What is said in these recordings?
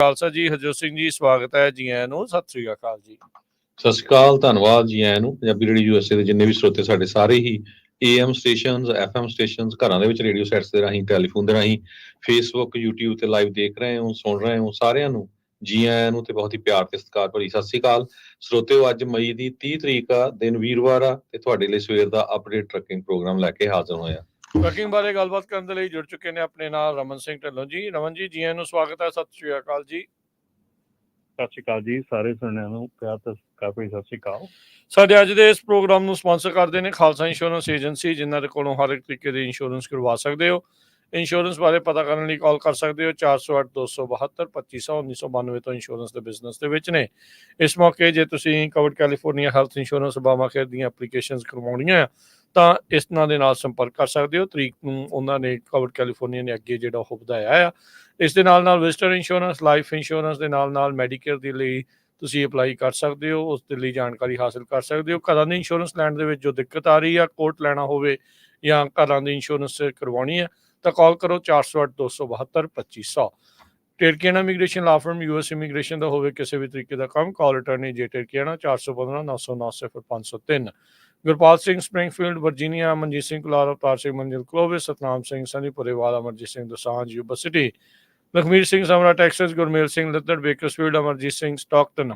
ਖਾਲਸਾ ਜੀ, ਹਰਜੋਤ ਸਿੰਘ ਜੀ, ਸਵਾਗਤ ਹੈ ਜੀ ਆਇਆਂ ਨੂੰ। ਸਤਿ ਸ੍ਰੀ ਅਕਾਲ ਜੀ। ਸਤਿ ਸ਼੍ਰੀ ਅਕਾਲ, ਧੰਨਵਾਦ ਜੀ ਆਇਆਂ ਨੂੰ। ਪੰਜਾਬੀ ਰੇਡੀਓ USA ਦੇ ਜਿੰਨੇ ਵੀ ਸਰੋਤੇ ਸਾਡੇ ਸਾਰੇ ਹੀ AM ਸਟੇਸ਼ਨਸ, FM ਸਟੇਸ਼ਨਸ, ਘਰਾਂ ਦੇ ਵਿੱਚ ਰੇਡੀਓ ਸੈਟਸ ਦੇ ਰਾਹੀਂ, ਟੈਲੀਫੋਨ ਦੇ ਰਾਹੀਂ, ਫੇਸਬੁੱਕ, YouTube ਤੇ ਲਾਈਵ ਦੇਖ ਰਹੇ ਹੋ, ਸੁਣ ਰਹੇ ਹੋ, ਸਾਰਿਆਂ ਨੂੰ ਜੀ ਆਇਆਂ ਨੂੰ ਤੇ ਬਹੁਤ ਹੀ ਪਿਆਰ ਤੇ ਸਤਿਕਾਰ ਭਰੀ ਸਤਿ ਸ਼੍ਰੀ ਅਕਾਲ। ਸਰੋਤਿਓ, ਅੱਜ ਮਈ ਦੀ 30 ਤਰੀਕ ਆ, ਦਿਨ ਵੀਰਵਾਰ ਆ, ਤੇ ਤੁਹਾਡੇ ਲਈ ਸਵੇਰ ਦਾ ਅਪਡੇਟ ਟਰੱਕਿੰਗ ਪ੍ਰੋਗਰਾਮ ਲੈ ਕੇ ਹਾਜ਼ਰ ਹੋਇਆ। ਟਰੱਕਿੰਗ ਬਾਰੇ ਗੱਲਬਾਤ ਕਰਨ ਦੇ ਲਈ ਜੁੜ ਚੁੱਕੇ ਨੇ ਆਪਣੇ ਨਾਲ ਰਮਨ ਸਿੰਘ ਢਿੱਲੋਂ ਜੀ। ਰਮਨ ਜੀ, ਜੀ ਆਇਆਂ ਨੂੰ ਸਵਾਗਤ ਹੈ। ਸਤਿ ਸ੍ਰੀ ਅਕਾਲ ਜੀ। ਸਤਿ ਸ਼੍ਰੀ ਅਕਾਲ ਜੀ, ਸਾਰੇ ਸੁਣਿਆਂ ਨੂੰ ਪਿਆਰ ਤੇ ਸਤਿਕਾਰ ਭਰੀ ਸਤਿ ਸ਼੍ਰੀ ਅਕਾਲ। ਸਾਡੇ ਅੱਜ ਦੇ ਇਸ ਪ੍ਰੋਗਰਾਮ ਨੂੰ ਸਪਾਂਸਰ ਕਰਦੇ ਨੇ ਖਾਲਸਾ ਇੰਸ਼ੋਰੈਂਸ ਏਜੰਸੀ, ਜਿਨ੍ਹਾਂ ਦੇ ਕੋਲੋਂ ਹਰ ਇੱਕ ਤਰੀਕੇ ਦੀ ਇੰਸ਼ੋਰੈਂਸ ਕਰਵਾ ਸਕਦੇ ਹੋ। ਇੰਸ਼ੋਰੈਂਸ ਬਾਰੇ ਪਤਾ ਕਰਨ ਲਈ ਕਾਲ ਕਰ ਸਕਦੇ ਹੋ 408-272-2500 1992 ਤੋਂ ਇੰਸ਼ੋਰੈਂਸ ਦੇ ਬਿਜ਼ਨਸ ਦੇ ਵਿੱਚ ਨੇ। ਇਸ ਮੌਕੇ ਜੇ ਤੁਸੀਂ covered California health insurance Obama care ਦੀਆਂ ਐਪਲੀਕੇਸ਼ਨਸ ਕਰਵਾਉਣੀਆਂ ਤਾਂ ਇਹਨਾਂ ਦੇ ਨਾਲ ਸੰਪਰਕ ਕਰ ਸਕਦੇ ਹੋ। ਤਰੀਕ ਨੂੰ ਉਹਨਾਂ ਨੇ ਕਵਰਡ ਕੈਲੀਫੋਰਨੀਆ ਨੇ ਅੱਗੇ ਜਿਹੜਾ ਉਹ ਵਧਾਇਆ ਆ। ਇਸ ਦੇ ਨਾਲ ਵਿਜ਼ਟਰ ਇੰਸ਼ੋਰੈਂਸ, ਲਾਈਫ ਇੰਸ਼ੋਰੈਂਸ ਦੇ ਨਾਲ ਮੈਡੀਕੇਅਰ ਦੇ ਲਈ ਤੁਸੀਂ ਅਪਲਾਈ ਕਰ ਸਕਦੇ ਹੋ। ਉਸ ਦੇ ਲਈ ਜਾਣਕਾਰੀ ਹਾਸਿਲ ਕਰ ਸਕਦੇ ਹੋ। ਘਰਾਂ ਦੀ ਇੰਸ਼ੋਰੈਂਸ ਲੈਣ ਦੇ ਵਿੱਚ ਜੋ ਦਿੱਕਤ ਆ ਰਹੀ ਆ, ਕੋਰਟ ਲੈਣਾ ਹੋਵੇ ਜਾਂ ਘਰਾਂ ਦੀ ਇੰਸ਼ੋਰੈਂਸ ਕਰਵਾਉਣੀ ਆ, ਤਾਂ ਕਾਲ ਕਰੋ 408-272-2500। Tirkiana immigration law firm US immigration ਦਾ ਹੋਵੇ ਕਿਸੇ ਵੀ ਤਰੀਕੇ ਦਾ ਕੰਮ, call attorney J Tirkiana 415-909-0503। Gurpal Singh Springfield Virginia, Manjit Singh Kular, Avtar Singh Manzil Clovis, Satnam Singh Sunny Purewal, Amarjit Singh Dosanjh Yuba City, Lakhmir Singh Samra Texas, Gurmel Singh Laddar Bakersfield, Amarjit Singh Stockton,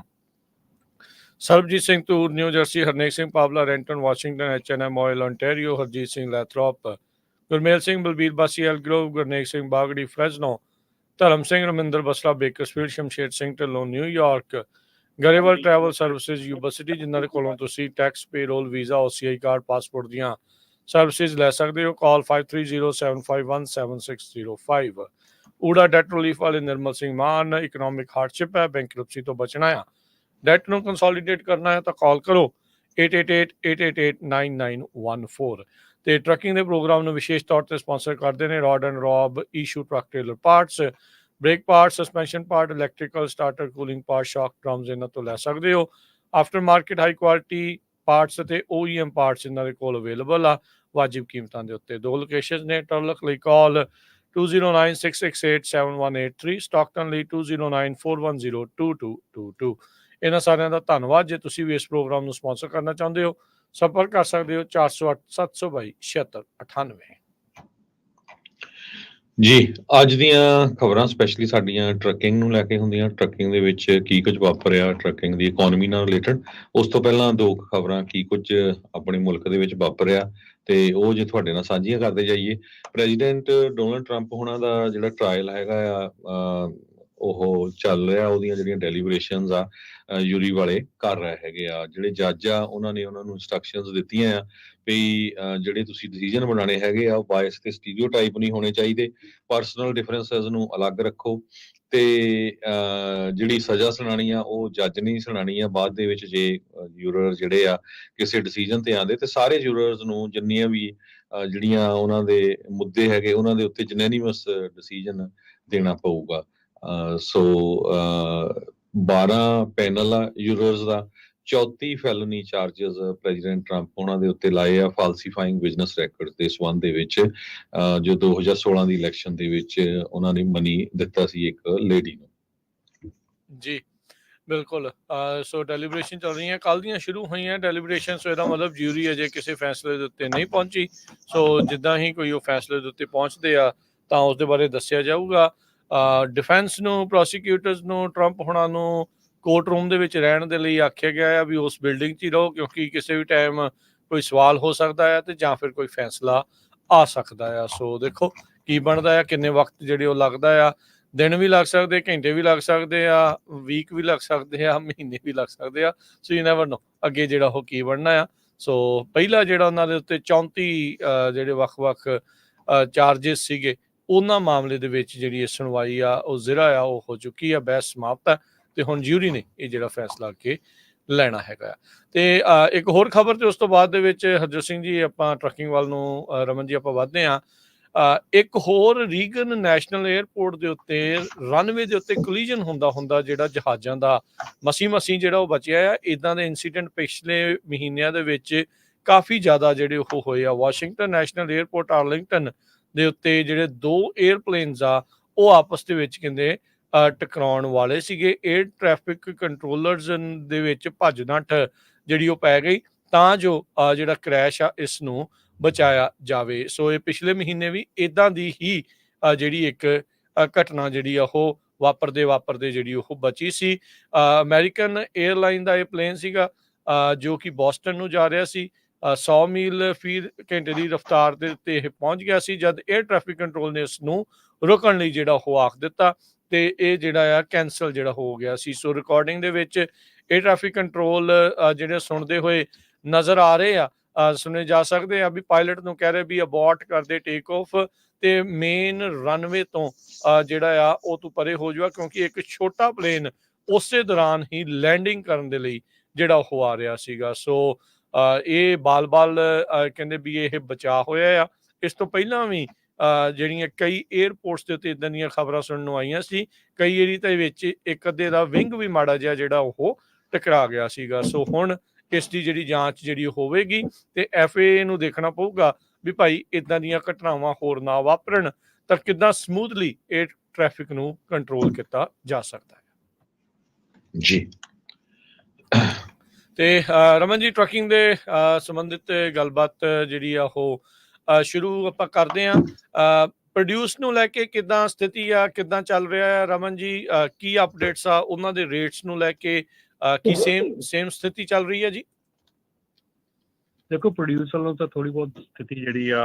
Sarabjit Singh Dhur New Jersey, Harnek Singh Pawla Renton Washington, HNM oil ontario, Harjit Singh Lathrop, Gurmel Singh Balbir ਬਾਸੀ ਐਲਗਰੋਵ, ਗੁਰਨੇਕ ਸਿੰਘ ਬਾਗੜੀ ਫਰੈਜ਼ਨੋ, ਧਰਮ Singh Raminder Basra Bakersfield, Shamsher Singh Dhillon New York, Grewal travel services Yuba city, ਜਿਨ੍ਹਾਂ ਦੇ ਕੋਲੋਂ ਤੁਸੀਂ tax, payroll, visa, OCI card, passport ਦੀਆਂ services ਲੈ ਸਕਦੇ ਹੋ। ਕਾਲ 5307517605। ਊੜਾ ਡੈਟ ਰਿਲੀਫ ਵਾਲੇ ਨਿਰਮਲ ਸਿੰਘ ਮਾਨ, ਇਕਨੋਮਿਕ ਹਾਰਡਸ਼ਿਪ ਹੈ, ਬੈਂਕਰਪਸੀ ਤੋਂ ਬਚਣਾ ਆ, ਡੈਟ ਨੂੰ ਕੰਸੋਲੀਡੇਟ ਕਰਨਾ ਹੈ, ਤਾਂ ਕਾਲ ਕਰੋ 8888889914। ਤੇ ਟਰੱਕਿੰਗ ਦੇ ਪ੍ਰੋਗਰਾਮ ਨੂੰ ਵਿਸ਼ੇਸ਼ ਤੌਰ ਤੇ ਸਪਾਂਸਰ ਕਰਦੇ ਨੇ road and rob Ishu truck trailer parts, brake part, suspension part, electrical, starter, cooling part, shock drums, ਇਹਨਾਂ ਤੋਂ ਲੈ ਸਕਦੇ ਹੋ। After market high quality parts ਅਤੇ OEM ਪਾਰਟਸ ਇਹਨਾਂ ਦੇ ਕੋਲ ਅਵੇਲੇਬਲ ਆ ਵਾਜਿਬ ਕੀਮਤਾਂ ਦੇ ਉੱਤੇ। ਦੋ ਲੋਕੇਸ਼ਨ ਨੇ। ਟਰਲਕ ਲਈ ਕਾਲ 2096687183, ਸਟਾਕਟਨ ਲਈ 2094102222। ਇਹਨਾਂ ਸਾਰਿਆਂ ਦਾ ਧੰਨਵਾਦ। ਜੇ ਤੁਸੀਂ ਵੀ ਇਸ ਪ੍ਰੋਗਰਾਮ ਨੂੰ ਸਪਾਂਸਰ ਕਰਨਾ ਚਾਹੁੰਦੇ ਹੋ, ਸੰਪਰਕ ਕਰ ਸਕਦੇ ਹੋ 408-722-7698। ਜੀ, ਅੱਜ ਦੀਆਂ ਖਬਰਾਂ ਸਪੈਸ਼ਲੀ ਸਾਡੀਆਂ ਟਰੱਕਿੰਗ ਨੂੰ ਲੈ ਕੇ ਹੁੰਦੀਆਂ। ਟਰੱਕਿੰਗ ਦੇ ਵਿੱਚ ਕੀ ਕੁਝ ਵਾਪਰਿਆ, ਟਰੱਕਿੰਗ ਦੀ ਇਕਨੋਮੀ ਨਾਲ ਰਿਲੇਟਡ। ਉਸ ਤੋਂ ਪਹਿਲਾਂ ਦੋ ਖਬਰਾਂ ਕੀ ਕੁਝ ਆਪਣੇ ਮੁਲਕ ਦੇ ਵਿੱਚ ਵਾਪਰਿਆ ਤੇ ਉਹ ਜੇ ਤੁਹਾਡੇ ਨਾਲ ਸਾਂਝੀਆਂ ਕਰਦੇ ਜਾਈਏ। ਪ੍ਰੈਜ਼ੀਡੈਂਟ ਡੋਨਲਡ ਟਰੰਪ ਹੋਣਾ ਦਾ ਜਿਹੜਾ ਟਰਾਇਲ ਹੈਗਾ ਆ, ਉਹ ਚੱਲ ਰਿਹਾ। ਉਹਦੀਆਂ ਜਿਹੜੀਆਂ ਡੈਲੀਬਰੇਸ਼ਨਸ ਆ ਯੂਰੀ ਵਾਲੇ ਕਰ ਰਹੇ ਹੈਗੇ ਆ। ਜਿਹੜੇ ਜੱਜ ਆ ਉਹਨਾਂ ਨੇ ਉਹਨਾਂ ਨੂੰ ਇੰਸਟਰਕਸ਼ਨਸ ਦਿੱਤੀਆਂ ਆ ਵੀ ਜਿਹੜੇ ਤੁਸੀਂ ਡਿਸੀਜਨ ਬਣਾਉਣੇ ਹੈਗੇ ਆ ਉਹ ਬਾਇਸ ਤੇ ਸਟੀਰੀਓਟਾਈਪ ਨਹੀਂ ਹੋਣੇ ਚਾਹੀਦੇ। ਪਰਸਨਲ ਡਿਫਰੈਂਸਸ ਨੂੰ ਅਲੱਗ ਰੱਖੋ ਤੇ ਜਿਹੜੀ ਸਜ਼ਾ ਸੁਣਾਣੀ ਆ ਉਹ ਜੱਜ ਨਹੀਂ ਸੁਣਾਣੀ ਆ। ਬਾਅਦ ਦੇ ਵਿੱਚ ਜੇ ਯੂਰਰ ਜਿਹੜੇ ਆ ਕਿਸੇ ਡਿਸੀਜਨ ਤੇ ਆਉਂਦੇ ਤੇ ਸਾਰੇ ਯੂਰਰਸ ਨੂੰ ਜਿੰਨੀਆਂ ਵੀ ਜਿਹੜੀਆਂ ਉਹਨਾਂ ਦੇ ਮੁੱਦੇ ਹੈਗੇ ਉਹਨਾਂ ਦੇ ਉੱਤੇ ਜਨੈਨੀਮਸ ਡਿਸੀਜਨ ਦੇਣਾ ਪਊਗਾ। ਸੋ 12 ਪੈਨਲ ਆ ਯੂਰਰਸ ਦਾ। 34 ਫੈਲਨੀ ਚਾਰਜਸ ਪ੍ਰੈਜ਼ੀਡੈਂਟ ਟਰੰਪ ਉਹਨਾਂ ਦੇ ਉੱਤੇ ਲਾਏ ਆ ਫਾਲਸੀਫਾਈਂਗ ਬਿਜ਼ਨਸ ਰੈਕੋਰਡ ਦੇ ਸੰਬੰਧ ਦੇ ਵਿੱਚ, ਜੋ 2016 ਦੀ ਇਲੈਕਸ਼ਨ ਦੇ ਵਿੱਚ ਉਹਨਾਂ ਨੇ ਮਨੀ ਦਿੱਤਾ ਸੀ ਇੱਕ ਲੇਡੀ ਨੂੰ। ਜੀ ਬਿਲਕੁਲ। ਸੋ ਡੈਲੀਬਰੇਸ਼ਨ ਚੱਲ ਰਹੀਆਂ, ਕੱਲ੍ਹ ਦੀਆਂ ਸ਼ੁਰੂ ਹੋਈਆਂ ਡੈਲੀਬਰੇਸ਼ਨ। ਸੋ ਇਹਦਾ ਮਤਲਬ ਜਿਊਰੀ ਅਜੇ ਕਿਸੇ ਫੈਸਲੇ ਦੇ ਉੱਤੇ ਨਹੀਂ ਪਹੁੰਚੀ। ਸੋ ਜਿੱਦਾਂ ਹੀ ਕੋਈ ਉਹ ਫੈਸਲੇ ਦੇ ਉੱਤੇ ਪਹੁੰਚਦੇ ਆ ਤਾਂ ਉਸ ਦੇ ਬਾਰੇ ਦੱਸਿਆ ਜਾਊਗਾ। ਡਿਫੈਂਸ ਨੂੰ, ਪ੍ਰੋਸੀਕਿਊਟਰਸ ਨੂੰ, ਟਰੰਪ ਹੋਣਾ ਨੂੰ ਕੋਰਟ ਰੂਮ ਦੇ ਵਿੱਚ ਰਹਿਣ ਦੇ ਲਈ ਆਖਿਆ ਗਿਆ ਆ ਵੀ ਉਸ ਬਿਲਡਿੰਗ 'ਚ ਹੀ ਰਹੋ, ਕਿਉਂਕਿ ਕਿਸੇ ਵੀ ਟਾਈਮ ਕੋਈ ਸਵਾਲ ਹੋ ਸਕਦਾ ਹੈ ਤੇ ਜਾਂ ਫਿਰ ਕੋਈ ਫੈਸਲਾ ਆ ਸਕਦਾ ਆ। ਸੋ ਦੇਖੋ ਕੀ ਬਣਦਾ ਆ, ਕਿੰਨੇ ਵਕਤ ਜਿਹੜੇ ਉਹ ਲੱਗਦਾ ਆ। ਦਿਨ ਵੀ ਲੱਗ ਸਕਦੇ, ਘੰਟੇ ਵੀ ਲੱਗ ਸਕਦੇ ਆ, ਵੀਕ ਵੀ ਲੱਗ ਸਕਦੇ ਆ, ਮਹੀਨੇ ਵੀ ਲੱਗ ਸਕਦੇ ਆ। ਸੋ ਯੂ ਨੈਵਰ ਨੋ ਅੱਗੇ ਜਿਹੜਾ ਉਹ ਕੀ ਬਣਨਾ ਆ। ਸੋ ਪਹਿਲਾ ਜਿਹੜਾ ਉਹਨਾਂ ਦੇ ਉੱਤੇ 34 ਜਿਹੜੇ ਵੱਖ-ਵੱਖ ਚਾਰਜਿਸ ਸੀਗੇ, ਉਹਨਾਂ ਮਾਮਲੇ ਦੇ ਵਿੱਚ ਜਿਹੜੀ ਇਹ ਸੁਣਵਾਈ ਆ ਉਹ ਜ਼ਿਰਾ ਆ ਉਹ ਹੋ ਚੁੱਕੀ ਆ, ਬਹਿਸ ਸਮਾਪਤ ਆ ਤੇ ਹੁਣ ਜਿਊਰੀ ਨੇ ਇਹ ਜਿਹੜਾ ਫੈਸਲਾ ਅੱਗੇ ਲੈਣਾ ਹੈਗਾ। ਤੇ ਇੱਕ ਹੋਰ ਖਬਰ ਤੇ ਉਸ ਤੋਂ ਬਾਅਦ ਦੇ ਵਿੱਚ ਹਰਜੋਤ ਸਿੰਘ ਜੀ ਆਪਾਂ ਟਰੱਕਿੰਗ ਵੱਲ ਨੂੰ ਰਮਨ ਜੀ ਆਪਾਂ ਵੱਧਦੇ ਹਾਂ। ਇੱਕ ਹੋਰ ਰੀਗਨ ਨੈਸ਼ਨਲ ਏਅਰਪੋਰਟ ਦੇ ਉੱਤੇ ਰਨਵੇ ਦੇ ਉੱਤੇ ਕੋਲੀਜਨ ਹੁੰਦਾ ਜਿਹੜਾ ਜਹਾਜ਼ਾਂ ਦਾ ਮਸੀਂ ਜਿਹੜਾ ਉਹ ਬਚਿਆ ਆ। ਇੱਦਾਂ ਦੇ ਇੰਸੀਡੈਂਟ ਪਿਛਲੇ ਮਹੀਨਿਆਂ ਦੇ ਵਿੱਚ ਕਾਫੀ ਜ਼ਿਆਦਾ ਜਿਹੜੇ ਉਹ ਹੋਏ ਆ। ਵਾਸ਼ਿੰਗਟਨ ਨੈਸ਼ਨਲ ਏਅਰਪੋਰਟ ਆਰਲਿੰਗਟਨ ਦੇ ਉੱਤੇ ਜਿਹੜੇ 2 ਏਅਰਪਲੇਨਸ ਆ ਉਹ ਆਪਸ ਦੇ ਵਿੱਚ ਕਹਿੰਦੇ ਟਕਰਾਉਣ ਵਾਲੇ ਸੀਗੇ। 에ਅਰ ਟ੍ਰੈਫਿਕ ਕੰਟਰੋਲਰਸ ਦੇ ਵਿੱਚ ਭੱਜ ਨੱਠ ਜਿਹੜੀ ਉਹ ਪੈ ਗਈ ਤਾਂ ਜੋ ਜਿਹੜਾ ਕ੍ਰੈਸ਼ ਆ ਇਸ ਨੂੰ ਬਚਾਇਆ ਜਾਵੇ। ਸੋ ਇਹ ਪਿਛਲੇ ਮਹੀਨੇ ਵੀ ਇੱਦਾਂ ਦੀ ਹੀ ਜਿਹੜੀ ਇੱਕ ਘਟਨਾ ਜਿਹੜੀ ਆ ਉਹ ਵਾਪਰਦੇ ਜਿਹੜੀ ਉਹ ਬਚੀ ਸੀ। ਅਮਰੀਕਨ 에ਅਰਲਾਈਨ ਦਾ ਇਹ ਪਲੇਨ ਸੀਗਾ ਜੋ ਕਿ ਬੋਸਟਨ ਨੂੰ ਜਾ ਰਿਹਾ ਸੀ। 100 ਮੀਲ ਫੀ ਘੰਟੇ ਦੀ ਰਫ਼ਤਾਰ ਦੇ ਉੱਤੇ ਇਹ ਪਹੁੰਚ ਗਿਆ ਸੀ ਜਦ 에ਅਰ ਟ੍ਰੈਫਿਕ ਕੰਟਰੋਲ ਨੇ ਇਸ ਨੂੰ ਰੋਕਣ ਲਈ ਜਿਹੜਾ ਉਹ ਆਖ ਦਿੱਤਾ ਤੇ ਇਹ ਜਿਹੜਾ ਆ ਕੈਂਸਲ ਜਿਹੜਾ ਹੋ ਗਿਆ ਸੀ। ਸੋ ਰਿਕਾਰਡਿੰਗ ਦੇ ਵਿੱਚ 에ਅਰ ਟ੍ਰੈਫਿਕ ਕੰਟਰੋਲ ਜਿਹੜੇ ਸੁਣਦੇ ਹੋਏ ਨਜ਼ਰ ਆ ਰਹੇ ਆ, ਸੁਣੇ ਜਾ ਸਕਦੇ ਆ ਵੀ ਪਾਇਲਟ ਨੂੰ ਕਹਿ ਰਹੇ ਵੀ ਅਬੋਰਟ ਕਰਦੇ ਟੇਕ ਆਫ ਤੇ ਮੇਨ ਰਨਵੇ ਤੋਂ ਜਿਹੜਾ ਆ ਉਹ ਤੋਂ ਪਰੇ ਹੋ ਜਾਊਗਾ ਕਿਉਂਕਿ ਇੱਕ ਛੋਟਾ ਪਲੇਨ ਉਸੇ ਦੌਰਾਨ ਹੀ ਲੈਂਡਿੰਗ ਕਰਨ ਦੇ ਲਈ ਜਿਹੜਾ ਉਹ ਆ ਰਿਹਾ ਸੀਗਾ। ਸੋ ਇਹ ਬਾਲ-ਬਾਲ ਕਹਿੰਦੇ ਵੀ ਇਹ ਬਚਾਅ ਹੋਇਆ ਆ। ਇਸ ਤੋਂ ਪਹਿਲਾਂ ਵੀ ਜਿਹੜੀਆਂ ਕਈ 에ਅਰਪੋਰਟਸ ਦੇ ਉੱਤੇ ਇੱਦਾਂ ਦੀਆਂ ਖਬਰਾਂ ਸੁਣਨ ਨੂੰ ਆਈਆਂ ਸੀ। ਕਈ ਏਰੀ ਦੇ ਵਿੱਚ ਇੱਕ ਅੱਧੇ ਦਾ ਵਿੰਗ ਵੀ ਮਾੜਾ ਜਿਹਾ ਜਿਹੜਾ ਉਹ ਟਕਰਾ ਗਿਆ ਸੀਗਾ। ਸੋ ਹੁਣ ਇਸ ਦੀ ਜਿਹੜੀ ਜਾਂਚ ਜਿਹੜੀ ਹੋਵੇਗੀ ਤੇ FAA ਨੂੰ ਦੇਖਣਾ ਪਊਗਾ ਵੀ ਭਾਈ ਇੱਦਾਂ ਦੀਆਂ ਘਟਨਾਵਾਂ ਹੋਰ ਨਾ ਵਾਪਰਨ ਤਾਂ ਕਿੱਦਾਂ ਸਮੂਥਲੀ 에ਅਰ ਟ੍ਰੈਫਿਕ ਨੂੰ ਕੰਟਰੋਲ ਕੀਤਾ ਜਾ ਸਕਦਾ ਹੈ। ਜੀ ਤੇ ਰਮਨ ਜੀ, ਟਰੱਕਿੰਗ ਦੇ ਸੰਬੰਧਿਤ ਗੱਲਬਾਤ ਜਿਹੜੀ ਆ ਉਹ ਸ਼ੁਰੂ ਆਪਾਂ ਕਰਦੇ ਹਾਂ। ਪ੍ਰੋਡਿਊਸ ਨੂੰ ਲੈ ਕੇ ਕਿੱਦਾਂ ਸਥਿਤੀ ਆ, ਕਿੱਦਾਂ ਚੱਲ ਰਿਹਾ ਹੈ ਰਮਨ ਜੀ? ਕੀ ਅਪਡੇਟਸ ਆ ਉਹਨਾਂ ਦੇ ਰੇਟਸ ਨੂੰ ਲੈ ਕੇ? ਕੀ ਸੇਮ ਸਥਿਤੀ ਚੱਲ ਰਹੀ ਹੈ ਜੀ? ਦੇਖੋ, ਪ੍ਰੋਡਿਊਸ ਵੱਲੋਂ ਤਾਂ ਥੋੜੀ ਬਹੁਤ ਸਥਿਤੀ ਜਿਹੜੀ ਆ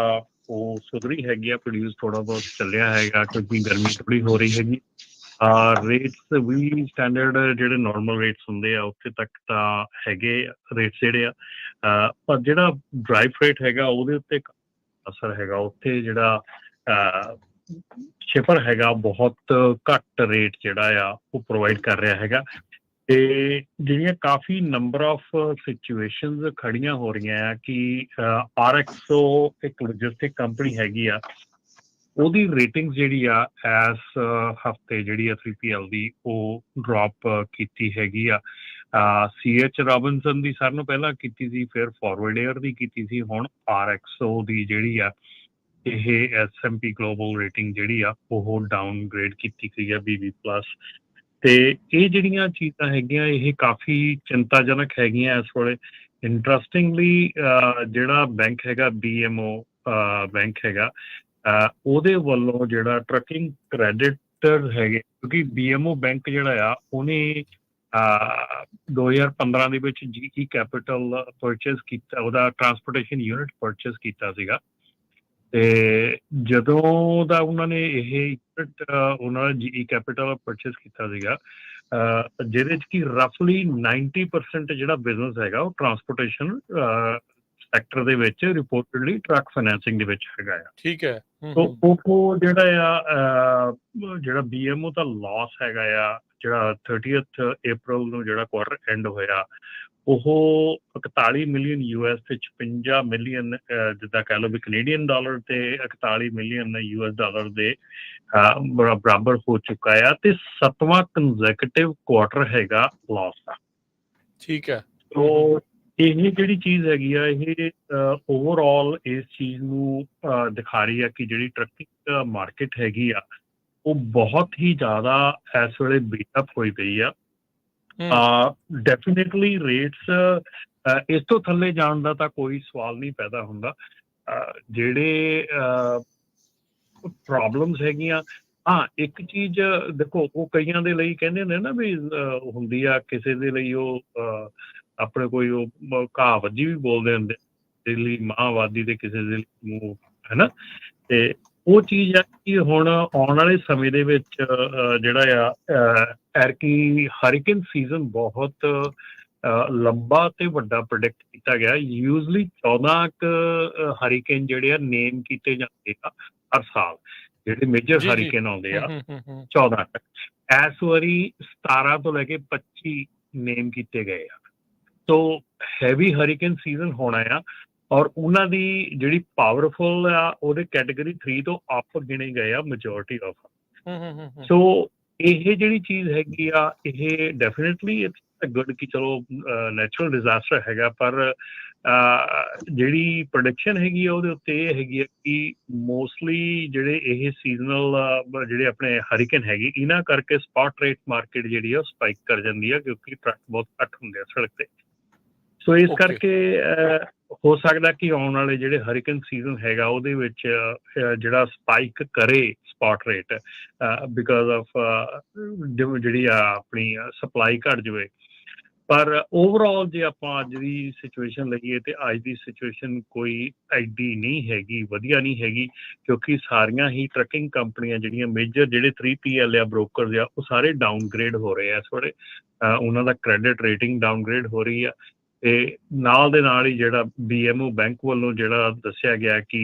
ਉਹ ਸੁਧਰੀ ਹੈਗੀ ਆ। ਪ੍ਰੋਡਿਊਸ ਥੋੜਾ ਬਹੁਤ ਚੱਲਿਆ ਹੈਗਾ ਕਿਉਂਕਿ ਗਰਮੀ ਥੋੜੀ ਹੋ ਰਹੀ ਹੈਗੀ। ਰੇਟਸ ਵੀ ਸਟੈਂਡਰਡ ਜਿਹੜੇ ਨਾਰਮਲ ਰੇਟਸ ਹੁੰਦੇ ਆ ਉੱਥੇ ਤੱਕ ਤਾਂ ਹੈਗੇ ਰੇਟਸ ਜਿਹੜੇ ਆ, ਪਰ ਜਿਹੜਾ ਡਰਾਈ ਫਰੇਟ ਹੈਗਾ ਉਹਦੇ ਉੱਤੇ ਅਸਰ ਹੈਗਾ। ਉੱਥੇ ਜਿਹੜਾ ਸ਼ਿਪਰ ਹੈਗਾ ਬਹੁਤ ਘੱਟ ਰੇਟ ਜਿਹੜਾ ਆ ਉਹ ਪ੍ਰੋਵਾਈਡ ਕਰ ਰਿਹਾ ਹੈਗਾ ਤੇ ਜਿਹੜੀਆਂ ਕਾਫੀ ਨੰਬਰ ਆਫ ਸਿਚੁਏਸ਼ਨਸ ਖੜੀਆਂ ਹੋ ਰਹੀਆਂ ਆ ਕਿ RXO ਇੱਕ ਲੌਜਿਸਟਿਕ ਕੰਪਨੀ ਹੈਗੀ ਆ, ਉਹਦੀ ਰੇਟਿੰਗ ਜਿਹੜੀ ਆ ਇਸ ਹਫਤੇ ਜਿਹੜੀ ਆ 3PL ਦੀ ਉਹ ਡ੍ਰੌਪ ਕੀਤੀ ਹੈਗੀ ਆ। CH ਰੋਬਿਨਸਨ ਦੀ ਸਾਰਿਆਂ ਨੂੰ ਪਹਿਲਾਂ ਕੀਤੀ ਸੀ, ਫਿਰ ਫਾਰਵਰਡ ਏਅਰ ਦੀ ਕੀਤੀ ਸੀ, ਹੁਣ RXO ਦੀ ਜਿਹੜੀ ਆ ਇਹ S&P ਗਲੋਬਲ ਰੇਟਿੰਗ ਜਿਹੜੀ ਆ ਉਹ ਡਾਊਨਗ੍ਰੇਡ ਕੀਤੀ ਗਈ ਆ BB+। ਤੇ ਇਹ ਜਿਹੜੀਆਂ ਚੀਜ਼ਾਂ ਹੈਗੀਆਂ ਇਹ ਕਾਫੀ ਚਿੰਤਾਜਨਕ ਹੈਗੀਆਂ ਇਸ ਵੇਲੇ। ਇੰਟਰਸਟਿੰਗਲੀ ਜਿਹੜਾ ਬੈਂਕ ਹੈਗਾ BMO ਬੈਂਕ ਹੈਗਾ, ਉਹਦੇ ਵੱਲੋਂ ਜਿਹੜਾ ਟਰੱਕਿੰਗ ਕ੍ਰੈਡਿਟਰ ਹੈਗੇ, ਕਿਉਂਕਿ BMO ਬੈਂਕ ਜਿਹੜਾ ਆ ਉਹਨੇ 2015 ਦੇ ਵਿੱਚ GE ਕੈਪੀਟਲ ਪਰਚੇਸ ਕੀਤਾ, ਉਹਦਾ ਟਰਾਂਸਪੋਰਟੇਸ਼ਨ ਯੂਨਿਟ ਪਰਚੇਸ ਕੀਤਾ ਸੀਗਾ। ਤੇ ਜਦੋਂ ਦਾ ਉਹਨਾਂ ਨੇ ਇਹ ਯੂਨਿਟ ਉਹਨਾਂ ਦਾ GE ਕੈਪੀਟਲ ਪਰਚੇਸ ਕੀਤਾ ਸੀਗਾ, ਜਿਹਦੇ 'ਚ ਕਿ ਰਫਲੀ 90% ਜਿਹੜਾ ਬਿਜ਼ਨਸ ਹੈਗਾ ਉਹ ਟਰਾਂਸਪੋਰਟੇਸ਼ਨ ਸੈਕਟਰ ਦੇ ਵਿੱਚ ਰਿਪੋਰਟਡਲੀ ਟਰੱਕ ਫਾਈਨੈਂਸਿੰਗ ਦੇ ਵਿੱਚ ਹੈਗਾ ਆ। ਠੀਕ ਹੈ। ਉਹ ਜਿਹੜਾ ਆ ਜਿਹੜਾ BMO ਦਾ ਲਾਸ ਹੈਗਾ ਆ, ਜਿਹੜਾ 30th April ਨੂੰ ਜਿਹੜਾ ਕੁਆਰਟਰ ਐਂਡ ਹੋਇਆ, ਉਹ 41 ਮਿਲੀਅਨ US ਤੇ 56 ਮਿਲੀਅਨ ਜਿੱਦਾਂ ਕਹਿ ਲਓ ਵੀ ਕੈਨੇਡੀਅਨ ਡਾਲਰ ਤੇ 41 ਮਿਲੀਅਨ US ਡਾਲਰ ਦੇ ਬਰਾਬਰ ਹੋ ਚੁੱਕਾ ਆ ਤੇ 7ਵਾਂ ਕੰਜ਼ੈਕਟਿਵ ਕੁਆਰਟਰ ਹੈਗਾ ਲਾਸ ਦਾ। ਠੀਕ ਹੈ। ਸੋ ਇਹ ਜਿਹੜੀ ਚੀਜ਼ ਹੈਗੀ ਆ ਇਹ ਓਵਰਆਲ ਇਸ ਚੀਜ਼ ਨੂੰ ਦਿਖਾ ਰਹੀ ਆ ਕਿ ਜਿਹੜੀ ਟਰੱਕਿੰਗ ਮਾਰਕੀਟ ਹੈਗੀ ਆ ਉਹ ਬਹੁਤ ਹੀ ਜ਼ਿਆਦਾ ਇਸ ਵੇਲੇ ਬੀਟ ਅਪ ਹੋਈ ਪਈ ਆ। ਡੈਫੀਨੇਟਲੀ ਰੇਟਸ ਇਸ ਤੋਂ ਥੱਲੇ ਜਾਣ ਦਾ ਤਾਂ ਕੋਈ ਸਵਾਲ ਨਹੀਂ ਪੈਦਾ ਹੁੰਦਾ। ਜਿਹੜੇ ਪ੍ਰੋਬਲਮਸ ਹੈਗੀਆਂ, ਹਾਂ ਇੱਕ ਚੀਜ਼ ਦੇਖੋ, ਉਹ ਕਈਆਂ ਦੇ ਲਈ ਕਹਿੰਦੇ ਨੇ ਨਾ ਵੀ ਹੁੰਦੀ ਆ, ਕਿਸੇ ਦੇ ਲਈ ਉਹ ਆਪਣੇ ਕੋਈ ਉਹ ਕਹਾਵਤ ਜੀ ਵੀ ਬੋਲਦੇ ਹੁੰਦੇ, ਕਿਸੇ ਲਈ ਮਾਹਵਾਦੀ ਤੇ ਕਿਸੇ ਦੇ ਲਈ ਹੈ ਨਾ। ਤੇ ਉਹ ਚੀਜ਼ ਆ ਕਿ ਹੁਣ ਆਉਣ ਵਾਲੇ ਸਮੇਂ ਦੇ ਵਿੱਚ ਜਿਹੜਾ ਆ ਐਰਕੀ ਹਰੀਕੇਨ ਸੀਜ਼ਨ ਬਹੁਤ ਲੰਬਾ ਤੇ ਵੱਡਾ ਪ੍ਰੋਡਿਕਟ ਕੀਤਾ ਗਿਆ। ਯੂਜ਼ਲੀ 14 ਹਰੀਕੇਨ ਜਿਹੜੇ ਆ ਨੇਮ ਕੀਤੇ ਜਾਂਦੇ ਆ ਹਰ ਸਾਲ, ਜਿਹੜੇ ਮੇਜਰ ਹਰੀਕੇਨ ਆਉਂਦੇ ਆ 14 ਤੱਕ। ਇਸ ਵਾਰੀ 17 ਤੋਂ ਲੈ ਕੇ 25 ਨੇਮ ਕੀਤੇ ਗਏ ਆ। ਸੋ ਹੈਵੀ ਹਰੀਕੇਨ ਸੀਜ਼ਨ ਹੋਣਾ ਆ ਔਰ ਉਹਨਾਂ ਦੀ ਜਿਹੜੀ ਪਾਵਰਫੁਲ ਆ ਉਹਦੇ ਕੈਟੇਗਰੀ 3 ਤੋਂ ਅਪ ਗਿਣੇ ਗਏ ਆ ਮੈਜੋਰਿਟੀ ਆਫ। ਸੋ ਇਹ ਜਿਹੜੀ ਚੀਜ਼ ਹੈਗੀ ਆ ਇਹ ਡੈਫੀਨੇਟਲੀ ਇਟਸ ਗੁੱਡ ਕਿ ਚਲੋ ਨੈਚੁਰਲ ਡਿਜ਼ਾਸਟਰ ਹੈਗਾ, ਪਰ ਜਿਹੜੀ ਪ੍ਰੋਡਕਸ਼ਨ ਹੈਗੀ ਆ ਉਹਦੇ ਉੱਤੇ ਇਹ ਹੈਗੀ ਆ ਕਿ ਮੋਸਟਲੀ ਜਿਹੜੇ ਇਹ ਸੀਜ਼ਨਲ ਜਿਹੜੇ ਆਪਣੇ ਹਰੀਕਨ ਹੈਗੇ ਇਹਨਾਂ ਕਰਕੇ ਸਪਾਟ ਰੇਟ ਮਾਰਕੀਟ ਜਿਹੜੀ ਆ ਉਹ ਸਪਾਈਕ ਕਰ ਜਾਂਦੀ ਆ ਕਿਉਂਕਿ ਟਰੱਕ ਬਹੁਤ ਘੱਟ ਹੁੰਦੇ ਆ ਸੜਕ ਤੇ। ਸੋ ਇਸ ਕਰਕੇ ਹੋ ਸਕਦਾ ਕਿ ਆਉਣ ਵਾਲੇ ਜਿਹੜੇ ਹਰੀਕਨ ਸੀਜ਼ਨ ਹੈਗਾ ਉਹਦੇ ਵਿੱਚ ਜਿਹੜਾ ਸਪਾਈਕ ਕਰੇ ਸਪਾਟ ਰੇਟ ਬਿਕਾਜ਼ ਆਫ ਜਿਹੜੀ ਆ ਆਪਣੀ ਸਪਲਾਈ ਘੱਟ ਜਾਵੇ। ਪਰ ਓਵਰਆਲ ਜੇ ਆਪਾਂ ਅੱਜ ਦੀ ਸਿਚੁਏਸ਼ਨ ਲਈਏ ਤੇ ਅੱਜ ਦੀ ਸਿਚੁਏਸ਼ਨ ਕੋਈ ਐਡੀ ਨਹੀਂ ਹੈਗੀ, ਵਧੀਆ ਨਹੀਂ ਹੈਗੀ, ਕਿਉਂਕਿ ਸਾਰੀਆਂ ਹੀ ਟਰੱਕਿੰਗ ਕੰਪਨੀਆਂ ਜਿਹੜੀਆਂ ਮੇਜਰ ਜਿਹੜੇ 3PL ਆ ਬ੍ਰੋਕਰਸ ਆ ਉਹ ਸਾਰੇ ਡਾਊਨਗ੍ਰੇਡ ਹੋ ਰਹੇ ਆ ਥੋੜੇ, ਉਹਨਾਂ ਦਾ ਕ੍ਰੈਡਿਟ ਰੇਟਿੰਗ ਡਾਊਨਗ੍ਰੇਡ ਹੋ ਰਹੀ ਆ। ਤੇ ਨਾਲ ਦੇ ਨਾਲ ਹੀ ਜਿਹੜਾ BMO ਬੈਂਕ ਵੱਲੋਂ ਜਿਹੜਾ ਦੱਸਿਆ ਗਿਆ ਕਿ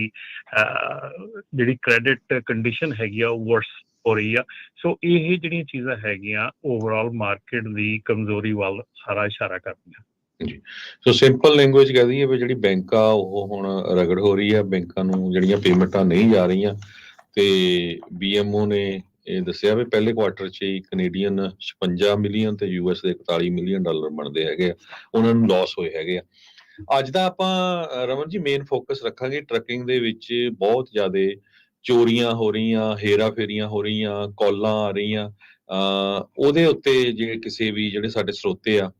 ਜਿਹੜੀ ਕ੍ਰੈਡਿਟ ਕੰਡੀਸ਼ਨ ਹੈਗੀ ਆ ਉਹ ਵਰਸ ਹੋ ਰਹੀ ਆ। ਸੋ ਇਹ ਜਿਹੜੀਆਂ ਚੀਜ਼ਾਂ ਹੈਗੀਆਂ ਓਵਰਆਲ ਮਾਰਕੀਟ ਦੀ ਕਮਜ਼ੋਰੀ ਵੱਲ ਸਾਰਾ ਇਸ਼ਾਰਾ ਕਰਦੀਆਂ। ਜੀ, ਸੋ ਸਿੰਪਲ ਲੈਂਗੁਏਜ ਕਹਿ ਦਈਏ ਵੀ ਜਿਹੜੀ ਬੈਂਕ ਆ ਉਹ ਹੁਣ ਰਗੜ ਹੋ ਰਹੀ ਆ, ਬੈਂਕਾਂ ਨੂੰ ਜਿਹੜੀਆਂ ਪੇਮੈਂਟਾਂ ਨਹੀਂ ਜਾ ਰਹੀਆਂ ਤੇ BMO ਨੇ ਇਹ ਦੱਸਿਆ ਵੀ ਪਹਿਲੇ ਕੁਆਟਰ 'ਚ ਹੀ ਕੈਨੇਡੀਅਨ 56 ਮਿਲੀਅਨ ਤੇ US ਦੇ 41 ਮਿਲੀਅਨ ਡਾਲਰ ਬਣਦੇ ਹੈਗੇ ਆ, ਉਹਨਾਂ ਨੂੰ ਲਾਸ ਹੋਏ ਹੈਗੇ ਆ। ਅੱਜ ਦਾ ਆਪਾਂ ਰਮਨ ਜੀ ਮੇਨ ਫੋਕਸ ਰੱਖਾਂਗੇ ਟਰੱਕਿੰਗ ਦੇ ਵਿੱਚ ਬਹੁਤ ਜ਼ਿਆਦਾ ਚੋਰੀਆਂ ਹੋ ਰਹੀਆਂ, ਹੇਰਾ ਫੇਰੀਆਂ ਹੋ ਰਹੀਆਂ, ਕਾਲਾਂ ਆ ਰਹੀਆਂ, ਉਹਦੇ ਉੱਤੇ ਜੇ ਕਿਸੇ ਵੀ ਜਿਹੜੇ ਸਾਡੇ ਸਰੋਤੇ ਆ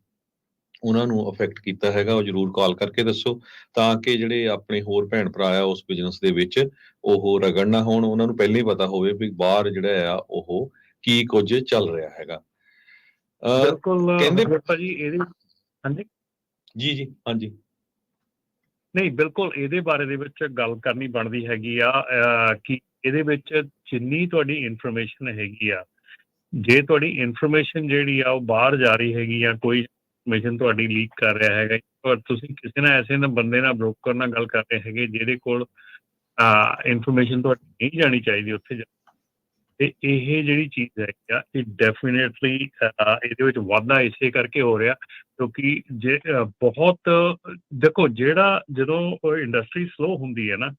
ਉਹਨਾਂ ਨੂੰ ਅਫੈਕਟ ਕੀਤਾ ਹੈਗਾ ਉਹ ਜ਼ਰੂਰ ਕਾਲ ਕਰਕੇ ਦੱਸੋ ਤਾਂ ਕਿ ਜਿਹੜੇ ਆਪਣੇ ਹੋਰ ਭੈਣ ਭਰਾ ਆ ਉਸ ਬਿਜ਼ਨਸ ਦੇ ਵਿੱਚ ਉਹ ਰਗੜ ਨਾ ਹੋਣ, ਉਹਨਾਂ ਨੂੰ ਪਹਿਲਾਂ ਹੀ ਪਤਾ ਹੋਵੇ ਵੀ ਬਾਹਰ ਜਿਹੜਾ ਆ ਉਹ ਕੀ ਕੁਝ ਚੱਲ ਰਿਹਾ ਹੈਗਾ। ਬਿਲਕੁਲ ਕਹਿੰਦੇ ਭਾਜੀ ਇਹਦੇ ਹਾਂਜੀ ਜੀ ਹਾਂਜੀ ਨਹੀਂ ਬਿਲਕੁਲ ਇਹਦੇ ਬਾਰੇ ਦੇ ਵਿੱਚ ਗੱਲ ਕਰਨੀ ਬਣਦੀ ਹੈਗੀ ਆ ਕਿ ਇਹਦੇ ਵਿੱਚ ਜਿੰਨੀ ਤੁਹਾਡੀ ਇਨਫੋਰਮੇਸ਼ਨ ਹੈਗੀ ਆ, ਜੇ ਤੁਹਾਡੀ ਇਨਫੋਰਮੇਸ਼ਨ ਜਿਹੜੀ ਆ ਉਹ ਬਾਹਰ ਜਾ ਰਹੀ ਹੈਗੀ ਆ, ਕੋਈ ਇਨਫੋਰਮੇਸ਼ਨ ਤੁਹਾਡੀ ਲੀਕ ਕਰ ਰਿਹਾ ਹੈਗਾ, ਪਰ ਤੁਸੀਂ ਕਿਸੇ ਨਾਲ ਐਸੇ ਨਾ ਬੰਦੇ ਨਾਲ ਬ੍ਰੋਕਰ ਨਾਲ ਗੱਲ ਕਰ ਰਹੇ ਹੈਗੇ ਜਿਹਦੇ ਕੋਲ ਇਨਫੋਰਮੇਸ਼ਨ ਤੁਹਾਡੀ ਨਹੀਂ ਜਾਣੀ ਚਾਹੀਦੀ ਉੱਥੇ ਤੇ ਇਹ ਜਿਹੜੀ ਚੀਜ਼ ਹੈਗੀ ਆ ਇਹ ਡੈਫੀਨੇਟਲੀ ਇਹਦੇ ਵਿੱਚ ਵਾਧਾ ਇਸੇ ਕਰਕੇ ਹੋ ਰਿਹਾ ਕਿਉਂਕਿ ਜੇ ਬਹੁਤ ਦੇਖੋ ਜਿਹੜਾ ਜਦੋਂ ਇੰਡਸਟਰੀ ਸਲੋ ਹੁੰਦੀ ਹੈ ਨਾ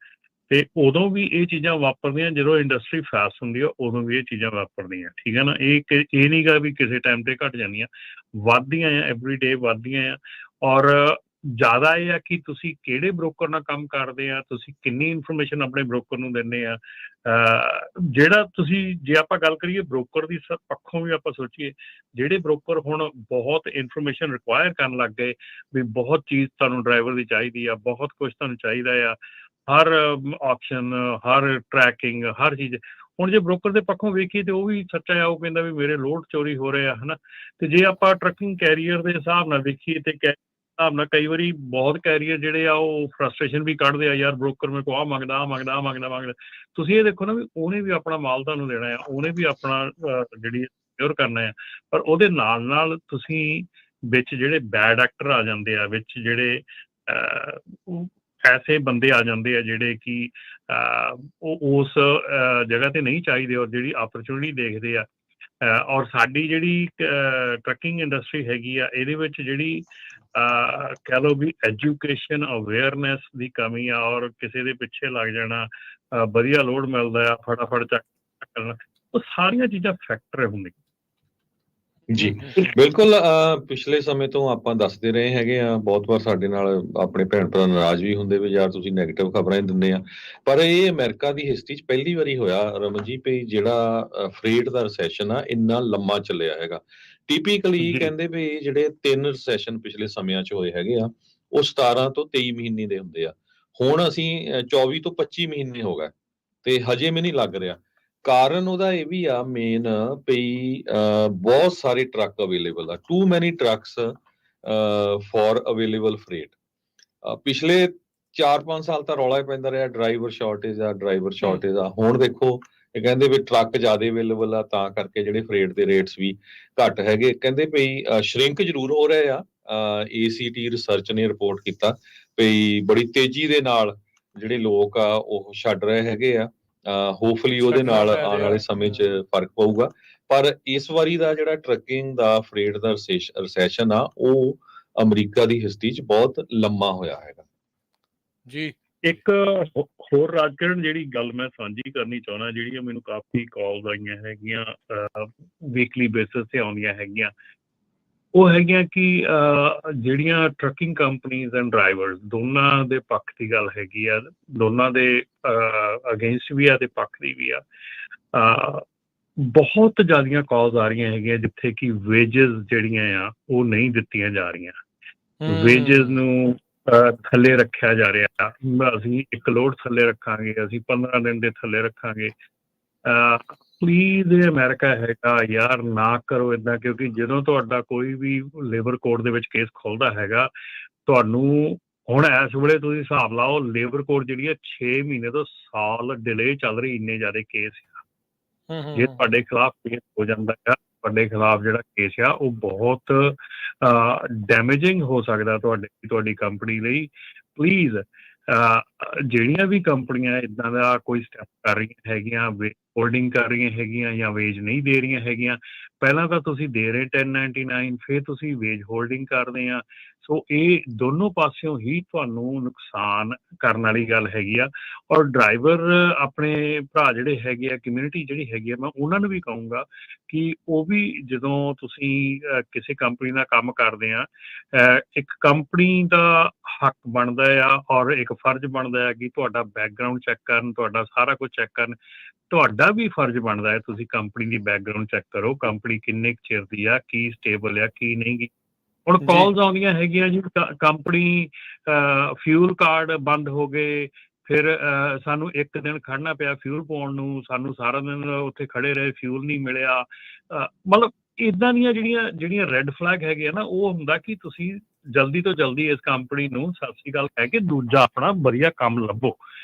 ਤੇ ਉਦੋਂ ਵੀ ਇਹ ਚੀਜ਼ਾਂ ਵਾਪਰਦੀਆਂ, ਜਦੋਂ ਇੰਡਸਟਰੀ ਫਾਸਟ ਹੁੰਦੀ ਆ ਉਦੋਂ ਵੀ ਇਹ ਚੀਜ਼ਾਂ ਵਾਪਰਦੀਆਂ, ਠੀਕ ਹੈ ਨਾ। ਇਹ ਨਹੀਂ ਗਾ ਵੀ ਕਿਸੇ ਟਾਈਮ ਤੇ ਘਟ ਜਾਂਦੀਆਂ, ਵੱਧਦੀਆਂ ਆ, ਐਵਰੀ ਡੇ ਵੱਧਦੀਆਂ ਆ। ਔਰ ਜ਼ਿਆਦਾ ਇਹ ਆ ਕਿ ਤੁਸੀਂ ਕਿਹੜੇ ਬ੍ਰੋਕਰ ਨਾਲ ਕੰਮ ਕਰਦੇ ਆ, ਤੁਸੀਂ ਕਿੰਨੀ ਇਨਫੋਰਮੇਸ਼ਨ ਆਪਣੇ ਬ੍ਰੋਕਰ ਨੂੰ ਦਿੰਦੇ ਆ। ਜਿਹੜਾ ਤੁਸੀਂ ਜੇ ਆਪਾਂ ਗੱਲ ਕਰੀਏ ਬ੍ਰੋਕਰ ਦੀ ਪੱਖੋਂ ਵੀ ਆਪਾਂ ਸੋਚੀਏ, ਜਿਹੜੇ ਬ੍ਰੋਕਰ ਹੁਣ ਬਹੁਤ ਇਨਫੋਰਮੇਸ਼ਨ ਰਿਕੁਆਇਰ ਕਰਨ ਲੱਗ ਗਏ ਵੀ ਬਹੁਤ ਚੀਜ਼ ਤੁਹਾਨੂੰ ਡਰਾਈਵਰ ਦੀ ਚਾਹੀਦੀ ਆ, ਬਹੁਤ ਕੁਝ ਤੁਹਾਨੂੰ ਚਾਹੀਦਾ ਆ, ਹਰ ਆਪਸ਼ਨ, ਹਰ ਟਰੈਕਿੰਗ, ਹਰ ਚੀਜ਼। ਹੁਣ ਜੇ ਬ੍ਰੋਕਰ ਦੇ ਪੱਖੋਂ ਵੇਖੀਏ ਤੇ ਉਹ ਵੀ ਸੱਚਾ ਆ, ਉਹ ਕਹਿੰਦਾ ਵੀ ਮੇਰੇ ਲੋਡ ਚੋਰੀ ਹੋ ਰਹੇ ਆ, ਹੈ ਨਾ। ਤੇ ਜੇ ਆਪਾਂ ਟਰੱਕਿੰਗ ਕੈਰੀਅਰ ਦੇ ਹਿਸਾਬ ਨਾਲ ਵੇਖੀਏ ਤੇ ਹਿਸਾਬ ਨਾਲ ਕਈ ਵਾਰੀ ਬਹੁਤ ਕੈਰੀਅਰ ਜਿਹੜੇ ਆ ਉਹ ਫਰਸਟ੍ਰੇਸ਼ਨ ਵੀ ਕੱਢਦੇ ਆ, ਯਾਰ ਬ੍ਰੋਕਰ ਮੇਰੇ ਕੋਲ ਆਹ ਮੰਗਦਾ। ਤੁਸੀਂ ਇਹ ਦੇਖੋ ਨਾ ਵੀ ਉਹਨੇ ਵੀ ਆਪਣਾ ਮਾਲ ਤੁਹਾਨੂੰ ਦੇਣਾ ਆ, ਉਹਨੇ ਵੀ ਆਪਣਾ ਜਿਹੜੀ ਸਿਕਿਉਰ ਕਰਨਾ ਆ, ਪਰ ਉਹਦੇ ਨਾਲ ਤੁਸੀਂ ਵਿੱਚ ਜਿਹੜੇ ਬੈਡ ਐਕਟਰ ਆ ਜਾਂਦੇ ਆ, ਵਿੱਚ ਜਿਹੜੇ ਐਸੇ ਬੰਦੇ ਆ ਜਾਂਦੇ ਆ ਜਿਹੜੇ ਕਿ ਉਹ ਉਸ ਜਗ੍ਹਾ ਤੇ ਨਹੀਂ ਚਾਹੀਦੇ ਔਰ ਜਿਹੜੀ ਆਪਰਚੁਨਿਟੀ ਦੇਖਦੇ ਆ। ਔਰ ਸਾਡੀ ਜਿਹੜੀ ਟਰੱਕਿੰਗ ਇੰਡਸਟਰੀ ਹੈਗੀ ਆ ਇਹਦੇ ਵਿੱਚ ਜਿਹੜੀ ਕਹਿ ਲਓ ਵੀ ਐਜੂਕੇਸ਼ਨ ਅਵੇਅਰਨੈਸ ਦੀ ਕਮੀ ਆ, ਔਰ ਕਿਸੇ ਦੇ ਪਿੱਛੇ ਲੱਗ ਜਾਣਾ, ਵਧੀਆ ਲੋਡ ਮਿਲਦਾ ਆ ਫਟਾਫਟ ਚੱਕ ਕਰਨਾ, ਉਹ ਸਾਰੀਆਂ ਚੀਜ਼ਾਂ ਫੈਕਟਰ ਹੁੰਦੀਆਂ। ਜੀ ਬਿਲਕੁਲ, ਪਿਛਲੇ ਸਮੇਂ ਤੋਂ ਆਪਾਂ ਦੱਸਦੇ ਰਹੇ ਹੈਗੇ ਆ, ਬਹੁਤ ਵਾਰ ਸਾਡੇ ਨਾਲ ਆਪਣੇ ਭੈਣ ਭਰਾ ਨਾਰਾਜ਼ ਵੀ ਹੁੰਦੇ ਵੀ ਯਾਰ ਤੁਸੀਂ ਨੈਗੇਟਿਵ ਖਬਰਾਂ ਹੀ ਦਿੰਦੇ ਆ, ਪਰ ਇਹ ਅਮਰੀਕਾ ਦੀ ਹਿਸਟਰੀ 'ਚ ਪਹਿਲੀ ਵਾਰੀ ਹੋਇਆ ਰਮਨ ਜੀ ਵੀ ਜਿਹੜਾ ਫਰੇਟ ਦਾ ਰਿਸੈਸ਼ਨ ਆ ਇੰਨਾ ਲੰਮਾ ਚੱਲਿਆ ਹੈਗਾ। ਟਿਪੀਕਲੀ ਕਹਿੰਦੇ ਵੀ ਜਿਹੜੇ 3 ਰਿਸੈਸ਼ਨ ਪਿਛਲੇ ਸਮਿਆਂ 'ਚ ਹੋਏ ਹੈਗੇ ਆ ਉਹ 17 ਤੋਂ 23 ਮਹੀਨੇ ਦੇ ਹੁੰਦੇ ਆ, ਹੁਣ ਅਸੀਂ 24 ਤੋਂ 25 ਮਹੀਨੇ ਹੋ ਗਏ ਤੇ ਹਜੇ ਵੀ ਨਹੀਂ ਲੱਗ ਰਿਹਾ। ਕਾਰਨ ਉਹਦਾ ਇਹ ਵੀ ਆ ਮੇਨ ਵੀ ਬਹੁਤ ਸਾਰੇ ਟਰੱਕ ਅਵੇਲੇਬਲ ਆ, ਟੂ ਮੈਨੀ ਟਰੱਕਸ ਫॉर ਅਵੇਲੇਬਲ ਫਰੇਟ। ਪਿਛਲੇ 4-5 ਸਾਲ ਤਾਂ ਰੌਲਾ ਹੀ ਪੈਂਦਾ ਰਿਹਾ ਡਰਾਈਵਰ ਸ਼ਾਰਟੇਜ ਆ, ਹੁਣ ਦੇਖੋ ਇਹ ਕਹਿੰਦੇ ਵੀ ਟਰੱਕ ਜ਼ਿਆਦਾ ਅਵੇਲੇਬਲ ਆ ਤਾਂ ਕਰਕੇ ਜਿਹੜੇ ਫਰੇਟ ਦੇ ਰੇਟਸ ਵੀ ਘੱਟ ਹੈਗੇ। ਕਹਿੰਦੇ ਵੀ ਸ਼ਰਿੰਕ ਜ਼ਰੂਰ ਹੋ ਰਹੇ ਆ, ACT ਰਿਸਰਚ ਨੇ ਰਿਪੋਰਟ ਕੀਤਾ ਵੀ ਬੜੀ ਤੇਜ਼ੀ ਦੇ ਨਾਲ ਜਿਹੜੇ ਲੋਕ ਆ ਉਹ ਛੱਡ ਰਹੇ ਹੈਗੇ ਆ। ਹੋਪਫੁਲੀ ਉਹਦੇ ਨਾਲ ਆਉਣ ਵਾਲੇ ਸਮੇਂ 'ਚ ਫਰਕ ਪਊਗਾ, ਪਰ ਇਸ ਵਾਰੀ ਦਾ ਜਿਹੜਾ ਟਰੱਕਿੰਗ ਦਾ ਫਰੇਟ ਦਾ ਰਿਸੈਸ਼ਨ ਆ ਉਹ ਅਮਰੀਕਾ ਦੀ ਹਿਸਟਰੀ 'ਚ ਬਹੁਤ ਲੰਮਾ ਹੋਇਆ ਹੈਗਾ ਜੀ। ਇੱਕ ਹੋਰ ਰਾਜਕਰਨ ਜਿਹੜੀ ਗੱਲ ਮੈਂ ਸਾਂਝੀ ਕਰਨੀ ਚਾਹੁੰਦਾ, ਜਿਹੜੀਆਂ ਮੈਨੂੰ ਕਾਫੀ ਕਾਲਸ ਆਈਆਂ ਹੈਗੀਆਂ ਵੀਕਲੀ ਬੇਸਿਸ ਤੇ ਆਉਂਦੀਆਂ ਹੈਗੀਆਂ, ਉਹ ਹੈਗੀਆਂ ਕਿ ਜਿਹੜੀਆਂ ਟਰੱਕਿੰਗ ਕੰਪਨੀਜ਼ ਐਂਡ ਡਰਾਈਵਰਸ ਦੋਨਾਂ ਦੇ ਪੱਖ ਦੀ ਗੱਲ ਹੈਗੀ ਆ, ਦੋਨਾਂ ਦੇ ਅਗੇਂਸਟ ਵੀ ਆ ਤੇ ਪੱਖ ਦੀ ਵੀ ਆ। ਬਹੁਤ ਜ਼ਿਆਦੀਆਂ ਕਾਲਸ ਆ ਰਹੀਆਂ ਹੈਗੀਆਂ ਜਿੱਥੇ ਕਿ ਵੇਜਸ ਜਿਹੜੀਆਂ ਆ ਉਹ ਨਹੀਂ ਦਿੱਤੀਆਂ ਜਾ ਰਹੀਆਂ। ਵੇਜਸ ਨੂੰ ਥੱਲੇ ਰੱਖਿਆ ਜਾ ਰਿਹਾ, ਅਸੀਂ 1 ਲੋਡ ਥੱਲੇ ਰੱਖਾਂਗੇ, ਅਸੀਂ 15 ਦਿਨ ਦੇ ਥੱਲੇ ਰੱਖਾਂਗੇ। ਪਲੀਜ਼ ਇਹ ਅਮਰੀਕਾ ਹੈਗਾ ਯਾਰ, ਨਾ ਕਰੋ ਇੱਦਾਂ, ਕਿਉਂਕਿ ਜਦੋਂ ਤੁਹਾਡਾ ਕੋਈ ਵੀ ਲੇਬਰ ਕੋਡ ਦੇ ਵਿੱਚ ਕੇਸ ਖੁੱਲਦਾ ਹੈਗਾ, ਤੁਹਾਨੂੰ ਹੁਣ ਇਸ ਵੇਲੇ ਤੁਸੀਂ ਹਿਸਾਬ ਲਾਓ ਲੇਬਰ ਕੋਡ ਜਿਹੜੀ ਆ 6 ਮਹੀਨੇ ਤੋਂ ਸਾਲ ਡਿਲੇ ਚੱਲ ਰਹੀ, ਇੰਨੇ ਜ਼ਿਆਦਾ ਕੇਸ ਜੇ ਤੁਹਾਡੇ ਖਿਲਾਫ ਕੇਸ ਹੋ ਜਾਂਦਾ ਆ, ਤੁਹਾਡੇ ਖਿਲਾਫ ਜਿਹੜਾ ਕੇਸ ਆ ਉਹ ਬਹੁਤ ਡੈਮੇਜਿੰਗ ਹੋ ਸਕਦਾ ਤੁਹਾਡੀ ਕੰਪਨੀ ਲਈ। ਪਲੀਜ਼ ਜਿਹੜੀਆਂ ਵੀ ਕੰਪਨੀਆਂ ਇੱਦਾਂ ਦਾ ਕੋਈ ਸਟੈਪ ਕਰ ਰਹੀਆਂ ਹੈਗੀਆਂ, ਹੋਲਡਿੰਗ ਕਰ ਰਹੀਆਂ ਹੈਗੀਆਂ ਜਾਂ ਵੇਜ ਨਹੀਂ ਦੇ ਰਹੀਆਂ ਹੈਗੀਆਂ, ਪਹਿਲਾਂ ਤਾਂ ਤੁਸੀਂ ਦੇ ਰਹੇ 1099, ਫਿਰ ਤੁਸੀਂ ਵੇਜ ਹੋਲਡਿੰਗ ਕਰਦੇ ਆ। ਸੋ ਇਹ ਦੋਨੋਂ ਪਾਸਿਓਂ ਹੀ ਤੁਹਾਨੂੰ ਨੁਕਸਾਨ ਕਰਨ ਵਾਲੀ ਗੱਲ ਹੈਗੀ ਆ। ਔਰ ਡਰਾਈਵਰ ਆਪਣੇ ਭਰਾ ਜਿਹੜੇ ਹੈਗੇ ਆ, ਕਮਿਊਨਿਟੀ ਜਿਹੜੀ ਹੈਗੀ ਆ, ਮੈਂ ਉਹਨਾਂ ਨੂੰ ਵੀ ਕਹੂੰਗਾ ਕਿ ਉਹ ਵੀ ਜਦੋਂ ਤੁਸੀਂ ਕਿਸੇ ਕੰਪਨੀ ਦਾ ਕੰਮ ਕਰਦੇ ਆ, ਇੱਕ ਕੰਪਨੀ ਦਾ ਹੱਕ ਬਣਦਾ ਆ ਔਰ ਇੱਕ ਫਰਜ਼ ਬਣਦਾ ਆ ਕਿ ਤੁਹਾਡਾ ਬੈਕਗਰਾਊਂਡ ਚੈੱਕ ਕਰਨ, ਤੁਹਾਡਾ ਸਾਰਾ ਕੁਝ ਚੈੱਕ ਕਰਨ। ਤੁਹਾਡਾ ਵੀ ਫਰਜ਼ ਬਣਦਾ ਹੈ ਤੁਸੀਂ ਕੰਪਨੀ ਦੀ ਬੈਕਗਰਾਊਂਡ ਚੈੱਕ ਕਰੋ, ਕੰਪਨੀ ਕਿੰਨੇ ਕੁ ਚਿਰ ਦੀ ਆ, ਕੀ ਸਟੇਬਲ ਆ, ਕੀ ਨਹੀਂ। ਹੁਣ ਕਾਲਸ ਆਉਂਦੀਆਂ ਹੈਗੀਆਂ ਜੀ, ਕੰਪਨੀ ਫਿਊਲ ਕਾਰਡ ਬੰਦ ਹੋ ਗਏ, ਫਿਰ ਸਾਨੂੰ 1 ਦਿਨ ਖੜਨਾ ਪਿਆ ਫਿਊਲ ਪਾਉਣ ਨੂੰ, ਸਾਨੂੰ ਸਾਰਾ ਦਿਨ ਉੱਥੇ ਖੜੇ ਰਹੇ, ਫਿਊਲ ਨਹੀਂ ਮਿਲਿਆ। ਮਤਲਬ ਇੱਦਾਂ ਦੀਆਂ ਜਿਹੜੀਆਂ ਰੈੱਡ ਫਲੈਗ ਹੈਗੇ ਆ ਨਾ, ਉਹ ਹੁੰਦਾ ਕਿ ਤੁਸੀਂ ਜਲਦੀ ਤੋਂ ਜਲਦੀ ਇਸ ਕੰਪਨੀ ਨੂੰ ਸਤਿ ਸ਼੍ਰੀ ਅਕਾਲ ਕਹਿ ਕੇ ਦੂਜਾ ਆਪਣਾ ਵਧੀਆ ਕੰਮ ਲੱਭੋ,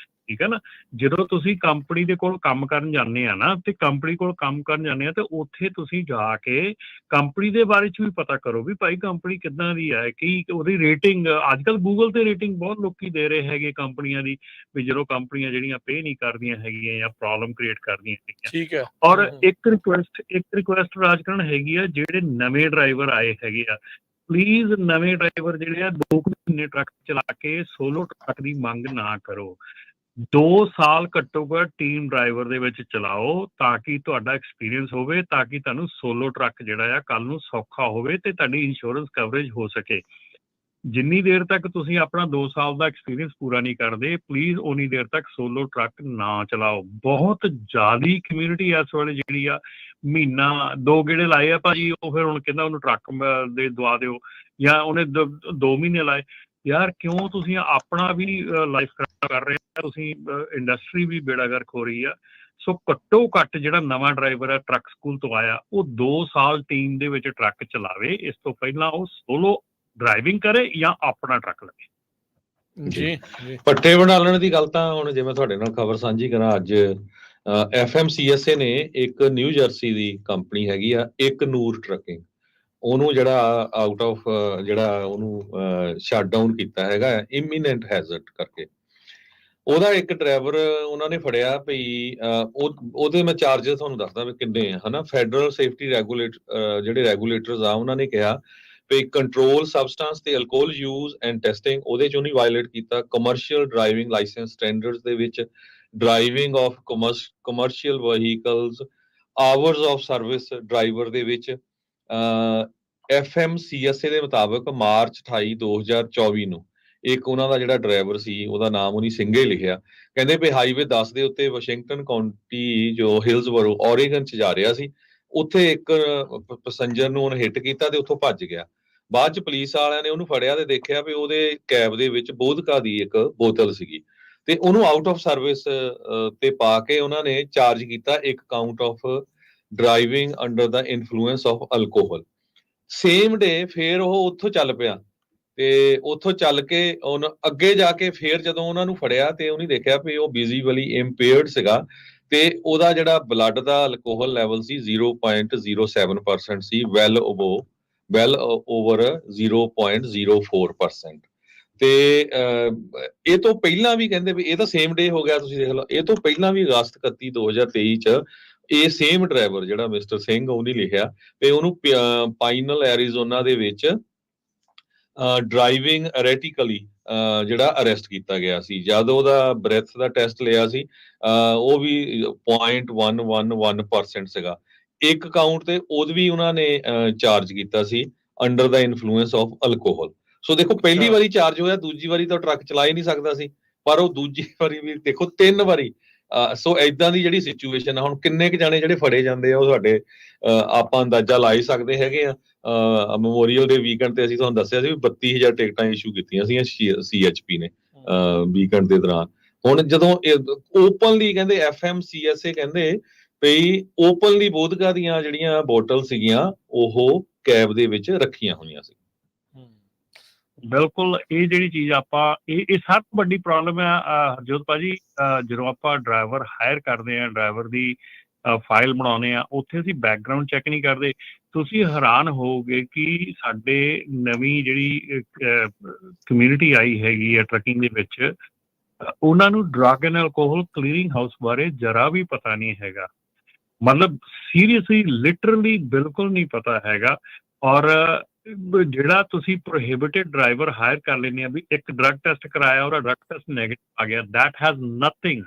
ਠੀਕ ਹੈ ਨਾ। ਜਦੋਂ ਤੁਸੀਂ ਕੰਪਨੀ ਦੇ ਕੋਲ ਕੰਮ ਕਰਨ ਜਾਂਦੇ ਆ ਨਾ, ਤੇ ਕੰਪਨੀ ਕੋਲ ਕੰਮ ਕਰਨ ਜਾਂਦੇ ਆ, ਤੇ ਉੱਥੇ ਤੁਸੀਂ ਜਾ ਕੇ ਕੰਪਨੀ ਦੇ ਬਾਰੇ 'ਚ ਵੀ ਪਤਾ ਕਰੋ ਵੀ ਭਾਈ ਕੰਪਨੀ ਕਿੱਦਾਂ ਦੀ ਹੈ, ਕੀ ਉਹਦੀ ਰੇਟਿੰਗ। ਅੱਜ ਕੱਲ੍ਹ ਗੂਗਲ ਤੇ ਰੇਟਿੰਗ ਬਹੁਤ ਲੋਕੀ ਦੇ ਰਹੇ ਹੈਗੇ ਕੰਪਨੀਆਂ ਦੀ, ਵੀ ਜਦੋਂ ਕੰਪਨੀਆਂ ਜਿਹੜੀਆਂ ਪੇ ਨਹੀਂ ਕਰਦੀਆਂ ਹੈਗੀਆਂ ਜਾਂ ਪ੍ਰੋਬਲਮ ਕ੍ਰੀਏਟ ਕਰਦੀਆਂ ਹੈਗੀਆਂ। ਠੀਕ ਹੈ। ਔਰ ਇੱਕ ਰਿਕੁਐਸਟ ਰਾਜਕਰਨ ਹੈਗੀ ਆ, ਜਿਹੜੇ ਨਵੇਂ ਡਰਾਈਵਰ ਆਏ ਹੈਗੇ ਆ, ਪਲੀਜ਼ ਨਵੇਂ ਡਰਾਈਵਰ ਜਿਹੜੇ ਆ 2 ਮਹੀਨੇ ਟਰੱਕ ਚਲਾ ਕੇ ਸੋਲੋ ਟਰੱਕ ਦੀ ਮੰਗ ਨਾ ਕਰੋ। 2 ਸਾਲ ਘੱਟੋ ਘੱਟ ਟੀਮ ਡਰਾਈਵਰ ਦੇ ਵਿੱਚ ਚਲਾਓ, ਤਾਂ ਕਿ ਤੁਹਾਡਾ ਐਕਸਪੀਰੀਅੰਸ ਹੋਵੇ, ਤਾਂ ਕਿ ਤੁਹਾਨੂੰ ਸੋਲੋ ਟਰੱਕ ਜਿਹੜਾ ਆ ਕੱਲ ਨੂੰ ਸੌਖਾ ਹੋਵੇ ਤੇ ਤੁਹਾਡੀ ਇੰਸ਼ੋਰੈਂਸ ਕਵਰੇਜ ਹੋ ਸਕੇ। ਜਿੰਨੀ ਦੇਰ ਤੱਕ ਤੁਸੀਂ ਆਪਣਾ 2 ਸਾਲ ਦਾ ਐਕਸਪੀਰੀਅੰਸ ਪੂਰਾ ਨਹੀਂ ਕਰਦੇ, ਪਲੀਜ਼ ਉਨੀ ਦੇਰ ਤੱਕ ਸੋਲੋ ਟਰੱਕ ਨਾ ਚਲਾਓ। ਬਹੁਤ ਜ਼ਿਆਦੀ ਕਮਿਊਨਿਟੀ ਇਸ ਵੇਲੇ ਜਿਹੜੀ ਆ, ਮਹੀਨਾ 2 ਗੇੜੇ ਲਾਏ ਆ ਭਾਜੀ, ਉਹ ਫਿਰ ਹੁਣ ਕਹਿੰਦਾ ਉਹਨੂੰ ਟਰੱਕ ਦੇ ਦਵਾ ਦਿਓ, ਜਾਂ ਉਹਨੇ 2 ਮਹੀਨੇ ਲਾਏ। ਯਾਰ ਕਿਉਂ ਤੁਸੀਂ ਆਪਣਾ ਵੀ ਲਾਈਫ ਖਰਾਬ ਕਰ ਰਹੇ ਆ, ਤੁਸੀਂ ਇੰਡਸਟਰੀ ਵੀ ਬੇੜਾ ਗਰਕ ਹੋ ਰਹੀ ਆ। ਸੋ ਘੱਟੋ ਘੱਟ ਜਿਹੜਾ ਨਵਾਂ ਡਰਾਈਵਰ ਹੈ ਟਰੱਕ ਸਕੂਲ ਤੋਂ ਆਇਆ, ਉਹ 2 ਸਾਲ ਟੀਮ ਦੇ ਵਿੱਚ ਟਰੱਕ ਚਲਾਵੇ। ਇਸ ਤੋਂ ਪਹਿਲਾਂ ਉਹ ਸੋਲੋ ਡਰਾਈਵਿੰਗ ਕਰੇ ਜਾਂ ਆਪਣਾ ਟਰੱਕ ਲਵੇ। ਜੀ ਪੱਟੇ ਬਣਾਉਣ ਦੀ ਗੱਲ ਤਾਂ ਹੁਣ ਜੇ ਮੈਂ ਤੁਹਾਡੇ ਨਾਲ ਖਬਰ ਸਾਂਝੀ ਕਰਾਂ, ਅੱਜ FMCSA ਨੇ ਇੱਕ ਨਿਊ ਜਰਸੀ ਦੀ ਕੰਪਨੀ ਹੈਗੀ ਆ, ਇੱਕ ਨੂਰ ਟਰੱਕਿੰਗ, ਉਹਨੂੰ ਜਿਹੜਾ ਆਊਟ ਆਫ ਜਿਹੜਾ ਉਹਨੂੰ ਸ਼ਟ ਡਾਊਨ ਕੀਤਾ ਹੈਗਾ ਇਮੀਨੈਂਟ ਹੈਜ਼ਰਡ ਕਰਕੇ। ਉਹਦਾ ਇੱਕ ਡਰਾਈਵਰ ਉਹਨਾਂ ਨੇ ਫੜਿਆ ਭਈ, ਉਹਦੇ ਮੈਂ ਚਾਰਜਸ ਤੁਹਾਨੂੰ ਦੱਸਦਾ ਵੀ ਕਿੰਨੇ ਆ, ਹਨਾ। ਫੈਡਰਲ ਸੇਫਟੀ ਜਿਹੜੇ ਰੈਗੂਲੇਟਰਸ ਆ, ਉਹਨਾਂ ਨੇ ਕਿਹਾ ਵੀ ਕੰਟਰੋਲ ਸਬਸਟੈਂਸ ਤੇ ਅਲਕੋਹਲ ਯੂਜ਼ ਐਂਡ ਟੈਸਟਿੰਗ, ਉਹਦੇ 'ਚ ਉਹਨੇ ਵਾਇਲੇਟ ਕੀਤਾ। ਕਮਰਸ਼ੀਅਲ ਡਰਾਈਵਿੰਗ ਲਾਇਸੈਂਸ ਸਟੈਂਡਰਡਸ ਦੇ ਵਿੱਚ, driving of commercial vehicles, hours of service driver ਦੇ ਵਿੱਚ। FMCSA ਦੇ ਮੁਤਾਬਕ ਮਾਰਚ 28 2024 ਨੂੰ ਇੱਕ ਉਹਨਾਂ ਦਾ ਜਿਹੜਾ ਡਰਾਈਵਰ ਸੀ, ਉਹਦਾ ਨਾਮ ਉਹਨੇ ਸਿੰਘੇ ਲਿਖਿਆ, ਕਹਿੰਦੇ ਵੀ ਹਾਈਵੇ 10 ਦੇ ਉੱਤੇ ਵਾਸ਼ਿੰਗਟਨ ਕਾਉਂਟੀ ਜੋ ਹਿਲਸਬਰੋ ਓਰੇਗਨ 'ਚ ਜਾ ਰਿਹਾ ਸੀ, ਉੱਥੇ ਇੱਕ ਪੈਸੰਜਰ ਨੂੰ ਉਹਨੇ ਹਿੱਟ ਕੀਤਾ ਤੇ ਉੱਥੋਂ ਭੱਜ ਗਿਆ। ਬਾਅਦ 'ਚ ਪੁਲਿਸ ਵਾਲਿਆਂ ਨੇ ਉਹਨੂੰ ਫੜਿਆ ਤੇ ਦੇਖਿਆ ਵੀ ਉਹਦੇ ਕੈਬ ਦੇ ਵਿੱਚ ਵੋਦਕਾ ਦੀ ਇੱਕ ਬੋਤਲ ਸੀਗੀ, ਤੇ ਉਹਨੂੰ ਆਊਟ ਆਫ ਸਰਵਿਸ ਤੇ ਪਾ ਕੇ ਉਹਨਾਂ ਨੇ ਚਾਰਜ ਕੀਤਾ 1 count of driving under the influence of alcohol. Same day ਫੇਰ ਉਹ ਉੱਥੋਂ ਚੱਲ ਪਿਆ, ਤੇ ਉੱਥੋਂ ਚੱਲ ਕੇ ਉਹਨ ਅੱਗੇ ਜਾ ਕੇ ਫੇਰ ਜਦੋਂ ਉਹਨਾਂ ਨੂੰ ਫੜਿਆ ਤੇ ਉਹਨੇ ਦੇਖਿਆ ਵੀ ਉਹ ਵਿਜ਼ੀਬਲੀ ਇੰਪੇਅਰਡ ਸੀਗਾ, ਤੇ ਉਹਦਾ ਜਿਹੜਾ ਬਲੱਡ ਦਾ ਅਲਕੋਹਲ ਲੈਵਲ ਸੀ 0.07% ਸੀ, ਵੈਲ ਓਵਰ 0.04%। ਤੇ ਇਹ ਤੋਂ ਪਹਿਲਾਂ ਵੀ ਕਹਿੰਦੇ ਵੀ ਇਹ ਤਾਂ ਸੇਮ ਡੇ ਹੋ ਗਿਆ, ਤੁਸੀਂ ਦੇਖ ਲਓ, ਇਹ ਤੋਂ ਪਹਿਲਾਂ ਵੀ ਅਗਸਤ 31 2023 ਚ ਇਹ ਸੇਮ ਡਰਾਈਵਰ ਜਿਹੜਾ ਮਿਸਟਰ ਸਿੰਘ, ਉਹਨੇ ਲਿਖਿਆ ਤੇ ਉਹਨੂੰ ਪਾਈਨਲ ਐਰੀਜ਼ੋਨਾ ਦੇ ਵਿੱਚ ਡਰਾਈਵਿੰਗ ਅਰੈਟਿਕਲੀ ਜਿਹੜਾ ਅਰੈਸਟ ਕੀਤਾ ਗਿਆ ਸੀ। ਜਦ ਉਹਦਾ ਬ੍ਰੈਥ ਦਾ ਟੈਸਟ ਲਿਆ ਸੀ, ਉਹ ਵੀ 0.111% ਸੀਗਾ। ਇੱਕ ਕਾਊਂਟ ਤੇ ਉਹਦ ਵੀ ਉਹਨਾਂ ਨੇ ਚਾਰਜ ਕੀਤਾ ਸੀ under the influence of alcohol. So ਦੇਖੋ ਪਹਿਲੀ ਅੱਛਾ। ਵਾਰੀ ਚਾਰਜ ਹੋਇਆ, ਦੂਜੀ ਵਾਰੀ ਤਾਂ ਟਰੱਕ ਚਲਾ ਹੀ ਨਹੀਂ ਸਕਦਾ ਸੀ, ਪਰ ਉਹ ਦੂਜੀ ਵਾਰੀ ਵੀ ਦੇਖੋ 3 ਵਾਰੀ। ਸੋ ਏਦਾਂ ਦੀ ਜਿਹੜੀ ਸਿਚੁਏਸ਼ਨ ਆ, ਹੁਣ ਕਿੰਨੇ ਕੁ ਜਾਣੇ ਜਿਹੜੇ ਫੜੇ ਜਾਂਦੇ ਆ ਉਹ ਸਾਡੇ ਆਪਾਂ ਅੰਦਾਜ਼ਾ ਲਾ ਹੀ ਸਕਦੇ ਹੈਗੇ ਆ। ਮੈਮੋਰੀਅਲ ਦੇ ਵੀਕਐਂਡ ਤੇ ਅਸੀਂ ਤੁਹਾਨੂੰ ਦੱਸਿਆ ਸੀ ਵੀ 32,000 ਟਿਕਟਾਂ ਇਸ਼ੂ ਕੀਤੀਆਂ ਸੀ CHP ਨੇ ਵੀਕਐਂਡ ਦੇ ਦੌਰਾਨ। ਹੁਣ ਜਦੋਂ ਓਪਨਲੀ ਕਹਿੰਦੇ FMCSA ਕਹਿੰਦੇ ਵੀ ਓਪਨਲੀ ਵੋਦਕਾ ਦੀਆਂ ਜਿਹੜੀਆਂ ਬੋਟਲ ਸੀਗੀਆਂ ਉਹ ਕੈਬ ਦੇ ਵਿੱਚ ਰੱਖੀਆਂ ਹੋਈਆਂ ਸੀ। ਬਿਲਕੁਲ, ਇਹ ਜਿਹੜੀ ਚੀਜ਼ ਆਪਾਂ ਇਹ ਸਭ ਤੋਂ ਵੱਡੀ ਪ੍ਰੋਬਲਮ ਹੈ ਹਰਜੋਤ ਭਾਜੀ। ਜਦੋਂ ਆਪਾਂ ਡਰਾਈਵਰ ਹਾਇਰ ਕਰਦੇ ਹਾਂ, ਡਰਾਈਵਰ ਦੀ ਫਾਈਲ ਬਣਾਉਂਦੇ ਆ, ਉੱਥੇ ਅਸੀਂ ਬੈਕਗਰਾਊਂਡ ਚੈੱਕ ਨਹੀਂ ਕਰਦੇ। ਤੁਸੀਂ ਹੈਰਾਨ ਹੋਵੋਗੇ ਕਿ ਸਾਡੇ ਨਵੀਂ ਜਿਹੜੀ ਕਮਿਊਨਿਟੀ ਆਈ ਹੈਗੀ ਹੈ ਟਰੱਕਿੰਗ ਦੇ ਵਿੱਚ, ਉਹਨਾਂ ਨੂੰ drug and alcohol clearing house ਬਾਰੇ ਜਰਾ ਵੀ ਪਤਾ ਨਹੀਂ ਹੈਗਾ। ਮਤਲਬ ਸੀਰੀਅਸਲੀ ਲਿਟਰਲੀ ਬਿਲਕੁਲ ਨਹੀਂ ਪਤਾ ਹੈਗਾ। ਔਰ ਜਿਹੜਾ ਤੁਸੀਂ ਪ੍ਰੋਹਿਬਿਟਡ ਡਰਾਈਵਰ ਹਾਇਰ ਕਰ ਲੈਂਦੇ ਆ ਵੀ ਇੱਕ ਡਰੱਗ ਟੈਸਟ ਕਰਾਇਆ, ਉਹਦਾ ਡਰੱਗ ਟੈਸਟ ਨੈਗੇਟਿਵ ਆ ਗਿਆ, ਦੈਟ ਹੈਜ਼ ਨਥਿੰਗ।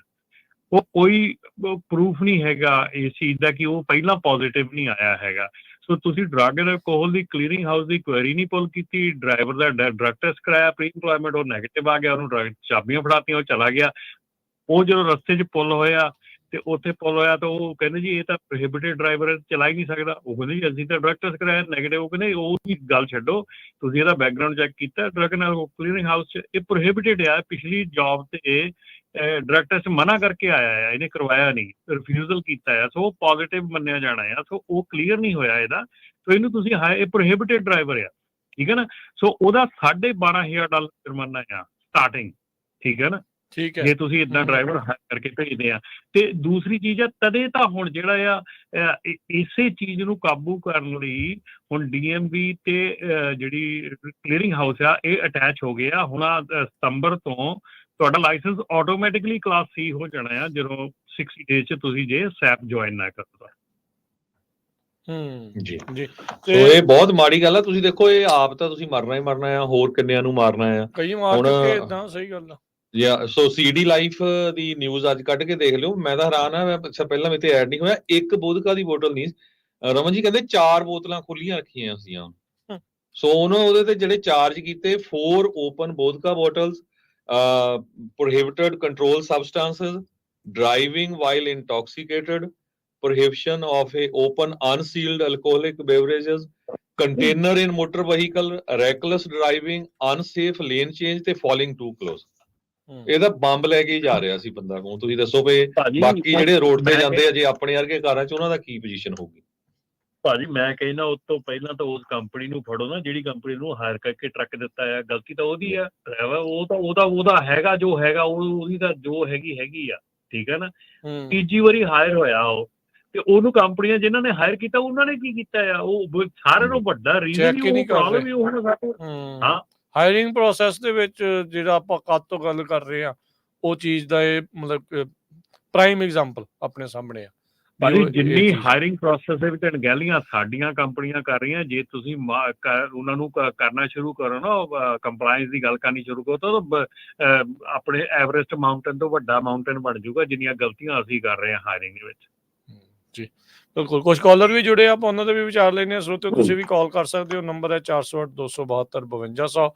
ਉਹ ਕੋਈ ਪ੍ਰੂਫ ਨਹੀਂ ਹੈਗਾ ਇਸ ਚੀਜ਼ ਦਾ ਕਿ ਉਹ ਪਹਿਲਾਂ ਪੋਜ਼ਿਟਿਵ ਨਹੀਂ ਆਇਆ ਹੈਗਾ। ਸੋ ਤੁਸੀਂ drug and alcohol the clearing house the query ਨਹੀਂ ਪੁੱਲ ਕੀਤੀ, ਡਰਾਈਵਰ ਦਾ ਡਰੱਗ ਟੈਸਟ ਕਰਾਇਆ ਪ੍ਰੀ ਇੰਪਲੋਇਮੈਂਟ, ਉਹ ਨੈਗੇਟਿਵ ਆ ਗਿਆ, ਉਹਨੂੰ ਡਰੱਗ ਚਾਬੀਆਂ ਫੜਾਤੀਆਂ, ਉਹ ਚਲਾ ਗਿਆ। ਉਹ ਜਦੋਂ ਰਸਤੇ 'ਚ ਪੁੱਲ ਹੋਇਆ ਤੇ ਉੱਥੇ ਪੁੱਲ ਹੋਇਆ ਤਾਂ ਉਹ ਕਹਿੰਦੇ ਜੀ ਇਹ ਤਾਂ ਪ੍ਰੋਹਿਬਿਟਡ ਡਰਾਈਵਰ ਚਲਾ ਹੀ ਨਹੀਂ ਸਕਦਾ। ਉਹ ਕਹਿੰਦੇ ਜੀ ਅਸੀਂ ਤਾਂ ਡਰੱਗ ਟੈਸਟ ਕਰਾਇਆ ਨੈਗੇਟਿਵ। ਉਹ ਕਹਿੰਦੇ ਉਹ ਦੀ ਗੱਲ ਛੱਡੋ, ਤੁਸੀਂ ਇਹਦਾ ਬੈਕਗਰਾਊਂਡ ਚੈੱਕ ਕੀਤਾ ਡਰੱਗ ਨਾਲ ਕਲੀਅਰਿੰਗ ਹਾਊਸ 'ਚ, ਇਹ ਪ੍ਰੋਹਿਬਿਟਡ ਆ। ਪਿਛਲੀ ਜੌਬ ਤੇ ਡਰੱਗ ਟੈਸਟ ਮਨਾ ਕਰਕੇ ਆਇਆ ਆ, ਇਹਨੇ ਕਰਵਾਇਆ ਨਹੀਂ, ਰਿਫਿਊਜ਼ਲ ਕੀਤਾ ਆ, ਸੋ ਉਹ ਪੋਜ਼ਿਟਿਵ ਮੰਨਿਆ ਜਾਣਾ ਆ। ਸੋ ਉਹ ਕਲੀਅਰ ਨਹੀਂ ਹੋਇਆ ਇਹਦਾ, ਸੋ ਇਹਨੂੰ ਤੁਸੀਂ ਇਹ ਪ੍ਰੋਹਿਬਿਟਡ ਡਰਾਈਵਰ ਆ, ਠੀਕ ਹੈ ਨਾ। ਸੋ ਉਹਦਾ $12,500 ਜੁਰਮਾਨਾ ਆ ਸਟਾਰਟਿੰਗ, ਠੀਕ ਹੈ ਨਾ, ਠੀਕ ਹੈ ਜੇ ਤੁਸੀਂ ਇਦਾਂ ਡਰਾਈਵਰ ਹਾਇਰ ਕਰਕੇ ਭੇਜਦੇ ਆ। ਤੇ ਦੂਸਰੀ ਚੀਜ਼ ਆ, ਤਦੇ ਤਾਂ ਹੁਣ ਜਿਹੜਾ ਆ ਇਸੇ ਚੀਜ਼ ਨੂੰ ਕਾਬੂ ਕਰਨ ਲਈ ਹੁਣ DMV ਤੇ ਜਿਹੜੀ ਕਲੀਅਰਿੰਗ ਹਾਊਸ ਆ ਇਹ ਅਟੈਚ ਹੋ ਗਏ ਆ। ਹੁਣ ਸਤੰਬਰ ਤੋਂ ਤੁਹਾਡਾ ਲਾਇਸੈਂਸ ਆਟੋਮੈਟਿਕਲੀ ਕਲਾਸ C ਹੋ ਜਾਣਾ ਆ ਜਦੋਂ 60 ਡੇਜ਼ 'ਚ ਤੁਸੀਂ ਜੇ ਸੈਪ ਜੁਆਇਨ ਨਾ ਕਰੋ। ਜੀ ਜੀ, ਸੋ ਇਹ ਬਹੁਤ ਮਾੜੀ ਗੱਲ ਆ। ਤੁਸੀਂ ਦੇਖੋ ਇਹ ਆਪ ਤਾਂ ਤੁਸੀਂ ਮਰਨਾ ਹੀ ਮਰਨਾ ਆ, ਹੋਰ ਕਿੰਨਿਆਂ ਨੂੰ ਮਾਰਨਾ ਆ। ਕਈ ਮਾਰ ਚੁੱਕੇ ਏਦਾਂ, ਸਹੀ ਗੱਲ ਆ। ਸੋ CD ਲਾਈਫ ਦੀ ਨਿਊਜ਼ ਅੱਜ ਕੱਢ ਕੇ ਦੇਖ ਲਿਓ। ਮੈਂ ਤਾਂ ਹੈਰਾਨ ਆ, ਮੈਂ ਪਹਿਲਾਂ ਮੇਰੇ ਤੇ ਐਡ ਨਹੀਂ ਹੋਇਆ, ਇੱਕ ਵੋਦਕਾ ਦੀ ਬੋਤਲ ਨਹੀਂ, ਰਮਨ ਜੀ ਕਹਿੰਦੇ 4 ਬੋਤਲਾਂ ਖੁੱਲੀਆਂ ਰੱਖੀਆਂ ਸੀਆਂ। ਸੋ ਉਹਦੇ ਤੇ ਜਿਹੜੇ ਚਾਰਜ ਕੀਤੇ 4 open vodka bottles, prohibited controlled substances, driving while intoxicated, prohibition of a open unsealed alcoholic beverages, container in motor vehicle, reckless driving, unsafe lane change ਤੇ falling too close। ਇਹਦਾ ਬੰਬ ਲੈ ਕੇ ਹੀ ਜਾ ਰਿਹਾ ਸੀ ਬੰਦਾ। ਹੁਣ ਤੁਸੀਂ ਦੱਸੋ ਵੀ ਬਾਕੀ ਜਿਹੜੇ ਰੋਡ ਤੇ ਜਾਂਦੇ ਆ ਜੇ ਆਪਣੇ ਵਰਗੇ ਕਾਰਾਂ 'ਚ, ਉਹਨਾਂ ਦਾ ਕੀ ਪੋਜੀਸ਼ਨ ਹੋਊਗੀ? ਭਾਜੀ ਮੈਂ ਕਹਿੰਦਾ ਉਸ ਤੋਂ ਪਹਿਲਾਂ ਤਾਂ ਉਸ ਕੰਪਨੀ ਨੂੰ ਫੜੋ ਨਾ ਜਿਹੜੀ ਕੰਪਨੀ ਨੂੰ ਹਾਇਰ ਕਰਕੇ ਟਰੱਕ ਦਿੱਤਾ ਆ। ਗਲਤੀ ਤਾਂ ਉਹਦੀ ਆ, ਡਰਾਈਵਰ ਉਹ ਤਾਂ ਉਹਦਾ ਹੈਗਾ ਜੋ ਹੈਗਾ, ਉਹਦੀ ਤਾਂ ਜੋ ਹੈਗੀ ਆ, ਠੀਕ ਹੈ ਨਾ। ਤੀਜੀ ਵਾਰੀ ਹਾਇਰ ਹੋਇਆ ਉਹ, ਤੇ ਉਹਨੂੰ ਕੰਪਨੀਆਂ ਜਿਨ੍ਹਾਂ ਨੇ ਹਾਇਰ ਕੀਤਾ ਉਹਨਾਂ ਨੇ ਕੀ ਕੀਤਾ ਆ, ਉਹ ਸਾਰਿਆਂ ਨੂੰ ਵੱਡਾ ਰੀਜ਼ਨ ਹੀ ਉਹ ਪ੍ਰੋਬਲਮ ਹੀ ਉਹ ਹਾਂ ਹਾਇਰਿੰਗ ਪ੍ਰੋਸੈਸ ਦੇ ਵਿੱਚ ਜਿਹੜਾ ਆਪਾਂ ਕਦ ਤੋਂ ਗੱਲ ਕਰ ਰਹੇ ਆ, ਉਹ ਚੀਜ਼ ਦਾ ਇਹ ਮਤਲਬ ਪ੍ਰਾਈਮ ਐਗਜ਼ਾਮਪਲ ਆਪਣੇ ਸਾਹਮਣੇ ਆ। ਭਾਜੀ ਜਿੰਨੀ ਹਾਇਰਿੰਗ ਪ੍ਰੋਸੈਸ ਦੇ ਵਿੱਚ ਅਣਗਹਿਲੀਆਂ ਸਾਡੀਆਂ ਕੰਪਨੀਆਂ ਕਰ ਰਹੀਆਂ, ਜੇ ਤੁਸੀਂ ਉਹਨਾਂ ਨੂੰ ਕਰਨਾ ਸ਼ੁਰੂ ਕਰੋ ਨਾ, ਕੰਪਲਾਇੰਸ ਦੀ ਗੱਲ ਕਰਨੀ ਸ਼ੁਰੂ ਕਰੋ, ਤਾਂ ਆਪਣੇ ਐਵਰੈਸਟ ਮਾਊਂਟੇਨ ਤੋਂ ਵੱਡਾ ਮਾਊਂਟੇਨ ਬਣ ਜਾਊਗਾ ਜਿੰਨੀਆਂ ਗਲਤੀਆਂ ਅਸੀਂ ਕਰ ਰਹੇ ਹਾਂ ਹਾਇਰਿੰਗ ਦੇ ਵਿੱਚ। ਜੀ ਬਿਲਕੁਲ। ਕੁਝ ਕਾਲਰ ਵੀ ਜੁੜੇ, ਆਪਾਂ ਉਹਨਾਂ ਦੇ ਵੀ ਵਿਚਾਰ ਲੈਣੇ ਆ। ਸਰੋਤਿਓ ਤੁਸੀਂ ਵੀ ਕਾਲ ਕਰ ਸਕਦੇ ਹੋ, ਨੰਬਰ ਹੈ 408-272-5200,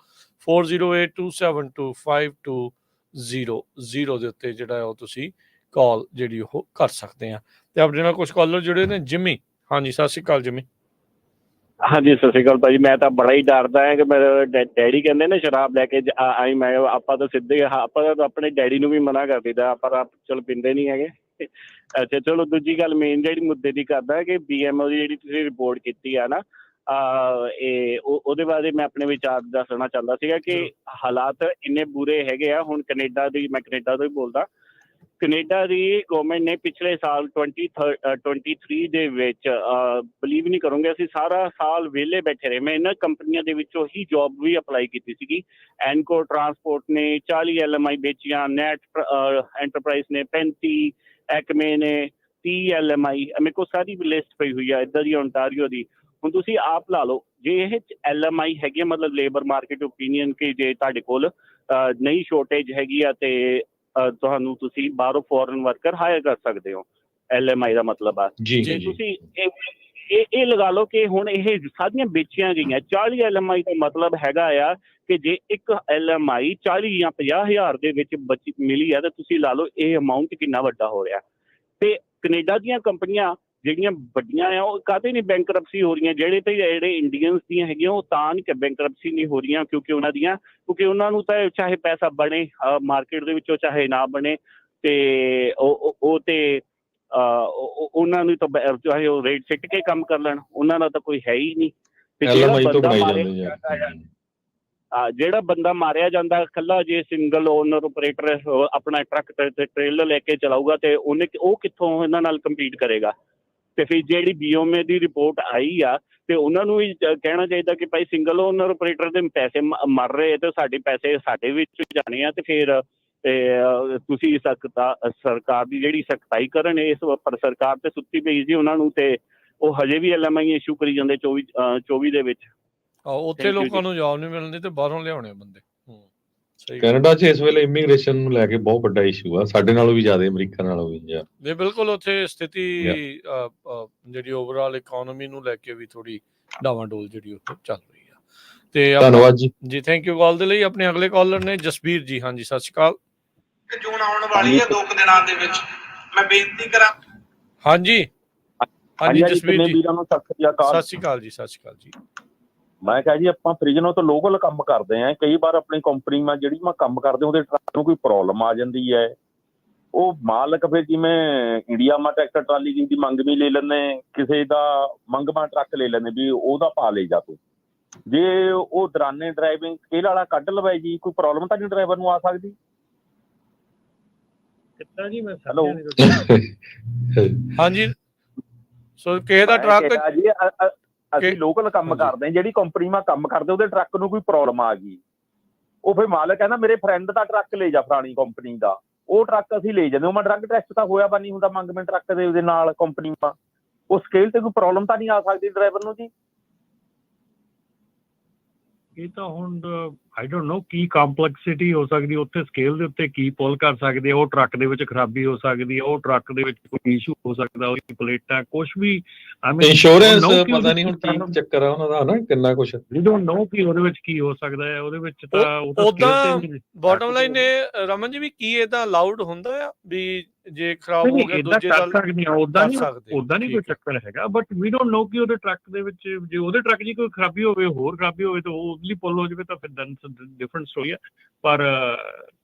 4082725200 ਦੇ ਉੱਤੇ ਜਿਹੜਾ ਉਹ ਤੁਸੀਂ ਕਾਲ ਜਿਹੜੀ ਉਹ ਕਰ ਸਕਦੇ ਆ। ਤੇ ਆਪਣੇ ਨਾਲ ਕੁਝ ਕਾਲਰ ਜੁੜੇ ਨੇ। ਜਿਮੀ, ਹਾਂਜੀ ਸਤਿ ਸ਼੍ਰੀ ਅਕਾਲ ਜਿਮੀ। ਹਾਂਜੀ ਸਤਿ ਸ਼੍ਰੀ ਅਕਾਲ ਭਾਜੀ। ਮੈਂ ਤਾਂ ਬੜਾ ਹੀ ਡਰਦਾ ਹੈ ਕਿ ਮੇਰੇ ਡੈਡੀ ਕਹਿੰਦੇ ਨੇ ਸ਼ਰਾਬ ਲੈ ਕੇ ਆਈ, ਮੈਂ ਆਪਾਂ ਤਾਂ ਸਿੱਧੇ ਆਪਾਂ ਤਾਂ ਆਪਣੇ ਡੈਡੀ ਨੂੰ ਵੀ ਮਨਾ ਕਰ ਦਿੱਤਾ, ਆਪਾਂ ਤਾਂ ਚਲ ਪੀਂਦੇ ਨਹੀਂ ਹੈਗੇ। ਅੱਛਾ ਚਲੋ, ਦੂਜੀ ਗੱਲ ਮੇਨ ਜਿਹੜੀ ਮੁੱਦੇ ਦੀ ਕਰਦਾ ਕਿ BMO ਦੀ ਜਿਹੜੀ ਤੁਸੀਂ ਰਿਪੋਰਟ ਕੀਤੀ ਆ ਨਾ, ਉਹਦੇ ਬਾਰੇ ਮੈਂ ਆਪਣੇ ਵਿਚਾਰ ਦੱਸਣਾ ਚਾਹੁੰਦਾ ਸੀਗਾ ਕਿ ਹਾਲਾਤ ਇੰਨੇ ਬੁਰੇ ਹੈਗੇ ਆ। ਹੁਣ ਕੈਨੇਡਾ ਦੀ, ਮੈਂ ਕੈਨੇਡਾ ਤੋਂ ਹੀ ਬੋਲਦਾ, ਕੈਨੇਡਾ ਦੀ ਗੌਰਮੈਂਟ ਨੇ ਪਿਛਲੇ ਸਾਲ 2023 ਦੇ ਵਿੱਚ ਬਿਲੀਵ ਨਹੀਂ ਕਰੋਗੇ, ਅਸੀਂ ਸਾਰਾ ਸਾਲ ਵਿਹਲੇ ਬੈਠੇ ਰਹੇ। ਮੈਂ ਇਹਨਾਂ ਕੰਪਨੀਆਂ ਦੇ ਵਿੱਚੋਂ ਹੀ ਜੋਬ ਵੀ ਅਪਲਾਈ ਕੀਤੀ ਸੀਗੀ। ਐਨਕੋ ਟਰਾਂਸਪੋਰਟ ਨੇ 40 LMI ਵੇਚੀਆਂ, ਨੈਟ ਐਂਟਰਪ੍ਰਾਈਜ਼ ਨੇ 35, ਐਕਮੇ ਨੇ 30 LMI, ਮੇਰੇ ਕੋਲ ਸਾਰੀ ਲਿਸਟ ਪਈ ਹੋਈ ਆ ਇੱਦਾਂ ਦੀ ਓਨਟਾਰੀਓ ਦੀ। ਹੁਣ ਤੁਸੀਂ ਆਪ ਲਾ ਲਓ, ਜੇ ਇਹ LMI ਹੈਗੀ ਮਤਲਬ ਲੇਬਰ ਮਾਰਕੀਟ ਓਪੀਨੀਅਨ ਕਿ ਜੇ ਤੁਹਾਡੇ ਕੋਲ ਨਹੀਂ ਸ਼ੋਰਟੇਜ ਹੈਗੀ ਆ ਤੇ ਤੁਹਾਨੂੰ ਤੁਸੀਂ ਬਾਹਰੋਂ ਫੋਰਨ ਵਰਕਰ ਹਾਇਰ ਕਰ ਸਕਦੇ ਹੋ। LMI ਦਾ ਮਤਲਬ ਆ ਜੇ ਤੁਸੀਂ ਇਹ ਲਗਾ ਲਓ ਕਿ ਹੁਣ ਇਹ ਸਾਰੀਆਂ ਵੇਚੀਆਂ ਗਈਆਂ। 40 LMI ਦਾ ਮਤਲਬ ਹੈਗਾ ਆ ਕਿ ਜੇ ਇੱਕ LMI 40 ਜਾਂ 50,000 ਦੇ ਵਿੱਚ ਮਿਲੀ ਹੈ ਤਾਂ ਤੁਸੀਂ ਲਾ ਲਓ ਇਹ ਅਮਾਊਂਟ ਕਿੰਨਾ ਵੱਡਾ ਹੋ ਰਿਹਾ। ਤੇ ਕੈਨੇਡਾ ਦੀਆਂ ਕੰਪਨੀਆਂ ਜਿਹੜੀਆਂ ਵੱਡੀਆਂ ਆ ਉਹ ਕਾਹਦੇ ਨਹੀਂ ਬੈਂਕਰਪਸੀ ਹੋ ਰਹੀਆਂ, ਜਿਹੜੇ ਇੰਡੀਅਨਸ ਦੀਆਂ ਹੈਗੀਆਂ ਉਹ ਤਾਂ ਨਹੀਂ ਬੈਂਕਰਪਸੀ ਨਹੀਂ ਹੋ ਰਹੀਆਂ ਕਿਉਂਕਿ ਉਹਨਾਂ ਨੂੰ ਤਾਂ ਚਾਹੇ ਪੈਸਾ ਬਣੇ ਮਾਰਕੀਟ ਦੇ ਵਿੱਚੋਂ ਚਾਹੇ ਨਾ ਬਣੇ, ਤੇ ਉਹ ਤੇ ਉਹਨਾਂ ਨੂੰ ਤਾਂ ਚਾਹੇ ਉਹ ਰੇਟ ਸਿੱਟ ਕੇ ਕੰਮ ਕਰ ਲੈਣ, ਉਹਨਾਂ ਦਾ ਤਾਂ ਕੋਈ ਹੈ ਹੀ ਨਹੀਂ। ਤੇ ਜਿਹੜਾ ਬੰਦਾ ਮਾਰਿਆ ਜਾਂਦਾ ਇਕੱਲਾ ਜੇ ਸਿੰਗਲ ਓਨਰ ਆਪਰੇਟਰ ਆਪਣਾ ਟਰੱਕ ਤੇ ਟ੍ਰੇਲਰ ਲੈ ਕੇ ਚਲਾਊਗਾ ਤੇ ਉਹ ਕਿੱਥੋਂ ਇਹਨਾਂ ਨਾਲ ਕੰਪੀਟ ਕਰੇਗਾ। ਤੇ ਫਿਰ ਜਿਹੜੀ BOMA ਦੀ ਰਿਪੋਰਟ ਆਈ ਆ ਤੇ ਉਹਨਾਂ ਨੂੰ ਵੀ ਕਹਿਣਾ ਚਾਹੀਦਾ ਕਿ ਭਾਈ ਸਿੰਗਲ ਓਨਰ ਆਪਰੇਟਰ ਦੇ ਪੈਸੇ ਮਰ ਰਹੇ ਤੇ ਸਾਡੇ ਪੈਸੇ ਸਾਡੇ ਵਿੱਚ ਜਾਣੇ ਆ, ਤੇ ਫਿਰ ਤੁਸੀਂ ਸਰਕਾਰ ਦੀ ਜਿਹੜੀ ਸਖਤਾਈ ਕਰਨ ਇਸ ਪਰ ਸਰਕਾਰ ਤੇ ਸੁੱਤੀ ਪਈ ਸੀ ਉਹਨਾਂ ਨੂੰ, ਤੇ ਉਹ ਹਜੇ ਵੀ LMI ਇਸ਼ੂ ਕਰੀ ਜਾਂਦੇ 24 ਦੇ ਵਿੱਚ। ਉੱਥੇ ਲੋਕਾਂ ਨੂੰ ਜੌਬ ਨਹੀਂ ਮਿਲਣੀ ਤੇ ਬਾਹਰੋਂ ਲਿਆਉਣੇ ਬੰਦੇ। ਕੈਨੇਡਾ 'ਚ ਇਸ ਵੇਲੇ ਇਮੀਗ੍ਰੇਸ਼ਨ ਨੂੰ ਲੈ ਕੇ ਬਹੁਤ ਵੱਡਾ ਇਸ਼ੂ ਆ, ਸਾਡੇ ਨਾਲੋਂ ਵੀ ਜ਼ਿਆਦਾ ਅਮਰੀਕਾ ਨਾਲੋਂ ਵੀ। ਨਹੀਂ ਬਿਲਕੁਲ, ਉੱਥੇ ਸਥਿਤੀ ਜਿਹੜੀ ਓਵਰਆਲ ਇਕਨੋਮੀ ਨੂੰ ਲੈ ਕੇ ਵੀ ਥੋੜੀ ਡਾਵਾਂਡੋਲ ਜਿਹੜੀ ਉਹ ਚੱਲ ਰਹੀ ਆ। ਤੇ ਧੰਨਵਾਦ ਜੀ, ਥੈਂਕ ਯੂ ਕਾਲ ਦੇ ਲਈ। ਆਪਣੇ ਅਗਲੇ ਕਾਲਰ ਨੇ ਜਸਬੀਰ ਜੀ। ਹਾਂਜੀ ਸਤਿ ਸ਼੍ਰੀ ਅਕਾਲ। ਜੂਨ ਆਉਣ ਵਾਲੀ ਹੈ 2 ਦਿਨਾਂ ਦੇ ਵਿੱਚ, ਮੈਂ ਬੇਨਤੀ ਕਰਾਂ। ਹਾਂਜੀ ਜਸਬੀਰ ਜੀ ਸਤਿ ਸ਼੍ਰੀ ਅਕਾਲ। ਸਤਿ ਸ਼੍ਰੀ ਅਕਾਲ ਜੀ। ਸਤਿ ਸ਼੍ਰੀ ਅਕਾਲ ਜੀ। ਮੈਂ ਕਿਹਾ ਜੀ ਆਪਾਂ ਫ੍ਰਿਜਨੋਂ ਤੋਂ ਲੋਕਲ ਕੰਮ ਕਰਦੇ ਆ, ਕਈ ਵਾਰ ਆਪਣੀ ਕੰਪਨੀ ਮੈਂ ਜਿਹੜੀ ਮੈਂ ਕੰਮ ਕਰਦੇ ਉਹਦੇ ਟਰੱਕ ਨੂੰ ਕੋਈ ਪ੍ਰੋਬਲਮ ਆ ਜਾਂਦੀ ਹੈ, ਉਹ ਮਾਲਕ ਫਿਰ ਜਿਵੇਂ ਇੰਡੀਆ ਮਾ ਟਰੈਕਟਰ ਟਰਾਲੀ ਦੀ ਮੰਗ ਵੀ ਲੈ ਲੈਂਦੇ, ਕਿਸੇ ਦਾ ਮੰਗਵਾ ਟਰੱਕ ਲੈ ਲੈਂਦੇ ਵੀ ਉਹਦਾ ਪਾ ਲੈ ਜਾ ਤੂੰ। ਜੇ ਉਹ ਦੌਰਾਨੇ ਡਰਾਈਵਿੰਗ ਸਕੇਲ ਵਾਲਾ ਕੱਢ ਲਵੇ ਜੀ, ਕੋਈ ਪ੍ਰੋਬਲਮ ਤਾਂ ਨਹੀਂ ਡਰਾਈਵਰ ਨੂੰ ਆ ਸਕਦੀ? ਜੀ ਮੈਂ ਹੈਲੋ ਹਾਂਜੀ ਸੋ ਕਿਸੇ ਦਾ ਟਰੱਕ ਜੀ ਅਸੀਂ ਲੋਕਲ ਕੰਮ ਕਰਦੇ ਹਾਂ, ਜਿਹੜੀ ਕੰਪਨੀ ਮੈਂ ਕੰਮ ਕਰਦੇ ਉਹਦੇ ਟਰੱਕ ਨੂੰ ਕੋਈ ਪ੍ਰੋਬਲਮ ਆ ਗਈ, ਉਹ ਫਿਰ ਮਾਲਕ ਕਹਿੰਦਾ ਮੇਰੇ ਫਰੈਂਡ ਦਾ ਟਰੱਕ ਲੈ ਜਾ ਫਲਾਣੀ ਕੰਪਨੀ ਦਾ, ਉਹ ਟਰੱਕ ਅਸੀਂ ਲੈ ਜਾਂਦੇ। ਉਹ ਮੈਂ ਡਰੱਗ ਟੈਸਟ ਤਾਂ ਹੋਇਆ ਵਾ ਨਹੀਂ ਹੁੰਦਾ ਮੰਗਵੇਂ ਟਰੱਕ ਦੇ ਉਹਦੇ ਨਾਲ ਕੰਪਨੀ ਮਾ, ਉਹ ਸਕੇਲ ਤੇ ਕੋਈ ਪ੍ਰੋਬਲਮ ਤਾਂ ਨਹੀਂ ਆ ਸਕਦੀ ਡਰਾਈਵਰ ਨੂੰ ਜੀ? ਇਹ ਤਾਂ ਹੁਣ I don't know Ki complexity ਹੋ ਸਕਦੀ ਉੱਥੇ, ਸਕੇਲ ਦੇ ਉੱਤੇ ਕੀ ਪੁੱਲ ਕਰ ਸਕਦੇ, ਉਹ ਟਰੱਕ ਦੇ ਵਿੱਚ ਖਰਾਬੀ ਹੋ ਸਕਦੀ ਹੈ, ਉਹ ਟਰੱਕ ਦੇ ਵਿੱਚ ਕੋਈ ਇਸ਼ੂ ਹੋ ਸਕਦਾ, ਉਹਦੀ ਪਲੇਟਾਂ ਕੁਝ ਵੀ ਇੰਸ਼ੋਰੈਂਸ ਪਤਾ ਨਹੀਂ ਹੁਣ ਕੀ ਚੱਕਰ ਆ ਉਹਨਾਂ ਦਾ ਨਾ, ਕਿੰਨਾ ਕੁਝ ਵੀ ਡੋਂਟ ਨੋ ਕਿ ਉਹਦੇ ਵਿੱਚ ਕੀ ਹੋ ਸਕਦਾ ਹੈ। ਉਹਦੇ ਵਿੱਚ ਤਾਂ ਉਦਾਂ ਬਾਟਮ ਲਾਈਨ ਨੇ ਰਮਨ ਜੀ ਵੀ ਕੀ ਇਹਦਾ ਅਲਾਉਡ ਹੁੰਦਾ ਆ ਵੀ ਜੇ ਖਰਾਬ ਹੋ ਗਿਆ ਦੂਜੇ ਦਾ ਉਦਾਂ ਨਹੀਂ ਕੋਈ ਚੱਕਰ ਹੈਗਾ, ਬਟ ਵੀ ਡੋਂਟ ਨੋ ਕਿ ਉਹਦੇ ਟਰੱਕ ਦੇ ਵਿੱਚ ਜੇ ਉਹਦੇ ਟਰੱਕ 'ਚ ਕੋਈ ਖਰਾਬੀ ਹੋਵੇ, ਹੋਰ ਖਰਾਬੀ ਹੋਵੇ ਤਾਂ ਉਹ ਉਹਦੀ ਪੁੱਲ ਹੋ ਜਾਵੇ ਤਾਂ ਫਿਰ ਦੈਨ ਡਿਫਰੈਂਟ ਸਟੋਰੀ ਹੈ। ਪਰ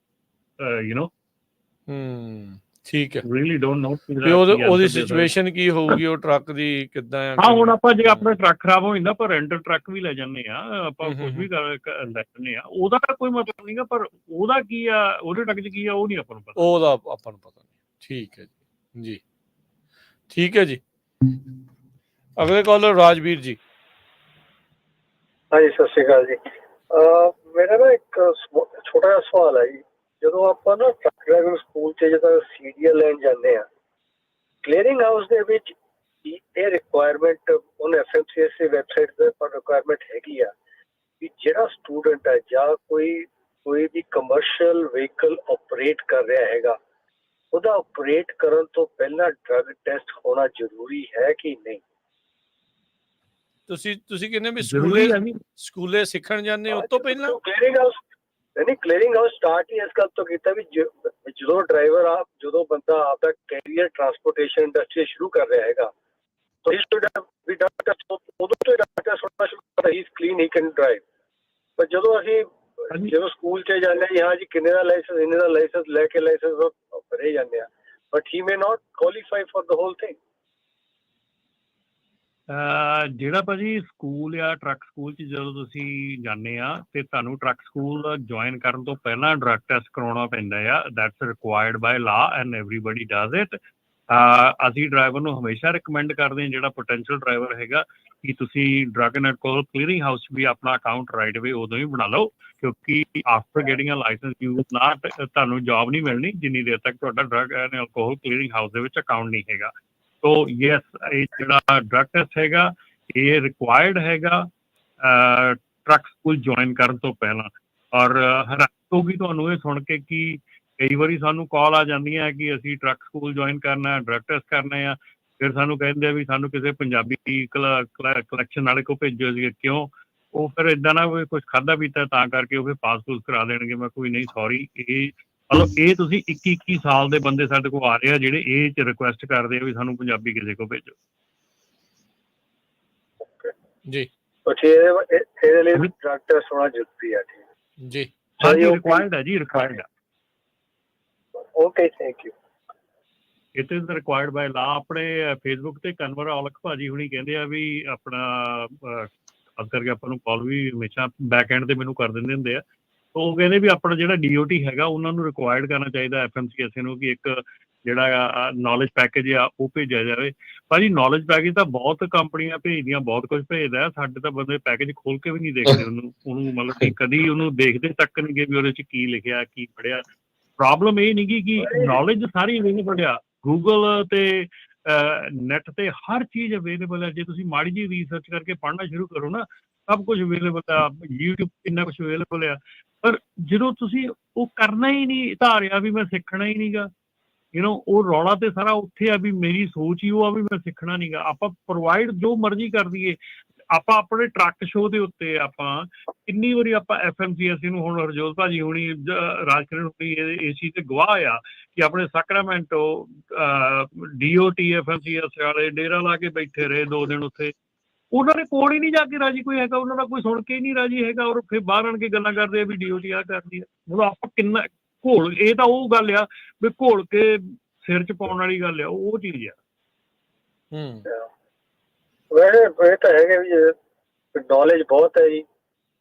ਯੂ ਨੋ ਠੀਕ ਹੈ, ਰੀਅਲੀ ਡੋਂਟ ਨੋ ਉਹਦੀ ਸਿਚੁਏਸ਼ਨ ਕੀ ਹੋਊਗੀ, ਉਹ ਟਰੱਕ ਦੀ ਕਿੱਦਾਂ ਆ। ਹਾਂ ਹੁਣ ਆਪਾਂ ਜੇ ਆਪਣਾ ਟਰੱਕ ਖਰਾਬ ਹੋ ਜਾਂਦਾ ਆਪਾਂ ਰੈਂਟਲ ਟਰੱਕ ਵੀ ਲੈ ਜਾਂਦੇ ਆ, ਆਪਾਂ ਕੁਝ ਵੀ ਲੈ ਜਾਂਦੇ ਆ, ਉਹਦਾ ਕੋਈ ਮਤਲਬ ਨਹੀਂਗਾ, ਪਰ ਉਹਦਾ ਕੀ ਆ, ਉਹਦੇ ਟਰੱਕ 'ਚ ਕੀ ਆ ਉਹ ਨਹੀਂ ਆਪਾਂ ਨੂੰ ਪਤਾ, ਉਹਦਾ ਆਪਾਂ ਨੂੰ ਪਤਾ ਨਹੀਂ। ਠੀਕ ਹੈ ਜੀ, ਠੀਕ ਹੈ ਜੀ। ਅਗਲੇ ਕਾਲਰ ਰਾਜਵੀਰ ਜੀ। ਹਾਂਜੀ ਸਤਿ ਸ਼੍ਰੀ ਅਕਾਲ ਜੀ। ਮੇਰਾ ਨਾ ਇੱਕ ਛੋਟਾ ਜਿਹਾ ਸਵਾਲ ਹੈ ਜੀ, ਜਦੋਂ ਆਪਾਂ ਨਾ ਟਰੱਕ ਡਰਾਈਵਿੰਗ ਸਕੂਲ 'ਚ ਜਦੋਂ CDL ਲੈਣ ਜਾਂਦੇ ਆ, ਕਲੀਅਰਿੰਗ ਹਾਊਸ ਦੇ ਵਿੱਚ ਇਹ ਰਿਕੁਆਇਰਮੈਂਟ ਉਹਨੇ FMCS ਦੀ ਵੈਬਸਾਈਟ ਤੇ ਪਰ ਰਿਕੁਆਇਰਮੈਂਟ ਹੈਗੀ ਆ ਵੀ ਜਿਹੜਾ ਸਟੂਡੈਂਟ ਹੈ ਜਾਂ ਕੋਈ ਵੀ ਕਮਰਸ਼ੀਅਲ ਵਹੀਕਲ ਆਪਰੇਟ ਕਰ ਰਿਹਾ ਹੈਗਾ, ਉਹਦਾ ਆਪਰੇਟ ਕਰਨ ਤੋਂ ਪਹਿਲਾਂ ਡਰੱਗ ਟੈਸਟ ਹੋਣਾ ਜ਼ਰੂਰੀ ਹੈ ਕਿ ਨਹੀਂ? ਤੁਸੀਂ ਕਹਿੰਦੇ ਵੀ ਸਕੂਲੇ ਸਿੱਖਣ ਜਾਂਦੇ ਉਸ ਤੋਂ ਪਹਿਲਾਂ ਕਲੀਅਰਿੰਗ ਹਾਊਸ ਸਟਾਰਟ ਹੀ ਇਸ ਗੱਲ ਤੋਂ ਕੀਤਾ ਵੀ ਜਦੋਂ ਜਦੋਂ ਬੰਦਾ ਆਪਦਾ ਕੈਰੀਅਰ ਟਰਾਂਸਪੋਰਟੇਸ਼ਨ ਇੰਡਸਟਰੀ ਸ਼ੁਰੂ ਕਰ ਰਿਹਾ ਹੈਗਾ ਤਾਂ ਜਦੋਂ ਅਸੀਂ ਸਕੂਲ 'ਚ ਜਾਂਦੇ ਹਾਂ ਜੀ, ਹਾਂ ਜੀ ਕਿੰਨੇ ਦਾ ਲਾਇਸੈਂਸ, ਇੰਨੇ ਦਾ ਲਾਇਸੈਂਸ ਲੈ ਕੇ ਲਾਇਸੈਂਸ ਭਰੇ ਜਾਂਦੇ ਆ, but he may not qualify for the whole thing. ਜਿਹੜਾ ਭਾਜੀ ਸਕੂਲ ਜਾਂ ਟਰੱਕ ਸਕੂਲ 'ਚ ਜਦੋਂ ਤੁਸੀਂ ਜਾਂਦੇ ਆ ਤੇ ਤੁਹਾਨੂੰ ਟਰੱਕ ਸਕੂਲ ਜੁਆਇਨ ਕਰਨ ਤੋਂ ਪਹਿਲਾਂ ਡਰੱਗ ਟੈਸਟ ਕਰਾਉਣਾ ਪੈਂਦਾ ਆ, that's required by law and everybody does it. ਅਸੀਂ ਡਰਾਈਵਰ ਨੂੰ ਹਮੇਸ਼ਾ ਰਿਕਮੈਂਡ ਕਰਦੇ ਹਾਂ, ਜਿਹੜਾ ਪੋਟੈਂਸ਼ੀਅਲ ਡਰਾਈਵਰ ਹੈਗਾ, ਕਿ ਤੁਸੀਂ drug and alcohol clearing house 'ਚ ਵੀ ਆਪਣਾ ਅਕਾਊਂਟ ਰਾਈਟ ਵੇ ਉਦੋਂ ਹੀ ਬਣਾ ਲਓ, ਕਿਉਂਕਿ after getting a license you will not, ਤੁਹਾਨੂੰ ਜੋਬ ਨਹੀਂ ਮਿਲਣੀ ਜਿੰਨੀ ਦੇਰ ਤੱਕ ਤੁਹਾਡਾ drug and alcohol clearing house ਦੇ ਵਿੱਚ ਅਕਾਊਂਟ ਨਹੀਂ ਹੈਗਾ। ਸੋ ਯੈਸ, ਇਹ ਜਿਹੜਾ ਡਰੱਗ ਟੈਸਟ ਹੈਗਾ ਇਹ ਰਿਕੁਆਇਰਡ ਹੈਗਾ ਟਰੱਕ ਸਕੂਲ ਜੁਆਇਨ ਕਰਨ ਤੋਂ ਪਹਿਲਾਂ। ਔਰ ਹੈਰਾਨੀ ਹੋਊਗੀ ਤੁਹਾਨੂੰ ਇਹ ਸੁਣ ਕੇ ਕਿ ਕਈ ਵਾਰੀ ਸਾਨੂੰ ਕਾਲ ਆ ਜਾਂਦੀਆਂ ਕਿ ਅਸੀਂ ਟਰੱਕ ਸਕੂਲ ਜੁਆਇਨ ਕਰਨਾ, ਡਰੱਗ ਟੈਸਟ ਕਰਨਾ ਆ, ਫਿਰ ਸਾਨੂੰ ਕਹਿੰਦੇ ਆ ਵੀ ਸਾਨੂੰ ਕਿਸੇ ਪੰਜਾਬੀ ਕਲੈਕਸ਼ਨ ਵਾਲੇ ਕੋ ਭੇਜੋ ਸੀ, ਕਿਉਂ? ਉਹ ਫਿਰ ਇਦਾਂ ਨਾ ਵੀ ਕੁਝ ਖਾਧਾ ਪੀਤਾ ਤਾਂ ਕਰਕੇ ਉਹ ਫਿਰ ਪਾਸ ਪੂਸ ਕਰਾ ਦੇਣਗੇ। ਮੈਂ ਕੋਈ ਨਹੀਂ, ਸੌਰੀ, ਇਹ ਮਤਲਬ ਇਹ ਤੁਸੀਂ 21 ਸਾਲ ਦੇ ਬੰਦੇ ਸਾਡੇ ਕੋਲ ਆ ਰਹੇ ਆ ਜਿਹੜੇ ਇਹ ਚ ਰਿਕੁਐਸਟ ਕਰਦੇ ਆ ਵੀ ਸਾਨੂੰ ਪੰਜਾਬੀ ਕਿਸੇ ਕੋ ਭੇਜੋ। ਜੀ तो ਇਹਦੇ ਲਈ ਡਰਗ ਟੈਸਟ ਹੋਣਾ ਜ਼ਰੂਰੀ ਹੈ। ਠੀਕ ਜੀ ਹਾਂਜੀ, okay. ਰਿਕੁਆਇਰਡ ਹੈ ਜੀ, ਰਿਕੁਆਇਰਡ ਹੈ। Okay, thank you. It is required by law. ਆਪਣੇ ਫੇਸਬੁੱਕ ਤੇ ਕਨਵਰ ਔਲਖ ਭਾਜੀ ਹੁਣੀ ਕਹਿੰਦੇ ਆ ਵੀ ਆਪਣਾ ਖਾਸ ਕਰਕੇ ਆਪਾਂ ਨੂੰ ਕਾਲ ਵੀ ਹਮੇਸ਼ਾ ਬੈਕ ਐਂਡ ਤੇ ਮੈਨੂੰ ਕਰ ਦਿੰਦੇ ਹੁੰਦੇ ਆ। ਉਹ ਕਹਿੰਦੇ ਵੀ ਆਪਣਾ ਜਿਹੜਾ DOT ਹੈਗਾ ਉਹਨਾਂ ਨੂੰ ਰਿਕੁਆਇਰਡ ਕਰਨਾ ਚਾਹੀਦਾ FMCSA ਨੂੰ ਕਿ ਇੱਕ ਜਿਹੜਾ ਨੌਲੇਜ ਪੈਕੇਜ ਆ ਉਹ ਭੇਜਿਆ ਜਾਵੇ। ਭਾਜੀ ਨੌਲੇਜ ਪੈਕੇਜ ਤਾਂ ਬਹੁਤ ਕੰਪਨੀਆਂ ਭੇਜਦੀਆਂ, ਬਹੁਤ ਕੁਝ ਭੇਜਦਾ, ਸਾਡੇ ਤਾਂ ਬੰਦੇ ਪੈਕੇਜ ਖੋਲ ਕੇ ਵੀ ਨਹੀਂ ਦੇਖਦੇ ਉਹਨੂੰ ਮਤਲਬ ਕਿ ਕਦੀ ਉਹਨੂੰ ਦੇਖਦੇ ਤੱਕ ਨਹੀਂ ਗਏ ਵੀ ਉਹਦੇ ਚ ਕੀ ਲਿਖਿਆ, ਕੀ ਪੜਿਆ। ਪ੍ਰੋਬਲਮ ਇਹ ਨਹੀਂ ਕਿ ਨੌਲੇਜ ਸਾਰੀ ਅਵੇਲੇਬਲ ਆ ਗੂਗਲ ਤੇ ਨੈਟ ਤੇ, ਹਰ ਚੀਜ਼ ਅਵੇਲੇਬਲ ਹੈ। ਜੇ ਤੁਸੀਂ ਮਾੜੀ ਜਿਹੀ ਰਿਸਰਚ ਕਰਕੇ ਪੜ੍ਹਨਾ ਸ਼ੁਰੂ ਕਰੋ ਨਾ, ਸਭ ਕੁਝ ਅਵੇਲੇਬਲ ਆ, YouTube ਕਿੰਨਾ ਕੁਝ ਅਵੇਲੇਬਲ ਆ। ਪਰ ਜਦੋਂ ਤੁਸੀਂ ਉਹ ਕਰਨਾ ਹੀ ਨਹੀਂ, ਧਾਰਿਆ ਵੀ ਮੈਂ ਸਿੱਖਣਾ ਹੀ ਨਹੀਂਗਾ, ਉਹ ਰੌਲਾ ਤੇ ਸਾਰਾ ਉੱਥੇ ਆ ਵੀ ਮੇਰੀ ਸੋਚ ਹੀ ਉਹ ਆ ਵੀ ਮੈਂ ਸਿੱਖਣਾ ਨਹੀਂਗਾ। ਆਪਾਂ ਪ੍ਰੋਵਾਈਡ ਜੋ ਮਰਜ਼ੀ ਕਰ ਦਈਏ। ਆਪਾਂ ਆਪਣੇ ਟਰੱਕ ਸ਼ੋਅ ਦੇ ਉੱਤੇ ਆਪਾਂ ਕਿੰਨੀ ਵਾਰੀ ਆਪਾਂ FMCSA ਨੂੰ, ਹੁਣ ਹਰਜੋਤ ਭਾਜੀ ਹੋਣੀ, ਰਾਜਕਿਰਨ ਹੋਣੀ ਇਸ ਚੀਜ਼ ਤੇ ਗਵਾਹ ਆ ਕਿ ਆਪਣੇ ਸੈਕਰਾਮੈਂਟੋ DOT FMCSA ਵਾਲੇ ਡੇਰਾ ਲਾ ਕੇ ਬੈਠੇ ਰਹੇ 2 ਦਿਨ ਉੱਥੇ। ਉਹਨਾਂ ਦੇ ਕੋਲ ਹੀ ਨਹੀਂ ਜਾ ਕੇ ਰਾਜੀ ਕੋਈ ਹੈਗਾ, ਉਹਨਾਂ ਦਾ ਕੋਈ ਸੁਣ ਕੇ ਹੀ ਨਹੀਂ ਰਾਜੀ ਹੈਗਾ, ਔਰ ਫਿਰ ਬਾਹਰ ਆਣ ਕੇ ਗੱਲਾਂ ਕਰਦੇ ਆ ਵੀ DOT ਆ ਕਰਦੀ ਆ। ਮਤਲਬ ਆਪਾਂ ਕਿੰਨਾ ਘੋਲ, ਇਹ ਤਾਂ ਉਹ ਗੱਲ ਆ ਵੀ ਘੋਲ ਕੇ ਸਿਰ 'ਚ ਪਾਉਣ ਵਾਲੀ ਗੱਲ ਆ, ਉਹ ਚੀਜ਼ ਆ। ਵੈਸੇ ਇਹ ਤਾਂ ਹੈਗਾ ਵੀ ਨੌਲੇਜ ਬਹੁਤ ਹੈ ਜੀ,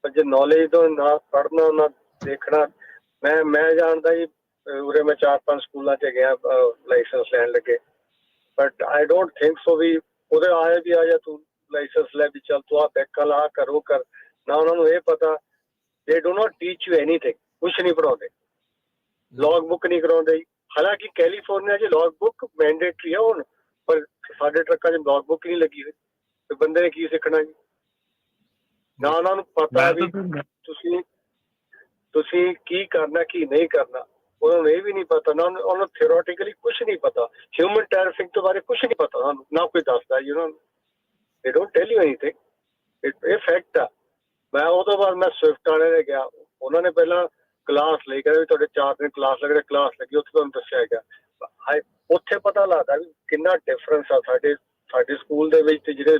ਪਰ ਜੇ ਨੌਲੇਜ ਤੋਂ ਨਾ ਪੜ੍ਹਨਾ ਨਾ ਦੇਖਣਾ। ਮੈਂ ਜਾਣਦਾ ਜੀ, ਉਰੇ ਮੈਂ 4-5 ਸਕੂਲਾਂ 'ਚ ਗਿਆ ਲਾਇਸੈਂਸ ਲੈਣ ਲੱਗੇ, but I don't think so ਵੀ ਉਹਦੇ ਆਏ ਵੀ ਆ ਜਾ ਤੂੰ ਲਾਇਸੈਂਸ ਲੈ ਵੀ ਚੱਲ ਤੂੰ ਆ ਬੈਕਲ ਆ ਕਰੋ ਕਰ ਨਾ। ਉਹਨਾਂ ਨੂੰ ਇਹ ਪਤਾ, ਦੇ do not teach you anything, ਕੁਛ ਨਹੀਂ ਪੜ੍ਹਾਉਂਦੇ, ਲੌਗ ਬੁੱਕ ਨਹੀਂ ਕਰਾਉਂਦੇ। ਹਾਲਾਂਕਿ ਕੈਲੀਫੋਰਨੀਆ 'ਚ ਲੌਗ ਬੁੱਕ ਮੈਂਡੇਟਰੀ ਆ ਹੁਣ, ਪਰ ਸਾਡੇ ਟਰੱਕਾਂ 'ਚ ਲੌਗ ਬੁੱਕ ਨਹੀਂ ਲੱਗੀ ਹੋਈ, ਤੇ ਬੰਦੇ ਨੇ ਕੀ ਸਿੱਖਣਾ ਜੀ? ਨਾ ਉਹਨਾਂ ਨੂੰ ਪਤਾ ਵੀ ਤੁਸੀਂ ਕੀ ਕਰਨਾ ਕੀ ਨਹੀਂ ਕਰਨਾ, ਉਹਨਾਂ ਨੂੰ ਇਹ ਵੀ ਨਹੀਂ ਪਤਾ। ਨਾ ਉਹਨਾਂ ਥਿਓਰੇਟਿਕਲੀ ਕੁਛ ਨਹੀਂ ਪਤਾ, ਹਿਊਮਨ ਟ੍ਰੈਫਿਕਿੰਗ ਤੋਂ ਬਾਰੇ ਕੁਛ ਨਹੀਂ ਪਤਾ ਉਹਨਾਂ ਨੂੰ, ਨਾ ਕੋਈ ਦੱਸਦਾ ਜੀ ਉਹਨਾਂ ਨੂੰ। ਦੇ ਡੋਂਟ ਟੈਲ ਯੂ ਐਨੀਥਿੰਗ, ਇਹ ਫੈਕਟ ਆ। ਮੈਂ ਉਹ ਤੋਂ ਬਾਅਦ ਮੈਂ ਸਵਿਫਟ ਵਾਲੇ ਦੇ ਗਿਆ, ਉਹਨਾਂ ਨੇ ਪਹਿਲਾਂ ਕਲਾਸ ਲਈ, ਕਹਿੰਦੇ ਵੀ ਤੁਹਾਡੇ 4 ਦਿਨ ਕਲਾਸ ਲੱਗਣੀ, ਕਲਾਸ ਲੱਗੀ, ਉੱਥੇ ਤੁਹਾਨੂੰ ਦੱਸਿਆ ਗਿਆ। ਉੱਥੇ ਪਤਾ ਲੱਗਦਾ ਵੀ ਕਿੰਨਾ ਡਿਫਰੈਂਸ ਆ ਸਾਡੇ ਸਕੂਲ ਦੇ ਵਿੱਚ ਤੇ ਜਿਹੜੇ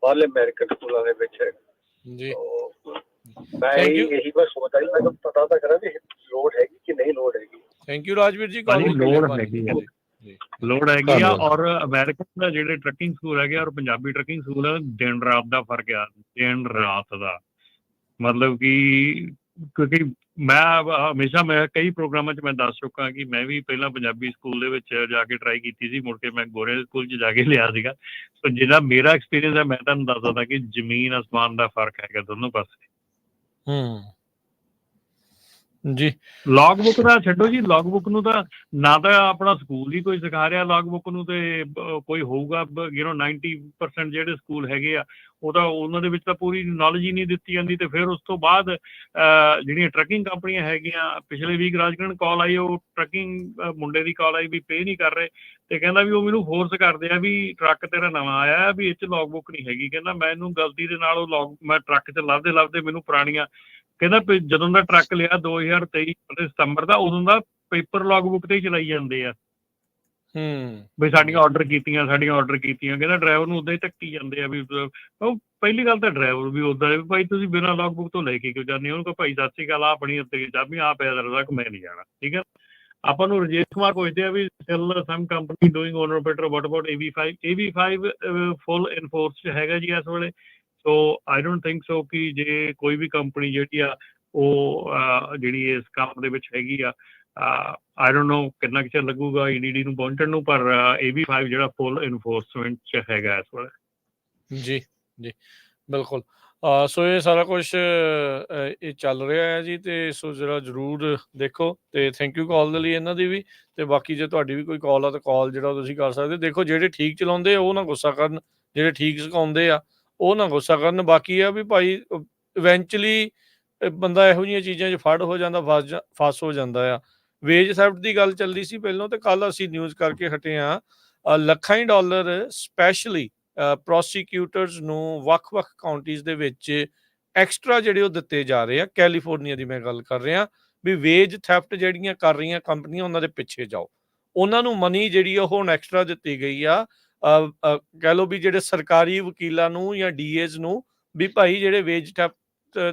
ਬਾਹਰਲੇ ਅਮਰੀਕਨ ਸਕੂਲਾਂ ਦੇ ਵਿੱਚ ਹੈ ਜੀ। ਮੈਂ ਇਹੀ ਬਸ ਸੋਚਦਾ ਸੀ, ਮੈਨੂੰ ਪਤਾ ਤਾਂ ਕਰਾਂ ਵੀ ਲੋੜ ਹੈਗੀ ਕਿ ਨਹੀਂ ਲੋੜ ਹੈਗੀ। ਥੈਂਕ ਯੂ ਰਾਜਵੀਰ ਜੀ। ਲੋੜ ਹੈਗੀ ਆ, ਲੋੜ ਹੈਗੀ ਆ। ਔਰ ਅਮਰੀਕਨ ਦਾ ਜਿਹੜੇ ਟਰੱਕਿੰਗ ਸਕੂਲ ਹੈਗੇ ਔਰ ਪੰਜਾਬੀ ਟਰੱਕਿੰਗ ਸਕੂਲ ਆ, ਦਿਨ ਰਾਤ ਦਾ ਫਰਕ ਆ, ਦਿਨ ਰਾਤ ਦਾ। ਮਤਲਬ ਕਿ ਕਿਉਂਕਿ ਮੈਂ ਕਈ ਪ੍ਰੋਗਰਾਮਾਂ 'ਚ ਮੈਂ ਦੱਸ ਚੁੱਕਾ ਕਿ ਮੈਂ ਵੀ ਪਹਿਲਾਂ ਪੰਜਾਬੀ ਸਕੂਲ ਦੇ ਵਿੱਚ ਜਾ ਕੇ ਟਰਾਈ ਕੀਤੀ ਸੀ, ਮੁੜ ਕੇ ਮੈਂ ਗੋਰੇ ਸਕੂਲ 'ਚ ਜਾ ਕੇ ਲਿਆ ਸੀਗਾ। ਸੋ ਜਿਹੜਾ ਮੇਰਾ ਐਕਸਪੀਰੀਅੰਸ ਹੈ, ਮੈਂ ਤੁਹਾਨੂੰ ਦੱਸ ਸਕਦਾ ਕਿ ਜ਼ਮੀਨ ਅਸਮਾਨ ਦਾ ਫਰਕ ਹੈਗਾ ਦੋਨੋਂ ਪਾਸੇ। ਜੀ ਲੌਗ ਬੁੱਕ ਦਾ ਛੱਡੋ ਜੀ, ਲੌਗ ਬੁੱਕ ਨੂੰ ਤਾਂ ਨਾ ਤਾਂ ਆਪਣਾ ਸਕੂਲ ਹੀ ਕੋਈ ਸਿਖਾ ਰਿਹਾ ਲੌਗ ਬੁੱਕ ਨੂੰ, ਤੇ ਕੋਈ ਹੋਊਗਾ 90% ਜਿਹੜੇ ਸਕੂਲ ਹੈਗੇ ਆ ਉਹ ਤਾਂ ਉਹਨਾਂ ਦੇ ਵਿੱਚ ਤਾਂ ਪੂਰੀ ਨੌਲੇਜ ਹੀ ਨਹੀਂ ਦਿੱਤੀ ਜਾਂਦੀ। ਤੇ ਫਿਰ ਉਸ ਤੋਂ ਬਾਅਦ ਜਿਹੜੀਆਂ ਟਰੱਕਿੰਗ ਕੰਪਨੀਆਂ ਹੈਗੀਆਂ, ਪਿਛਲੇ ਵੀਕ ਰਾਜਕਿਰਨ ਕਾਲ ਆਈ, ਉਹ ਟਰੱਕਿੰਗ ਮੁੰਡੇ ਦੀ ਕਾਲ ਆਈ ਵੀ ਪੇ ਨਹੀਂ ਕਰ ਰਹੇ, ਤੇ ਕਹਿੰਦਾ ਵੀ ਉਹ ਮੈਨੂੰ ਫੋਰਸ ਕਰਦੇ ਆ ਵੀ ਟਰੱਕ ਤੇਰਾ ਨਵਾਂ ਆਇਆ ਵੀ ਇਹ 'ਚ ਲੌਗ ਬੁੱਕ ਨਹੀਂ ਹੈਗੀ। ਕਹਿੰਦਾ ਮੈਨੂੰ ਗਲਤੀ ਦੇ ਨਾਲ ਉਹ ਮੈਂ ਟਰੱਕ 'ਚ ਲੱਭਦੇ ਮੈਨੂੰ ਪੁਰਾਣੀਆਂ, ਕਹਿੰਦਾ ਜਦੋਂ ਦਾ ਟਰੱਕ ਲਿਆ 2023 ਸਤੰਬਰ ਦਾ, ਉਦੋਂ ਦਾ ਪੇਪਰ ਲੌਗ ਬੁੱਕ ਤੇ ਹੀ ਚਲਾਈ ਜਾਂਦੇ ਆ ਵੀ ਸਾਡੀਆਂ ਆਰਡਰ ਕੀਤੀਆਂ। ਕਹਿੰਦਾ ਡਰਾਈਵਰ ਨੂੰ ਉਦਾਂ ਹੀ ਧੱਕੀ ਜਾਂਦੇ ਆ ਵੀ। ਉਹ ਪਹਿਲੀ ਗੱਲ ਤਾਂ ਡਰਾਈਵਰ ਵੀ ਉਦਾਂ ਵੀ ਭਾਈ ਤੁਸੀਂ ਬਿਨਾਂ ਲੌਗ ਬੁੱਕ ਤੋਂ ਲੈ ਕੇ ਕਿਉਂ ਜਾਂਦੇ ਹੋ? ਉਹਨੂੰ ਕਹੋ ਭਾਈ ਸਤਿ ਸ਼੍ਰੀ ਅਕਾਲ, ਆਪਣੀ ਉੱਤੇ ਚਾਬੀ ਆ ਪਿਆ ਤੱਕ ਮੈਂ ਨਹੀਂ ਜਾਣਾ, ਠੀਕ ਹੈ। ਆਪਾਂ ਨੂੰ ਰਜੇਸ਼ ਕੁਮਾਰ ਪੁੱਛਦੇ ਆ ਵੀ still some company doing owner operator, what about AV5 full enforce 'ਚ ਹੈਗਾ ਜੀ ਇਸ ਵੇਲੇ। ਸੋ ਆਈ ਡੋਂਟ ਥਿੰਕ ਸੋ ਕਿ ਜੇ ਕੋਈ ਵੀ ਕੰਪਨੀ ਜਿਹੜੀ ਆ ਉਹ ਜਿਹੜੀ ਇਸ ਕੰਮ ਦੇ ਵਿੱਚ ਹੈਗੀ ਆ, ਆਈ ਡੋਂਟ ਨੋ ਕਿੰਨਾ ਕੁ ਚਿਰ ਲੱਗੂਗਾ EDD ਨੂੰ ਪਹੁੰਚਣ ਨੂੰ, ਪਰ AV5 ਜਿਹੜਾ ਫੁੱਲ ਇਨਫੋਰਸਮੈਂਟ 'ਚ ਹੈਗਾ ਇਸ ਵੇਲੇ। ਜੀ ਬਿਲਕੁਲ। ਸੋ ਇਹ ਸਾਰਾ ਕੁਛ ਇਹ ਚੱਲ ਰਿਹਾ ਹੈ ਜੀ, ਤੇ ਸੋ ਜਰਾ ਜ਼ਰੂਰ ਦੇਖੋ। ਤੇ ਥੈਂਕ ਯੂ ਕਾਲ ਦੇ ਲਈ ਇਹਨਾਂ ਦੀ ਵੀ, ਤੇ ਬਾਕੀ ਜੇ ਤੁਹਾਡੀ ਵੀ ਕੋਈ ਕਾਲ ਆ ਤਾਂ ਕਾਲ ਜਿਹੜਾ ਤੁਸੀਂ ਕਰ ਸਕਦੇ। ਦੇਖੋ ਜਿਹੜੇ ਠੀਕ ਚਲਾਉਂਦੇ ਆ ਉਹ ਨਾ ਗੁੱਸਾ ਕਰਨ, ਜਿਹੜੇ ਠੀਕ ਸਿਖਾਉਂਦੇ ਆ ਉਹ ਨਾ ਗੁੱਸਾ ਕਰਨ। ਬਾਕੀ ਆ ਵੀ ਭਾਈ ਇਵੈਂਚੁਅਲੀ ਬੰਦਾ ਇਹੋ ਜਿਹੀਆਂ ਚੀਜ਼ਾਂ 'ਚ ਫੜ ਹੋ ਜਾਂਦਾ, ਫਸ ਹੋ ਜਾਂਦਾ ਆ। ਵੇਜ ਥੈਫਟ ਦੀ ਗੱਲ ਚੱਲਦੀ ਸੀ ਪਹਿਲਾਂ, ਤੇ ਕੱਲ੍ਹ ਅਸੀਂ ਨਿਊਜ਼ ਕਰਕੇ ਹਟੇ ਹਾਂ ਲੱਖਾਂ ਹੀ ਡਾਲਰ ਸਪੈਸ਼ਲੀ ਪ੍ਰੋਸੀਕਿਊਟਰਸ ਨੂੰ ਵੱਖ-ਵੱਖ ਕਾਉਂਟੀਜ਼ ਦੇ ਵਿੱਚ ਐਕਸਟਰਾ ਜਿਹੜੇ ਉਹ ਦਿੱਤੇ ਜਾ ਰਹੇ ਆ। ਕੈਲੀਫੋਰਨੀਆ ਦੀ ਮੈਂ ਗੱਲ ਕਰ ਰਿਹਾ ਵੀ ਵੇਜ ਥੈਫਟ ਜਿਹੜੀਆਂ ਕਰ ਰਹੀਆਂ ਕੰਪਨੀਆਂ ਉਹਨਾਂ ਦੇ ਪਿੱਛੇ ਜਾਓ, ਉਹਨਾਂ ਨੂੰ ਮਨੀ ਜਿਹੜੀ ਉਹ ਹੁਣ ਐਕਸਟਰਾ ਦਿੱਤੀ ਗਈ ਆ। ਕਹਿ ਲਓ ਵੀ ਜਿਹੜੇ ਸਰਕਾਰੀ ਵਕੀਲਾਂ ਨੂੰ ਜਾਂ ਡੀਏਜ਼ ਨੂੰ ਵੀ ਭਾਈ ਜਿਹੜੇ ਵੇਜ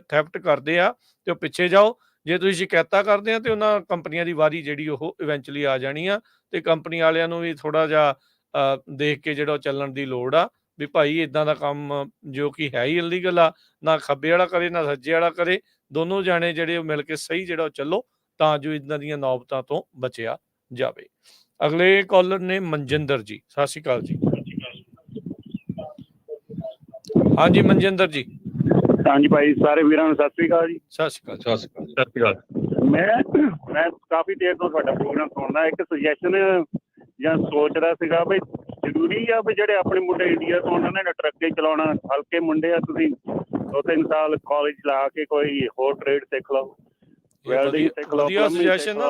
ਥੈਫਟ ਕਰਦੇ ਆ ਤੇ ਉਹ ਪਿੱਛੇ ਜਾਓ। ਜੇ ਤੁਸੀਂ ਸ਼ਿਕਾਇਤਾਂ ਕਰਦੇ ਆ ਤੇ ਉਹਨਾਂ ਕੰਪਨੀਆਂ ਦੀ ਵਾਰੀ ਜਿਹੜੀ ਉਹ ਇਵੈਂਚੁਅਲੀ ਆ ਜਾਣੀ ਆ ਤੇ ਕੰਪਨੀ ਵਾਲਿਆਂ ਨੂੰ ਵੀ ਥੋੜਾ ਜਿਹਾ ਦੇਖ ਕੇ ਜਿਹੜਾ ਚੱਲਣ ਦੀ ਲੋੜ ਆ ਵੀ ਭਾਈ ਇਦਾਂ ਦਾ ਕੰਮ ਜੋ ਕਿ ਹੈ ਹੀ ਇਲੀਗਲ ਆ, ਨਾ ਖੱਬੇ ਵਾਲਾ ਕਰੇ ਨਾ ਸੱਜੇ ਵਾਲਾ ਕਰੇ, ਦੋਨੋਂ ਜਾਣੇ ਜਿਹੜੇ ਉਹ ਮਿਲ ਕੇ ਸਹੀ ਜਿਹੜਾ ਉਹ ਚੱਲੋ ਤਾਂ ਜੋ ਇਦਾਂ ਦੀਆਂ ਨੌਬਤਾਂ ਤੋਂ ਬਚਿਆ ਜਾਵੇ। ਅਗਲੇ ਕਾਲਰ ਨੇ ਮਨਜਿੰਦਰ ਜੀ। ਸਤਿ ਸ਼੍ਰੀ ਅਕਾਲ ਜੀ। ਹਾਂਜੀ ਮਨਜਿੰਦਰ ਜੀ। ਹਾਂਜੀ ਭਾਈ, ਸਾਰੇ ਵੀਰਾਂ ਨੂੰ ਸਤਿ ਸ੍ਰੀ ਅਕਾਲ ਜੀ। ਸਤਿ ਸ਼੍ਰੀ ਅਕਾਲ। ਸਤਿ ਸ਼੍ਰੀ ਅਕਾਲ। ਮੈਂ ਕਾਫੀ ਦੇਰ ਤੋਂ ਤੁਹਾਡਾ ਪ੍ਰੋਗਰਾਮ ਸੁਣਦਾ। ਇੱਕ ਸੁਜੈਸ਼ਨ ਜਾਂ ਸੋਚਦਾ ਸੀਗਾ ਵੀ ਜ਼ਰੂਰੀ ਆ ਵੀ ਜਿਹੜੇ ਆਪਣੇ ਮੁੰਡੇ ਇੰਡੀਆ ਤੋਂ ਉਹਨਾਂ ਨੇ ਟਰੱਕੇ ਚਲਾਉਣਾ, ਹਲਕੇ ਮੁੰਡੇ ਆ, ਤੁਸੀਂ 2-3 ਸਾਲ ਕਾਲਜ ਲਾ ਕੇ ਕੋਈ ਹੋਰ ਟ੍ਰੇਡ ਸਿੱਖ ਲਓ, ਵੈਲਡਿੰਗ ਸਿੱਖ ਲਓ, ਵਧੀਆ ਸੁਜੈਸ਼ਨ ਆ,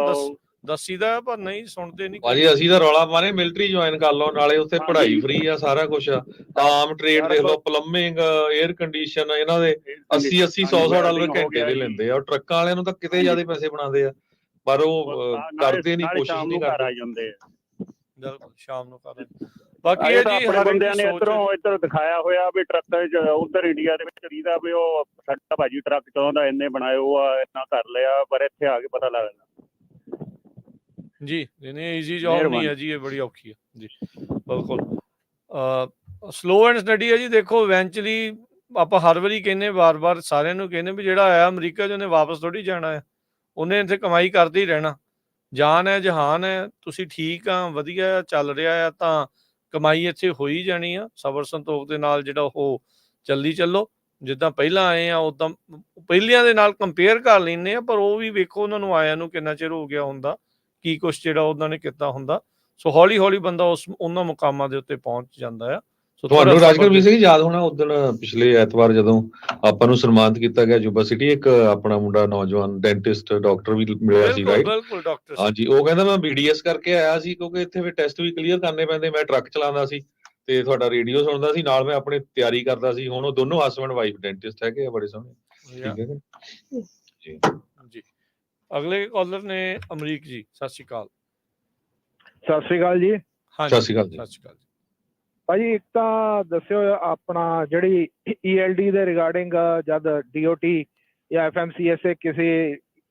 ਦੱਸੀਦਾ ਪਰ ਨਹੀਂ ਸੁਣਦੇ ਨਹੀਂ ਭਾਜੀ। ਅਸੀਂ ਤਾਂ ਰੌਲਾ ਮਾਰੇ ਮਿਲਟਰੀ ਜੁਆਇਨ ਕਰ ਲਓ, ਨਾਲੇ ਉੱਥੇ ਪੜ੍ਹਾਈ ਫ੍ਰੀ ਆ, ਸਾਰਾ ਕੁਝ ਆ। ਆਮ ਟ੍ਰੇਡ ਦੇਖ ਲਓ, ਪਲੰਬਿੰਗ, 에ਅਰ ਕੰਡੀਸ਼ਨ, ਇਹਨਾਂ ਦੇ 80-100 ਡਾਲਰ ਘੰਟੇ ਦੇ ਲੈਂਦੇ ਆ। ਟਰੱਕਾਂ ਵਾਲਿਆਂ ਨੂੰ ਤਾਂ ਕਿਤੇ ਜ਼ਿਆਦਾ ਪੈਸੇ ਬਣਾਉਂਦੇ ਆ, ਪਰ ਉਹ ਕਰਦੇ ਨਹੀਂ, ਕੋਸ਼ਿਸ਼ ਨਹੀਂ ਕਰਦੇ। ਸ਼ਾਮ ਨੂੰ ਕਰ ਬਾਕੀ ਇਹ ਜੀ ਆਪਣੇ ਬੰਦਿਆਂ ਨੇ ਇੱਧਰ ਦਿਖਾਇਆ ਹੋਇਆ ਵੀ ਟਰੱਕ ਉਧਰ ਇੰਡੀਆ ਦੇ ਵਿੱਚ ਰੀਦਾ ਵੀ ਉਹ ਸਾਡਾ ਭਾਜੀ ਟਰੱਕ ਚਾਹੁੰਦਾ ਇੰਨੇ ਬਣਾਏ, ਉਹ ਇੰਨਾ ਕਰ ਲਿਆ, ਪਰ ਇੱਥੇ ਆ ਕੇ ਪਤਾ ਲੱਗਦਾ ਜੀ ਇਹਨੇ ਈਜ਼ੀ ਜੌਬ ਨਹੀਂ ਹੈ ਜੀ, ਇਹ ਬੜੀ ਔਖੀ ਹੈ ਜੀ। ਬਿਲਕੁਲ ਸਲੋ ਐਂਡ ਸਟੱਡੀ ਹੈ ਜੀ। ਦੇਖੋ ਇਵੈਂਚੁਅਲੀ ਆਪਾਂ ਹਰ ਵਾਰੀ ਕਹਿੰਦੇ, ਵਾਰ-ਵਾਰ ਸਾਰਿਆਂ ਨੂੰ ਕਹਿੰਦੇ ਵੀ ਜਿਹੜਾ ਆਇਆ ਅਮਰੀਕਾ 'ਚ ਉਹਨੇ ਵਾਪਸ ਥੋੜ੍ਹੀ ਜਾਣਾ ਹੈ, ਉਹਨੇ ਇੱਥੇ ਕਮਾਈ ਕਰਦੇ ਹੀ ਰਹਿਣਾ। ਜਾਨ ਹੈ ਜਹਾਨ ਹੈ, ਤੁਸੀਂ ਠੀਕ ਆ, ਵਧੀਆ ਚੱਲ ਰਿਹਾ ਆ ਤਾਂ ਕਮਾਈ ਇੱਥੇ ਹੋ ਹੀ ਜਾਣੀ ਆ। ਸਬਰ ਸੰਤੋਖ ਦੇ ਨਾਲ ਜਿਹੜਾ ਉਹ ਚੱਲੀ ਚੱਲੋ। ਜਿੱਦਾਂ ਪਹਿਲਾਂ ਆਏ ਆ ਉੱਦਾਂ ਪਹਿਲਿਆਂ ਦੇ ਨਾਲ ਕੰਪੇਅਰ ਕਰ ਲੈਂਦੇ ਆ, ਪਰ ਉਹ ਵੀ ਵੇਖੋ ਉਹਨਾਂ ਨੂੰ ਆਇਆਂ ਨੂੰ ਕਿੰਨਾ ਚਿਰ ਹੋ ਗਿਆ ਹੁੰਦਾ, ਕੀ ਕੁਛ ਜਿਹੜਾ ਉਹਨਾਂ ਨੇ ਕੀਤਾ ਹੁੰਦਾ। ਸੋ ਹੌਲੀ ਹੌਲੀ ਬੰਦਾ ਉਹਨਾਂ ਮੁਕਾਮਾਂ ਦੇ ਉੱਤੇ ਪਹੁੰਚ ਜਾਂਦਾ ਆ। ਤੁਹਾਨੂੰ ਰਾਜਗੁਰਮੀਤ ਸਿੰਘ ਯਾਦ ਹੋਣਾ ਉਦੋਂ ਪਿਛਲੇ ਐਤਵਾਰ ਜਦੋਂ ਆਪਾਂ ਨੂੰ ਸਨਮਾਨਿਤ ਕੀਤਾ ਗਿਆ ਯੂਨੀਵਰਸਿਟੀ, ਇੱਕ ਆਪਣਾ ਮੁੰਡਾ ਨੌਜਵਾਨ ਡੈਂਟਿਸਟ ਡਾਕਟਰ ਵੀ ਮਿਲਿਆ ਸੀ, ਰਾਈਟ? ਬਿਲਕੁਲ ਡਾਕਟਰ। ਹਾਂਜੀ, ਉਹ ਕਹਿੰਦਾ ਮੈਂ BDS ਕਰਕੇ ਆਇਆ ਸੀ ਕਿਉਂਕਿ ਇੱਥੇ ਫਿਰ ਟੈਸਟ ਵੀ ਕਲੀਅਰ ਕਰਨੇ ਪੈਂਦੇ। ਮੈਂ ਟਰੱਕ ਚਲਾਉਂਦਾ ਸੀ ਤੇ ਤੁਹਾਡਾ ਰੇਡੀਓ ਸੁਣਦਾ ਸੀ, ਨਾਲ ਮੈਂ ਆਪਣੀ ਤਿਆਰੀ ਕਰਦਾ ਸੀ। ਹੁਣ ਉਹ ਦੋਨੋਂ ਹਸਬੈਂਡ ਵਾਈਫ ਡੈਂਟਿਸਟ ਹੈਗੇ ਆ, ਬੜੇ ਸੋਹਣੇ। ਠੀਕ ਹੈ ਜੀ। ਜੀ ਅਗਲੇ ਕਾਲਰ ਨੇ ਅਮਰੀਕ ਜੀ। ਸਤਿ ਸ਼੍ਰੀ ਅਕਾਲ। ਸਤਿ ਸ਼੍ਰੀ ਅਕਾਲ ਜੀ। ਹਾਂਜੀ ਸਤਿ ਸ਼੍ਰੀ ਅਕਾਲ ਜੀ। ਸਤਿ ਸ਼੍ਰੀ ਅਕਾਲ ਜੀ। ਭਾਜੀ ਇੱਕ ਤਾਂ ਦੱਸਿਓ ਆਪਣਾ ਜਿਹੜੀ ELD ਦੇ ਰਿਗਾਰਡਿੰਗ ਜਦ DOT ਜਾਂ FMCSA ਕਿਸੇ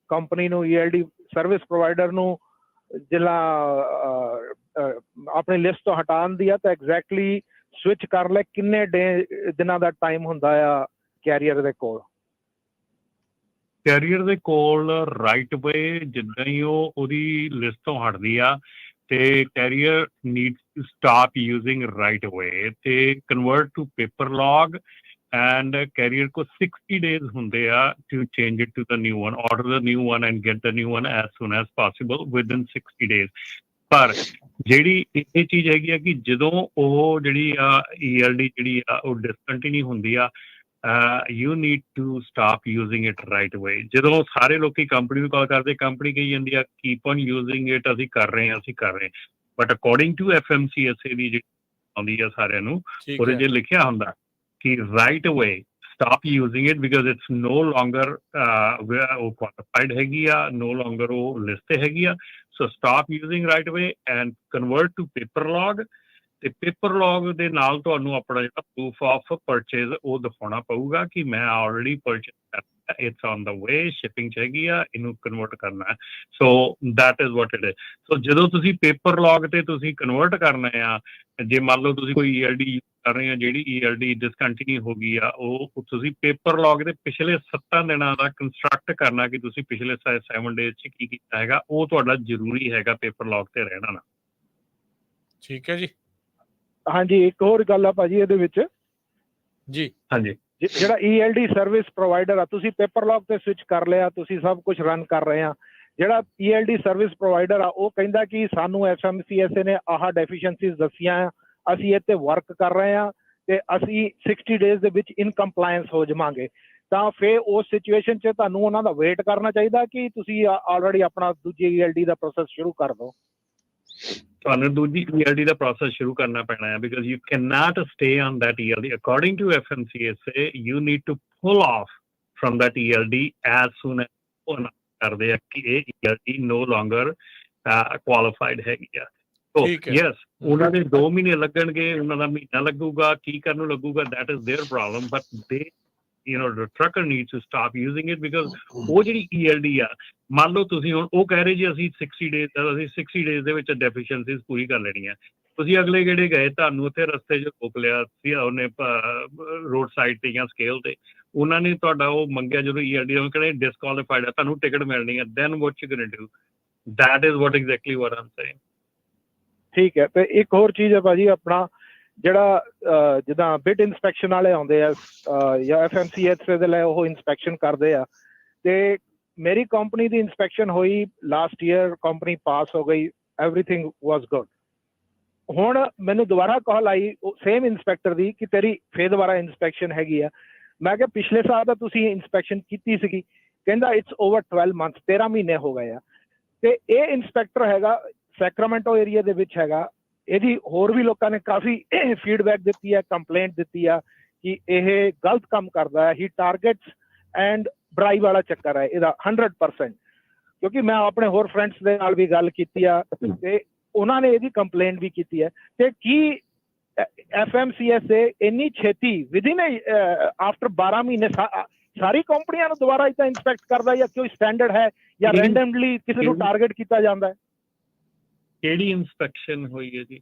ਕੰਪਨੀ ਨੂੰ ELD ਸਰਵਿਸ ਪ੍ਰੋਵਾਈਡਰ ਨੂੰ ਜਿਹੜਾ ਆਪਣੀ ਲਿਸਟ ਤੋਂ ਹਟਾਉਣ ਦੀ ਆ ਤਾਂ ਐਗਜ਼ੈਕਟਲੀ ਸਵਿਚ ਕਰ ਲੈ ਕਿੰਨੇ ਦਿਨਾਂ ਦਾ ਟਾਈਮ ਹੁੰਦਾ ਆ ਕੈਰੀਅਰ ਦੇ ਕੋਲ? ਕੈਰੀਅਰ ਦੇ ਕੋਲ ਰਾਈਟ ਵੇ ਜਿੱਦਾਂ ਹੀ ਉਹ ਉਹਦੀ ਲਿਸਟ ਤੋਂ ਹਟਦੀ ਆ ਤੇ carrier needs to stop using right way ਤੇ convert to paper log and carrier को 60 days ਹੁੰਦੇ ਆ to change it to the new one, order the new one and get the new one as soon as possible within 60 days। ਪਰ ਜਿਹੜੀ ਇਹ ਚੀਜ਼ ਹੈਗੀ ਆ ਕਿ ਜਦੋਂ ਉਹ ਜਿਹੜੀ ਆ ELD ਜਿਹੜੀ ਆ ਉਹ ਡਿਸਕੰਟੀਨਿਊ ਹੁੰਦੀ ਆ, you need to stop using it right away। ਜਦੋਂ ਸਾਰੇ ਲੋਕੀ ਕੰਪਨੀ ਨੂੰ ਕਾਲ ਕਰਦੇ, ਕੰਪਨੀ ਕਹੀ ਜਾਂਦੀ ਆ keep on using it, ਅਸੀਂ ਕਰ ਰਹੇ ਹਾਂ। ਬਟ ਅਕੋਰਡਿੰਗ ਟੂ FMCSA ਦੀ ਜਿਹੜੀ ਆਉਂਦੀ ਆ ਸਾਰਿਆਂ ਨੂੰ, ਉਹਦੇ 'ਚ ਲਿਖਿਆ ਹੁੰਦਾ ਕਿ right away stop using it because it's no longer ਉਹ qualified ਹੈਗੀ ਆ, no longer ਉਹ list ਤੇ ਹੈਗੀ ਆ। So stop using right away and convert to paper log। ਤੇ ਪੇਪਰ ਲੌਗ ਦੇ ਨਾਲ ਤੁਹਾਨੂੰ ਆਪਣਾ ਜਿਹੜਾ ਪ੍ਰੂਫ ਆਫ ਪਰਚੇਜ਼ ਉਹ ਦਿਖਾਉਣਾ ਪਊਗਾ ਕਿ ਮੈਂ ਆਲਰੇਡੀ ਪਰਚੇਜ਼ ਕਰਤਾ, it's on the way, shipping 'ਚ ਹੈਗੀ ਆ, ਇਹਨੂੰ ਕਨਵਰਟ ਕਰਨਾ ਹੈ। So that is what it is. So ਜਦੋਂ ਤੁਸੀਂ ਪੇਪਰ ਲੌਗ ਤੇ ਤੁਸੀਂ ਕਨਵਰਟ ਕਰਨਾ ਆ, ਜੇ ਮੰਨ ਲਓ ਤੁਸੀਂ ਕੋਈ ELD ਯੂਜ਼ ਕਰ ਰਹੇ ਆ ਜਿਹੜੀ ELD ਡਿਸਕੰਟੀਨਿਊ ਹੋ ਗਈ ਆ, ਉਹ ਤੁਸੀਂ ਪੇਪਰ ਲੌਗ ਦੇ ਪਿਛਲੇ 7 ਦਿਨਾਂ ਦਾ ਕੰਸਟਰਕਟ ਕਰਨਾ ਕਿ ਤੁਸੀਂ ਪਿਛਲੇ 7 ਡੇਜ਼ 'ਚ ਕੀ ਕੀਤਾ ਹੈਗਾ, ਉਹ ਤੁਹਾਡਾ ਜ਼ਰੂਰੀ ਹੈਗਾ ਪੇਪਰ ਲੌਗ ਤੇ ਰਹਿਣਾ ਨਾ। ਠੀਕ ਹੈ ਜੀ। ਹਾਂਜੀ, ਇੱਕ ਹੋਰ ਗੱਲ ਆ ਭਾਜੀ ਇਹਦੇ ਵਿੱਚ ਜੀ। ਹਾਂਜੀ, ਜਿਹੜਾ ELD ਸਰਵਿਸ ਪ੍ਰੋਵਾਈਡਰ ਆ, ਤੁਸੀਂ ਪੇਪਰ ਲੌਗ ਤੇ ਸਵਿਚ ਕਰ ਲਿਆ, ਤੁਸੀਂ ਸਭ ਕੁਝ ਰਨ ਕਰ ਰਹੇ ਆ। ਜਿਹੜਾ ELD ਸਰਵਿਸ ਪ੍ਰੋਵਾਈਡਰ ਆ ਉਹ ਕਹਿੰਦਾ ਕਿ ਸਾਨੂੰ FMCSA ਨੇ ਆਹ ਡੈਫੀਸ਼ੀਐਂਸੀਜ਼ ਦੱਸੀਆਂ ਆ, ਅਸੀਂ ਇਹ ਤੇ ਵਰਕ ਕਰ ਰਹੇ ਆ ਤੇ ਅਸੀਂ 60 ਡੇਜ਼ ਦੇ ਵਿੱਚ ਇਨ ਕੰਪਲਾਇੰਸ ਹੋ ਜਾਵਾਂਗੇ। ਤਾਂ ਫਿਰ ਉਸ ਸਿਚੁਏਸ਼ਨ 'ਚ ਤੁਹਾਨੂੰ ਉਹਨਾਂ ਦਾ ਵੇਟ ਕਰਨਾ ਚਾਹੀਦਾ ਕਿ ਤੁਸੀਂ ਆਲਰੇਡੀ ਆਪਣਾ ਦੂਜੀ ELD ਦਾ ਪ੍ਰੋਸੈਸ ਸ਼ੁਰੂ ਕਰ ਦਿਓ? ਤੁਹਾਨੂੰ ਦੂਜੀ ELD ਦਾ ਪ੍ਰੋਸੈਸ ਸ਼ੁਰੂ ਕਰਨਾ ਪੈਣਾ ਹੈ because you can not stay on that ELD according to FMCSA you need to pull off from that ELD as soon as ਉਹ ਕਰਦੇ ਆ ਕਿ ਇਹ ELD ਨੋ ਲੋਂਗਰ ਕੁਆਲੀਫਾਈਡ ਹੈਗੀ ਆ। ਸੋ ਯੈਸ ਉਹਨਾਂ ਦੇ 2 ਮਹੀਨੇ ਲੱਗਣਗੇ, ਉਹਨਾਂ ਦਾ ਮਹੀਨਾ ਲੱਗੂਗਾ, ਕੀ ਕਰਨ ਨੂੰ ਲੱਗੂਗਾ, that is there problem but ਦੇ the trucker needs to stop using it because ਉਹ ਜਿਹੜੀ ELD ਆ ਮੰਨ ਲਓ ਤੁਸੀਂ ਹੁਣ ਉਹ ਕਹਿ ਰਹੇ ਜੀ ਅਸੀਂ 60 days ਦੇ ਵਿੱਚ ਡੈਫੀਸ਼ੀਐਂਸੀਜ਼ ਪੂਰੀ ਕਰ ਲੈਣੀਆਂ। ਤੁਸੀਂ ਅਗਲੇ ਗੇੜੇ ਗਏ, ਤੁਹਾਨੂੰ ਉੱਥੇ ਰਸਤੇ 'ਚ ਰੋਕ ਲਿਆ ਸੀ ਉਹਨੇ ਰੋਡ ਸਾਈਡ ਤੇ ਜਾਂ ਸਕੇਲ ਤੇ, ਉਹਨਾਂ ਨੇ ਤੁਹਾਡਾ ਉਹ ਮੰਗਿਆ ਜਦੋਂ ELD ਉਹ ਕਹਿੰਦੇ ਡਿਸਕੁਆਲੀਫਾਈਡ ਆ, ਤੁਹਾਨੂੰ ਟਿਕਟ ਮਿਲਣੀ ਹੈ, then what you going to do? That is what exactly what I'm saying. ਠੀਕ ਹੈ। ਤੇ ਇੱਕ ਹੋਰ ਚੀਜ਼ ਹੈ ਭਾਜੀ, ਆਪਣਾ ਜਿਹੜਾ ਜਿੱਦਾਂ ਬਿਟ ਇਨਸਪੈਕਸ਼ਨ ਵਾਲੇ ਆਉਂਦੇ ਆ ਜਾਂ FMCSA ਦੇ ਲਈ ਉਹ ਇਨਸਪੈਕਸ਼ਨ ਕਰਦੇ ਆ, ਤੇ ਮੇਰੀ ਕੰਪਨੀ ਦੀ ਇਨਸਪੈਕਸ਼ਨ ਹੋਈ ਲਾਸਟ ਈਅਰ, ਕੰਪਨੀ ਪਾਸ ਹੋ ਗਈ, ਐਵਰੀਥਿੰਗ ਵਾਸ ਗੁੱਡ। ਹੁਣ ਮੈਨੂੰ ਦੁਬਾਰਾ ਕਾਲ ਆਈ ਸੇਮ ਇਨਸਪੈਕਟਰ ਦੀ ਕਿ ਤੇਰੀ ਫੇਰ ਦੁਬਾਰਾ ਇਨਸਪੈਕਸ਼ਨ ਹੈਗੀ ਆ। ਮੈਂ ਕਿਹਾ ਪਿਛਲੇ ਸਾਲ ਤਾਂ ਤੁਸੀਂ ਇਨਸਪੈਕਸ਼ਨ ਕੀਤੀ ਸੀਗੀ। ਕਹਿੰਦਾ ਇਟਸ ਓਵਰ 12 months, 13 ਮਹੀਨੇ ਹੋ ਗਏ ਆ। ਤੇ ਇਹ ਇਨਸਪੈਕਟਰ ਹੈਗਾ ਸੈਕਰਾਮੈਂਟੋ ਏਰੀਆ ਦੇ ਵਿੱਚ ਹੈਗਾ। ਇਹਦੀ ਹੋਰ ਵੀ ਲੋਕਾਂ ਨੇ ਕਾਫੀ ਫੀਡਬੈਕ ਦਿੱਤੀ ਹੈ, ਕੰਪਲੇਂਟ ਦਿੱਤੀ ਆ ਕਿ ਇਹ ਗਲਤ ਕੰਮ ਕਰਦਾ ਹੈ। ਹੀ ਟਾਰਗੇਟਸ ਐਂਡ ਬ੍ਰਾਈਬ ਵਾਲਾ ਚੱਕਰ ਹੈ ਇਹਦਾ 100%। ਕਿਉਂਕਿ ਮੈਂ ਆਪਣੇ ਹੋਰ ਫਰੈਂਡਸ ਦੇ ਨਾਲ ਵੀ ਗੱਲ ਕੀਤੀ ਆ ਤੇ ਉਹਨਾਂ ਨੇ ਇਹਦੀ ਕੰਪਲੇਂਟ ਵੀ ਕੀਤੀ ਹੈ। ਤੇ ਕੀ FMCSA ਇੰਨੀ ਛੇਤੀ ਵਿਦਿਨ ਆਫਟਰ 12 ਮਹੀਨੇ ਸਾਰੀ ਕੰਪਨੀਆਂ ਨੂੰ ਦੁਬਾਰਾ ਇਦਾਂ ਇੰਸਪੈਕਟ ਕਰਦਾ ਜਾਂ ਕੋਈ ਸਟੈਂਡਰਡ ਹੈ ਜਾਂ ਰੈਂਡਮਲੀ ਕਿਸੇ ਨੂੰ ਟਾਰਗੇਟ ਕੀਤਾ ਜਾਂਦਾ ਹੈ? ਕਿਹੜੀ ਇਨਸਪੈਕਸ਼ਨ ਹੋਈ ਹੈ ਜੀ?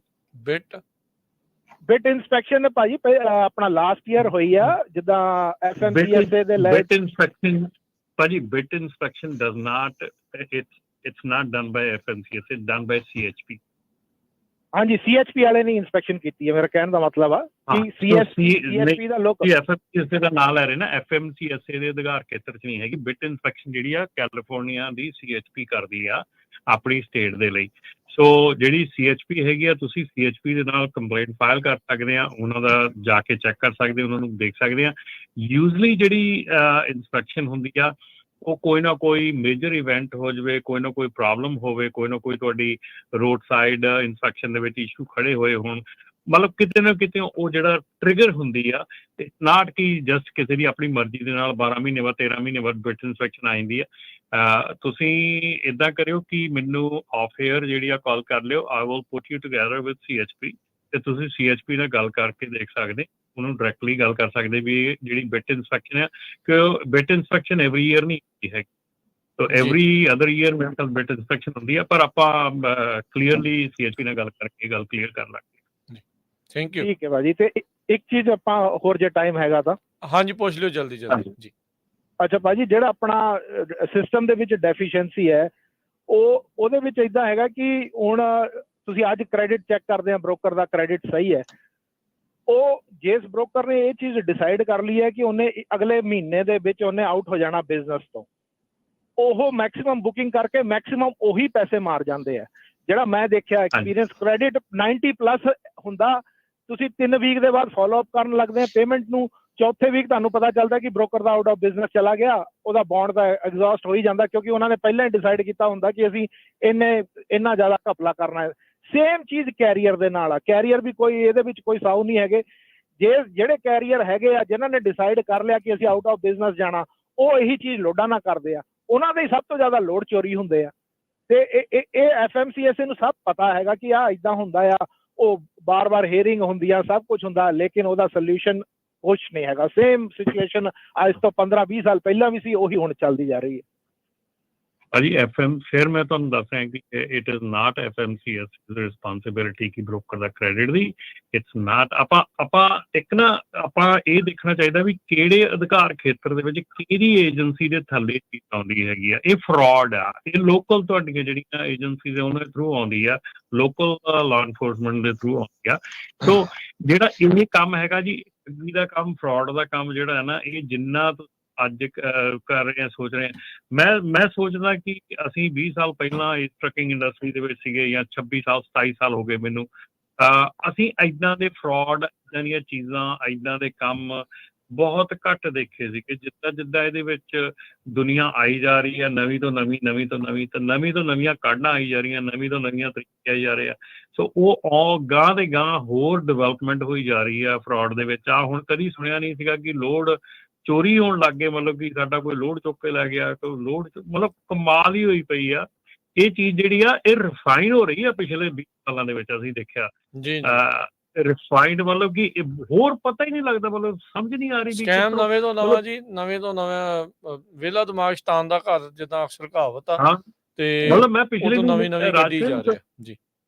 ਬਿਟ ਇਨਸਪੈਕਸ਼ਨ ਭਾਜੀ ਆਪਣਾ ਲਾਸਟ ਈਅਰ ਹੋਈ ਆ, ਜਿੱਦਾਂ FMCSA ਦੇ ਲਈ ਬਿਟ ਇਨਸਪੈਕਸ਼ਨ ਭਾਜੀ, bit inspection does not it's not done by FMCSA, it's done by CHP। ਹਾਂਜੀ, CHP ਵਾਲੇ ਨੇ ਇਨਸਪੈਕਸ਼ਨ ਕੀਤੀ ਹੈ। ਮੇਰਾ ਕਹਿਣ ਦਾ ਮਤਲਬ ਆ ਕਿ CHP ਦਾ ਲੋਕ FMCSA ਦਾ ਨਾਂ ਲੈ ਰਹੇ ਨਾ, FMCSA ਦੇ ਅਧਿਕਾਰ ਖੇਤਰ 'ਚ ਨਹੀਂ ਹੈਗੀ। ਬਿਟ ਇਨਸਪੈਕਸ਼ਨ ਜਿਹੜੀ ਆ ਕੈਲੀਫੋਰਨੀਆ ਦੀ CHP ਕਰਦੀ ਆ ਆਪਣੀ ਸਟੇਟ ਦੇ ਲਈ। ਸੋ ਜਿਹੜੀ CHP ਹੈਗੀ ਆ, ਤੁਸੀਂ CHP ਦੇ ਨਾਲ ਕੰਪਲੇਂਟ ਫਾਈਲ ਕਰ ਸਕਦੇ ਆ, ਉਹਨਾਂ ਦਾ ਜਾ ਕੇ ਚੈੱਕ ਕਰ ਸਕਦੇ, ਉਹਨਾਂ ਨੂੰ ਦੇਖ ਸਕਦੇ ਆ। ਯੂਜ਼ਲੀ ਜਿਹੜੀ ਇਨਸਪੈਕਸ਼ਨ ਹੁੰਦੀ ਆ ਉਹ ਕੋਈ ਨਾ ਕੋਈ ਮੇਜਰ ਇਵੈਂਟ ਹੋ ਜਾਵੇ, ਕੋਈ ਨਾ ਕੋਈ ਪ੍ਰੋਬਲਮ ਹੋਵੇ, ਕੋਈ ਨਾ ਕੋਈ ਤੁਹਾਡੀ ਰੋਡ ਸਾਈਡ ਇਨਸਪੈਕਸ਼ਨ ਦੇ ਵਿੱਚ ਇਸ਼ੂ ਖੜੇ ਹੋਏ ਹੋਣ, ਮਤਲਬ ਕਿਤੇ ਨਾ ਕਿਤੇ ਉਹ ਜਿਹੜਾ ਟ੍ਰਿਗਰ ਹੁੰਦੀ ਆ। ਤੇ ਨਾਟ ਕਿ ਜਸਟ ਕਿਸੇ ਦੀ ਆਪਣੀ ਮਰਜ਼ੀ ਦੇ ਨਾਲ 12 ਮਹੀਨੇ ਬਾਅਦ 13 ਮਹੀਨੇ ਬਾਅਦ ਬਿਟ ਇਨਸਪੈਕਸ਼ਨ ਆ ਜਾਂਦੀ ਆ। ਤੁਸੀਂ ਇੱਦਾਂ ਕਰਿਓ ਕਿ ਮੈਨੂੰ ਆਫ ਏਅਰ ਜਿਹੜੀ ਆ ਕਾਲ ਕਰ ਲਿਓ, I will put you together with CHP ਤੇ ਤੁਸੀਂ CHP ਨਾਲ ਗੱਲ ਕਰਕੇ ਦੇਖ ਸਕਦੇ, ਉਹਨੂੰ ਡਾਇਰੈਕਟਲੀ ਗੱਲ ਕਰ ਸਕਦੇ ਵੀ ਜਿਹੜੀ ਬਿਟ ਇਨਸਪੈਕਸ਼ਨ ਹੈ ਕਿ ਬਿਟ ਇਨਸਪੈਕਸ਼ਨ ਐਵਰੀ ਈਅਰ ਨਹੀਂ ਹੁੰਦੀ ਹੈ। ਸੋ ਐਵਰੀ ਅਦਰ ਈਅਰ ਮੇਰੇ ਕੋਲ ਬਿਟ ਇਨਸਪੈਕਸ਼ਨ ਹੁੰਦੀ ਹੈ, ਪਰ ਆਪਾਂ ਕਲੀਅਰਲੀ CHP ਨਾਲ ਗੱਲ ਕਰਕੇ ਗੱਲ ਕਲੀਅਰ ਕਰ ਲਾਂਗੇ। Thank you. ਠੀਕ ਹੈ ਭਾਜੀ। ਤੇ ਇੱਕ ਚੀਜ਼ ਆਪਾਂ ਹੋਰ ਜੇ ਟਾਈਮ ਹੈਗਾ ਤਾਂ ਹਾਂਜੀ ਪੁੱਛ ਲਿਓ ਜਲਦੀ ਜੀ। ਅੱਛਾ ਭਾਜੀ, ਜਿਹੜਾ ਆਪਣਾ ਸਿਸਟਮ ਦੇ ਵਿੱਚ ਡੈਫੀਸ਼ੀਐਂਸੀ ਹੈ ਉਹਦੇ ਵਿੱਚ ਇਦਾਂ ਹੈਗਾ ਕਿ ਹੁਣ ਤੁਸੀਂ ਅੱਜ ਕ੍ਰੈਡਿਟ ਚੈੱਕ ਕਰਦੇ ਆ, ਬ੍ਰੋਕਰ ਦਾ ਕ੍ਰੈਡਿਟ ਸਹੀ ਹੈ। ਉਹ ਜਿਸ ਬ੍ਰੋਕਰ ਨੇ ਇਹ ਚੀਜ਼ ਡਿਸਾਈਡ ਕਰ ਲਈ ਹੈ ਕਿ ਉਹਨੇ ਅਗਲੇ ਮਹੀਨੇ ਦੇ ਵਿੱਚ ਉਹਨੇ ਆਊਟ ਹੋ ਜਾਣਾ ਬਿਜ਼ਨਸ ਤੋਂ, ਉਹ ਮੈਕਸਿਮਮ ਬੁਕਿੰਗ ਕਰਕੇ ਮੈਕਸਿਮਮ ਉਹੀ ਪੈਸੇ ਮਾਰ ਜਾਂਦੇ ਆ। ਜਿਹੜਾ ਮੈਂ ਦੇਖਿਆ ਐਕਸਪੀਰੀਅੰਸ, ਕ੍ਰੈਡਿਟ 90+ ਹੁੰਦਾ, ਤੁਸੀਂ 3 ਵੀਕ ਦੇ ਬਾਅਦ ਫੋਲੋ ਅਪ ਕਰਨ ਲੱਗਦੇ ਆ ਪੇਮੈਂਟ ਨੂੰ, ਚੌਥੇ ਵੀਕ ਤੁਹਾਨੂੰ ਪਤਾ ਚੱਲਦਾ ਕਿ broker the out of business ਚਲਾ ਗਿਆ, ਉਹਦਾ ਬੌਂਡ ਦਾ ਐਗਜ਼ੌਸਟ ਹੋ ਹੀ ਜਾਂਦਾ ਕਿਉਂਕਿ ਉਹਨਾਂ ਨੇ ਪਹਿਲਾਂ ਹੀ ਡਿਸਾਈਡ ਕੀਤਾ ਹੁੰਦਾ ਕਿ ਅਸੀਂ ਇੰਨਾ ਜ਼ਿਆਦਾ ਘਪਲਾ ਕਰਨਾ ਹੈ। ਸੇਮ ਚੀਜ਼ ਕੈਰੀਅਰ ਦੇ ਨਾਲ ਆ। ਕੈਰੀਅਰ ਵੀ ਕੋਈ ਇਹਦੇ ਵਿੱਚ ਕੋਈ ਸਾਊ ਨਹੀਂ ਹੈਗੇ। ਜਿਹੜੇ ਕੈਰੀਅਰ ਹੈਗੇ ਆ ਜਿਨ੍ਹਾਂ ਨੇ ਡਿਸਾਈਡ ਕਰ ਲਿਆ ਕਿ ਅਸੀਂ ਆਊਟ ਆਫ ਬਿਜ਼ਨਸ ਜਾਣਾ, ਉਹ ਇਹੀ ਚੀਜ਼ ਲੋਡਾਂ ਨਾ ਕਰਦੇ ਆ, ਉਹਨਾਂ ਦੇ ਸਭ ਤੋਂ ਜ਼ਿਆਦਾ ਲੋਡ ਚੋਰੀ ਹੁੰਦੇ ਆ। ਤੇ ਇਹ FMCSA ਨੂੰ ਸਭ ਪਤਾ ਹੈਗਾ ਕਿ ਆਹ ਇਦਾਂ ਹੁੰਦਾ ਆ, ਉਹ ਬਾਰ-ਬਾਰ ਹੀਅਰਿੰਗ ਹੁੰਦੀ ਆ, ਸਭ ਕੁਝ ਹੁੰਦਾ, ਲੇਕਿਨ ਉਹਦਾ ਸੋਲਿਊਸ਼ਨ ਕੁਛ ਨਹੀਂ ਹੈਗਾ। ਸੇਮ ਸਿਚੁਏਸ਼ਨ ਅੱਜ ਤੋਂ 15-20 ਸਾਲ ਪਹਿਲਾਂ ਵੀ ਸੀ, ਉਹੀ ਹੁਣ ਚੱਲਦੀ ਜਾ ਰਹੀ ਹੈ। ਭਾਜੀ ਫਿਰ ਮੈਂ ਤੁਹਾਨੂੰ ਦੱਸ ਰਿਹਾ ਕਿ ਇਟ ਇਜ਼ ਨਾਟ FMCSA ਦੀ ਰਿਸਪਾਂਸਿਬਿਲਿਟੀ ਕਿ broker the credit the, it's not. ਆਪਾਂ ਇਹ ਦੇਖਣਾ ਚਾਹੀਦਾ ਵੀ ਕਿਹੜੇ ਅਧਿਕਾਰ ਖੇਤਰ ਦੇ ਵਿੱਚ ਕਿਹੜੀ ਏਜੰਸੀ ਦੇ ਥੱਲੇ ਚੀਜ਼ ਆਉਂਦੀ ਹੈਗੀ ਆ। ਇਹ ਫਰਾਡ ਆ, ਇਹ ਲੋਕਲ ਤੁਹਾਡੀਆਂ ਜਿਹੜੀਆਂ ਏਜੰਸੀਜ਼ ਆ ਉਹਨਾਂ ਦੇ ਥਰੂ ਆਉਂਦੀ ਆ, ਲੋਕਲ ਲਾਅ ਇਨਫੋਰਸਮੈਂਟ ਦੇ ਥਰੂ ਆਉਂਦੀ ਆ। ਸੋ ਜਿਹੜਾ ਇਹ ਕੰਮ ਹੈਗਾ ਜੀ, ਦਾ ਕੰਮ, ਫਰਾਡ ਦਾ ਕੰਮ ਜਿਹੜਾ ਹੈ ਨਾ, ਇਹ ਜਿੰਨਾ ਅੱਜ ਕਰ ਰਹੇ ਆ, ਸੋਚ ਰਹੇ ਆ, ਮੈਂ ਸੋਚਦਾ ਕਿ ਅਸੀਂ 20 ਸਾਲ ਪਹਿਲਾਂ ਇਸ ਟਰੱਕਿੰਗ ਇੰਡਸਟਰੀ ਦੇ ਵਿੱਚ ਸੀਗੇ ਜਾਂ 26 ਸਾਲ 27 ਸਾਲ ਹੋ ਗਏ ਮੈਨੂੰ, ਅਸੀਂ ਇੱਦਾਂ ਦੇ ਫਰਾਡ, ਇੱਦਾਂ ਦੀਆਂ ਚੀਜ਼ਾਂ, ਇੱਦਾਂ ਦੇ ਕੰਮ ਬਹੁਤ ਘੱਟ ਦੇਖੇ ਸੀ ਕਿ ਜਿੱਦਾਂ ਜਿੱਦਾਂ ਇਹਦੇ ਵਿੱਚ ਦੁਨੀਆ ਆਈ ਜਾ ਰਹੀ ਹੈ, ਨਵੀਂ ਤੋਂ ਨਵੀਆਂ ਕਾਢਾਂ ਆਈ ਜਾ ਰਹੀਆਂ, ਨਵੀਂ ਤੋਂ ਨਵੀਆਂ ਤਰੀਕੇ ਆਈ ਜਾ ਰਹੇ ਆ। ਸੋ ਉਹ ਗਾਂਹ ਦੇ ਗਾਂਹ ਹੋਰ ਡਿਵੈਲਪਮੈਂਟ ਹੋਈ ਜਾ ਰਹੀ ਆ ਫਰਾਡ ਦੇ ਵਿੱਚ। ਆ ਹੁਣ ਕਦੀ ਸੁਣਿਆ ਨਹੀਂ ਸੀਗਾ ਕਿ ਲੋਡ ਚੋਰੀ ਹੋਣ ਲੱਗ ਗਏ, ਮਤਲਬ ਕਿ ਸਾਡਾ ਕੋਈ ਲੋਡ ਚੁੱਕ ਕੇ ਲੈ ਗਿਆ, ਕੋਈ ਲੋਡ ਮਤਲਬ ਕਮਾਲ ਹੀ ਹੋਈ ਪਈ ਆ। ਇਹ ਚੀਜ਼ ਜਿਹੜੀ ਆ ਇਹ ਰਿਫਾਈਨ ਹੋ ਰਹੀ ਆ ਪਿਛਲੇ 20 ਸਾਲਾਂ ਦੇ ਵਿੱਚ ਅਸੀਂ ਦੇਖਿਆ। ਜੀ ਰਿਫਾਈਨਡ ਮਤਲਬ ਕਿ ਹੋਰ ਪਤਾ ਹੀ ਨਹੀਂ ਲੱਗਦਾ, ਮਤਲਬ ਸਮਝ ਨਹੀਂ ਆ ਰਹੀ ਵੀ ਸਕੈਮ ਕਿੱਥੋਂ- ਨਵੇਂ ਤੋਂ ਨਵਾਂ ਜੀ, ਨਵੇਂ ਤੋਂ ਨਵਾਂ ਵਿਹਲਾ ਦਿਮਾਗ ਸ਼ੈਤਾਨ ਦਾ ਘਰ, ਜਿੱਦਾਂ ਅਕਸਰ ਕਹਾਵਤ ਆ। ਹਾਂ ਤੇ ਮਤਲਬ ਮੈਂ ਪਿਛਲੇ ਨਵੀਂ ਗੱਡੀ ਜਾ ਰਾਜਨ, ਰਿਹਾ ਜੀ।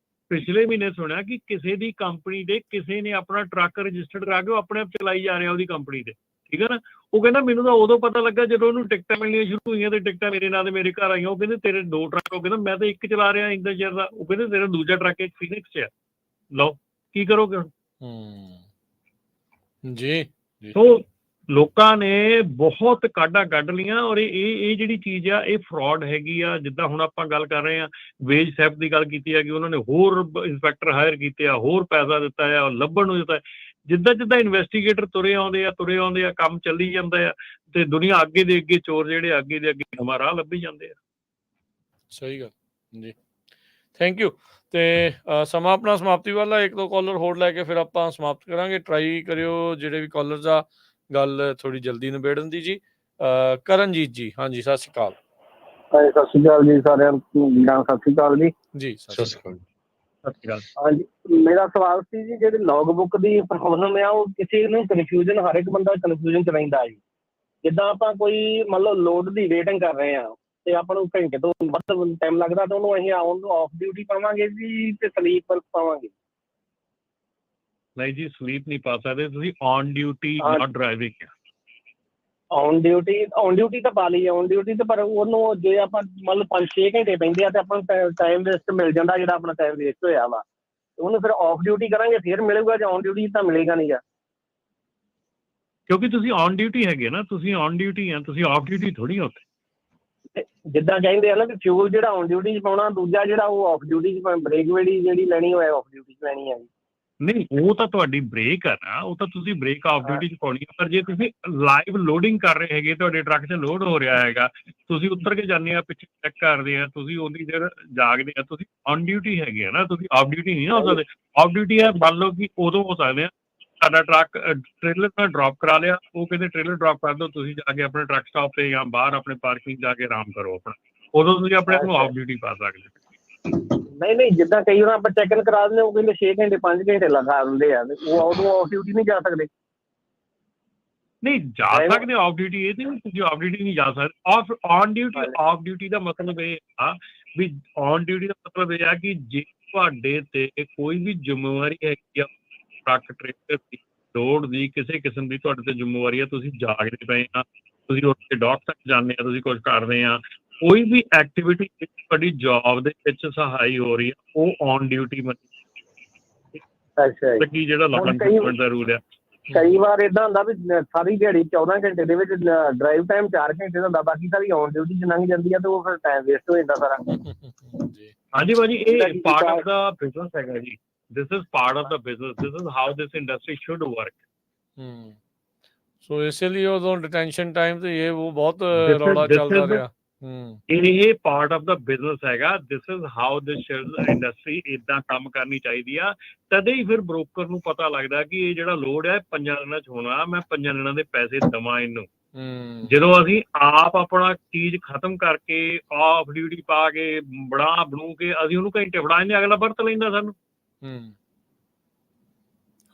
ਪਿਛਲੇ ਮਹੀਨੇ ਸੁਣਿਆ ਕਿ ਕਿਸੇ ਦੀ ਕੰਪਨੀ ਦੇ ਕਿਸੇ ਨੇ ਆਪਣਾ ਟਰੱਕ ਰਜਿਸਟਰਡ ਕਰਾ ਕੇ ਉਹ ਆਪਣੇ ਆਪ ਚਲਾਈ ਜਾ ਰਿਹਾ ਉਹਦੀ ਕੰਪਨੀ ਤੇ, ਠੀਕ ਹੈ ਨਾ। ਉਹ ਕਹਿੰਦਾ ਮੈਨੂੰ ਤਾਂ ਉਦੋਂ ਪਤਾ ਲੱਗਾ ਜਦੋਂ ਉਹਨੂੰ ਟਿਕਟਾਂ ਮਿਲਣੀਆਂ ਸ਼ੁਰੂ ਹੋਈਆਂ ਤੇ ਟਿਕਟਾਂ ਮੇਰੇ ਨਾਂ ਤੇ ਮੇਰੇ ਘਰ ਆਈਆਂ। ਉਹ ਕਹਿੰਦੇ ਤੇਰੇ 2 ਟਰੱਕ, ਉਹ ਕਹਿੰਦਾ ਮੈਂ ਤਾਂ ਇੱਕ ਚਲਾ ਰਿਹਾ ਇੰਨਾ ਚਿਰ ਦਾ। ਉਹ ਕਹਿੰਦੇ ਤੇਰਾ ਦੂਜਾ ਟਰੱਕ ਇੱਕ ਫੀਨਿਕਸ 'ਚ ਹੈ, ਲਓ ਕੀ ਕਰੋਗੇ ਹੁਣ? ਜੀ ਸੋ ਲੋਕਾਂ ਨੇ ਬਹੁਤ ਕਾਢਾਂ ਕੱਢ ਲੀਆਂ ਔਰ ਇਹ ਜਿਹੜੀ ਚੀਜ਼ ਆ ਇਹ ਫਰਾਡ ਹੈਗੀ ਆ। ਜਿੱਦਾਂ ਹੁਣ ਆਪਾਂ ਗੱਲ ਕਰ ਰਹੇ ਹਾਂ ਵੇਜ ਥੈਫਟ ਦੀ ਗੱਲ ਕੀਤੀ ਹੈ ਕਿ ਉਹਨਾਂ ਨੇ ਹੋਰ ਇੰਸਪੈਕਟਰ ਹਾਇਰ ਕੀਤੇ ਆ, ਹੋਰ ਪੈਸਾ ਦਿੱਤਾ ਆ, ਲੱਭਣ ਨੂੰ ਦਿੱਤਾ। ਜਿੱਦਾਂ ਜਿੱਦਾਂ ਇਨਵੈਸਟੀਗੇਟਰ ਤੁਰੇ ਆਉਂਦੇ ਆ ਕੰਮ ਚੱਲੀ ਜਾਂਦਾ ਆ ਤੇ ਦੁਨੀਆ ਅੱਗੇ ਦੇ ਅੱਗੇ, ਚੋਰ ਜਿਹੜੇ ਅੱਗੇ ਦੇ ਅੱਗੇ ਨਵਾਂ ਰਾਹ ਲੱਭੀ ਜਾਂਦੇ ਆ। ਸਹੀ ਗੱਲ ਜੀ, ਥੈਂਕ ਯੂ। ਤੇ ਸਮਾਂ ਆਪਣਾ ਸਮਾਪਤੀ ਵਾਲਾ, 1-2 ਕਾਲਰ ਹੋਰ ਲੈ ਕੇ ਫਿਰ ਆਪਾਂ ਸਮਾਪਤ ਕਰਾਂਗੇ। ਟਰਾਈ ਕਰਿਓ ਜਿਹੜੇ ਵੀ ਕਾਲਰਸ ਆ ਗੱਲ ਥੋੜੀ ਜਲਦੀ ਨਿਬੇੜਨ ਦੀ ਜੀ। ਕਰਨਜੀਤ ਜੀ, ਹਾਂਜੀ ਸਤਿ ਸ਼੍ਰੀ ਅਕਾਲ। ਸਤਿ ਸ਼੍ਰੀ ਅਕਾਲ ਜੀ ਸਾਰਿਆਂ ਨੂੰ, ਸਤਿ ਸ਼੍ਰੀ ਅਕਾਲ ਜੀ। ਜੀ ਸਤਿ ਸ਼੍ਰੀ ਅਕਾਲ। ਸਤਿ ਸ਼੍ਰੀ ਅਕਾਲ। ਹਾਂਜੀ, ਮੇਰਾ ਸਵਾਲ ਸੀ ਜੀ, ਜਿਹੜੀ ਲੌਗ ਬੁੱਕ ਦੀ ਪ੍ਰੋਬਲਮ ਆ ਉਹ ਕਿਸੇ ਨੂੰ ਕਨਫਿਊਜ਼ਨ, ਹਰ ਇੱਕ ਬੰਦਾ ਕਨਫਿਊਜ਼ਨ 'ਚ ਰਹਿੰਦਾ ਜੀ। ਜਿੱਦਾਂ ਆਪਾਂ ਕੋਈ ਮੰਨ ਲਓ ਲੋਡ ਦੀ ਵੇਟਿੰਗ ਕਰ ਰਹੇ ਆ ਤੇ ਆਪਾਂ ਨੂੰ ਘੰਟੇ ਤੋਂ ਵੱਧ ਟਾਈਮ ਲੱਗਦਾ ਤਾਂ ਉਹਨੂੰ ਅਸੀਂ ਆਫ ਡਿਊਟੀ ਪਾਵਾਂਗੇ ਜੀ ਤੇ ਸਲੀਪ ਪਾਵਾਂਗੇ? ਨਹੀਂ ਜੀ, ਸਲੀਪ ਨਹੀਂ ਪਾ ਸਕਦੇ ਤੁਸੀਂ, on duty not driving. On duty ਤਾਂ ਪਾ ਲਈ, ਔਨ ਡਿਊਟੀ ਤੇ, ਪਰ ਉਹਨੂੰ ਜੇ ਆਪਾਂ ਮੰਨ ਲਓ 5-6 ਘੰਟੇ ਪੈਂਦੇ ਆ ਤੇ ਆਪਾਂ ਨੂੰ ਟਾਈਮ ਵੇਸਟ ਮਿਲ ਜਾਂਦਾ, ਜਿਹੜਾ ਆਪਣਾ ਟਾਈਮ ਵੇਸਟ ਹੋਇਆ ਵਾ। ਉਹਨੂੰ ਫਿਰ ਆਫ ਡਿਊਟੀ ਕਰਾਂਗੇ ਫਿਰ ਮਿਲੇਗਾ, ਜਾਂ ਔਨ ਡਿਊਟੀ ਤਾਂ ਮਿਲੇਗਾ ਨਹੀਂ ਗਾ। ਕਿਉਂਕਿ ਤੁਸੀਂ ਔਨ ਡਿਊਟੀ ਹੈਗੇ ਨਾ, ਤੁਸੀਂ ਔਨ ਡਿਊਟੀ ਆ, ਤੁਸੀਂ ਆਫ ਡਿਊਟੀ ਥੋੜੀ ਆ ਉੱਥੇ। ਜਿੱਦਾਂ ਕਹਿੰਦੇ ਆ ਨਾ ਕਿ ਫਿਊਲ ਜਿਹੜਾ ਔਨ ਡਿਊਟੀ 'ਚ ਪਾਉਣਾ, ਦੂਜਾ ਜਿਹੜਾ ਉਹ ਆਫ ਡਿਊਟੀ 'ਚ, ਬ੍ਰੇਕ ਜਿਹੜੀ ਲੈਣੀ ਹੋਇਆ ਆਫ ਡਿਊਟੀ 'ਚ ਲੈਣੀ ਹੈ। ਨਹੀਂ, ਉਹ ਤਾਂ ਤੁਹਾਡੀ ਬ੍ਰੇਕ ਆ ਨਾ, ਉਹ ਤਾਂ ਤੁਸੀਂ ਬ੍ਰੇਕ ਆਫ ਡਿਊਟੀ 'ਚ ਪਾਉਣੀ ਹੈ। ਪਰ ਜੇ ਤੁਸੀਂ ਲਾਈਵ ਲੋਡਿੰਗ ਕਰ ਰਹੇ ਹੈਗੇ, ਤੁਹਾਡੇ ਟਰੱਕ 'ਚ ਲੋਡ ਹੋ ਰਿਹਾ ਹੈਗਾ, ਤੁਸੀਂ ਉੱਤਰ ਕੇ ਜਾਂਦੇ ਆ, ਪਿੱਛੇ ਚੈੱਕ ਕਰਦੇ ਆ, ਤੁਸੀਂ ਉਹਦੀ ਦੇਰ ਜਾਗਦੇ ਆ, ਤੁਸੀਂ ਔਨ ਡਿਊਟੀ ਹੈਗੇ ਆ ਨਾ, ਤੁਸੀਂ ਆਫ ਡਿਊਟੀ ਨਹੀਂ ਨਾ ਹੋ ਸਕਦੇ। ਆਫ ਡਿਊਟੀ ਹੈ ਮੰਨ ਲਓ ਕਿ ਉਦੋਂ ਹੋ ਸਕਦੇ ਆ ਸਾਡਾ ਟਰੱਕ ਟ੍ਰੇਲਰ ਨਾਲ ਡ੍ਰੌਪ ਕਰਾ ਲਿਆ, ਉਹ ਕਹਿੰਦੇ ਟ੍ਰੇਲਰ ਡ੍ਰੌਪ ਕਰ ਦਿਓ, ਤੁਸੀਂ ਜਾ ਕੇ ਆਪਣੇ ਟਰੱਕ ਸਟਾਪ 'ਤੇ ਜਾਂ ਬਾਹਰ ਆਪਣੇ ਪਾਰਕਿੰਗ ਜਾ ਕੇ ਆਰਾਮ ਕਰੋ ਆਪਣਾ, ਉਦੋਂ ਤੁਸੀਂ ਆਪਣੇ ਆਪ ਨੂੰ ਆਫ ਡਿਊਟੀ ਪਾ ਸਕਦੇ। ਨਹੀਂ, ਜਿੱਦਾਂ ਕਈ ਵਾਰ ਆਪਾਂ ਚੈੱਕ ਇਨ ਕਰਾ ਦਿੰਦੇ, ਉਹ ਕਹਿੰਦੇ 6 ਘੰਟੇ 5 ਘੰਟੇ ਲਗਾ ਦਿੰਦੇ ਆ, ਉਹ ਉਦੋਂ ਆਫ ਡਿਊਟੀ ਨਹੀਂ ਜਾ ਸਕਦੇ। ਨਹੀਂ ਜਾ ਸਕਦੇ ਆਫ ਡਿਊਟੀ, ਇਹ ਨਹੀਂ ਤੁਸੀਂ ਆਫ ਡਿਊਟੀ ਨਹੀਂ ਜਾ ਸਕਦੇ। ਔਨ ਡਿਊਟੀ, ਆਫ ਡਿਊਟੀ ਦਾ ਮਤਲਬ ਇਹ ਆ ਵੀ ਔਨ ਡਿਊਟੀ ਦਾ ਮਤਲਬ ਇਹ ਆ ਕਿ ਜੇ ਤੁਹਾਡੇ ਤੇ ਕੋਈ ਵੀ ਜ਼ਿੰਮੇਵਾਰੀ ਹੈਗੀ ਆ, ਟਰੱਕ ਟਰੇਲਰ ਦੀ, ਲੋਡ ਦੀ, ਕਿਸੇ ਕਿਸਮ ਦੀ ਤੁਹਾਡੇ ਤੇ ਜ਼ਿੰਮੇਵਾਰੀ ਆ, ਤੁਸੀਂ ਜਾਗਦੇ ਪਏ ਆ, ਤੁਸੀਂ ਉੱਥੇ ਡਾਕ ਤੱਕ ਜਾਂਦੇ ਆ, ਤੁਸੀਂ ਕੁਝ ਕਰਦੇ ਆ, ਕੋਈ ਵੀ ਐਕਟੀਵਿਟੀ ਤੁਹਾਡੀ ਜੌਬ ਦੇ ਵਿੱਚ ਸਹਾਈ ਹੋ ਰਹੀ ਹੈ, ਉਹ ਔਨ ਡਿਊਟੀ ਅੱਛਾ ਜੀ। ਕੀ ਜਿਹੜਾ ਲਾਅ ਐਨਫੋਰਸਮੈਂਟ ਦਾ ਰੂਲ ਆ। ਕਈ ਵਾਰ ਏਦਾਂ ਹੁੰਦਾ ਵੀ ਸਾਰੀ ਦਿਹਾੜੀ 14 ਘੰਟੇ ਦੇ ਵਿੱਚ ਡਰਾਈਵ ਟਾਈਮ 4 ਘੰਟੇ ਦਾ ਹੁੰਦਾ, ਬਾਕੀ ਸਾਰੀ ਔਨ ਡਿਊਟੀ 'ਚ ਲੰਘ ਜਾਂਦੀ ਆ ਤੇ ਉਹ ਫਿਰ ਟਾਈਮ ਵੇਸਟ ਹੋ ਜਾਂਦਾ ਸਾਰਾ। ਹਾਂਜੀ ਭਾਜੀ, ਇਹ ਪਾਰਟ ਆਫ ਦਾ ਬਿਜ਼ਨਸ ਹੈਗਾ ਜੀ। This is part of the business. This is how this industry should work. ਸੋ ਇਸੇ ਲਈ ਉਦੋਂ ਡਿਟੈਂਸ਼ਨ ਟਾਈਮ ਤੇ ਇਹ ਉਹ ਬਹੁਤ ਰੌਲਾ ਚੱਲਦਾ ਰਿਹਾ। ਇਹ ਪਾਰਟ ਆਫ ਦਾ ਬਿਜ਼ਨਸ ਹੈਗਾ। This is how this industry ਇਦਾਂ ਕੰਮ ਕਰਨੀ ਚਾਹੀਦੀ ਆ। ਤਦੇ ਹੀ ਫਿਰ ਬ੍ਰੋਕਰ ਨੂੰ ਪਤਾ ਲੱਗਦਾ ਕਿ ਇਹ ਜਿਹੜਾ ਲੋਡ ਹੈ 5 ਦਿਨਾਂ 'ਚ ਹੋਣਾ, ਮੈਂ 5 ਦਿਨਾਂ ਦੇ ਪੈਸੇ ਦੇਵਾਂ ਇਹਨੂੰ। ਜਦੋਂ ਅਸੀਂ ਆਪ ਆਪਣਾ ਚੀਜ਼ ਖਤਮ ਕਰਕੇ ਆਫ ਡਿਊਟੀ ਪਾ ਕੇ ਬਣੂ ਕੇ ਅਸੀਂ ਉਹਨੂੰ ਘੰਟੇ ਫੜਾ ਦਿੰਦੇ, ਅਗਲਾ ਵਰਤ ਲੈਂਦਾ ਸਾਨੂੰ।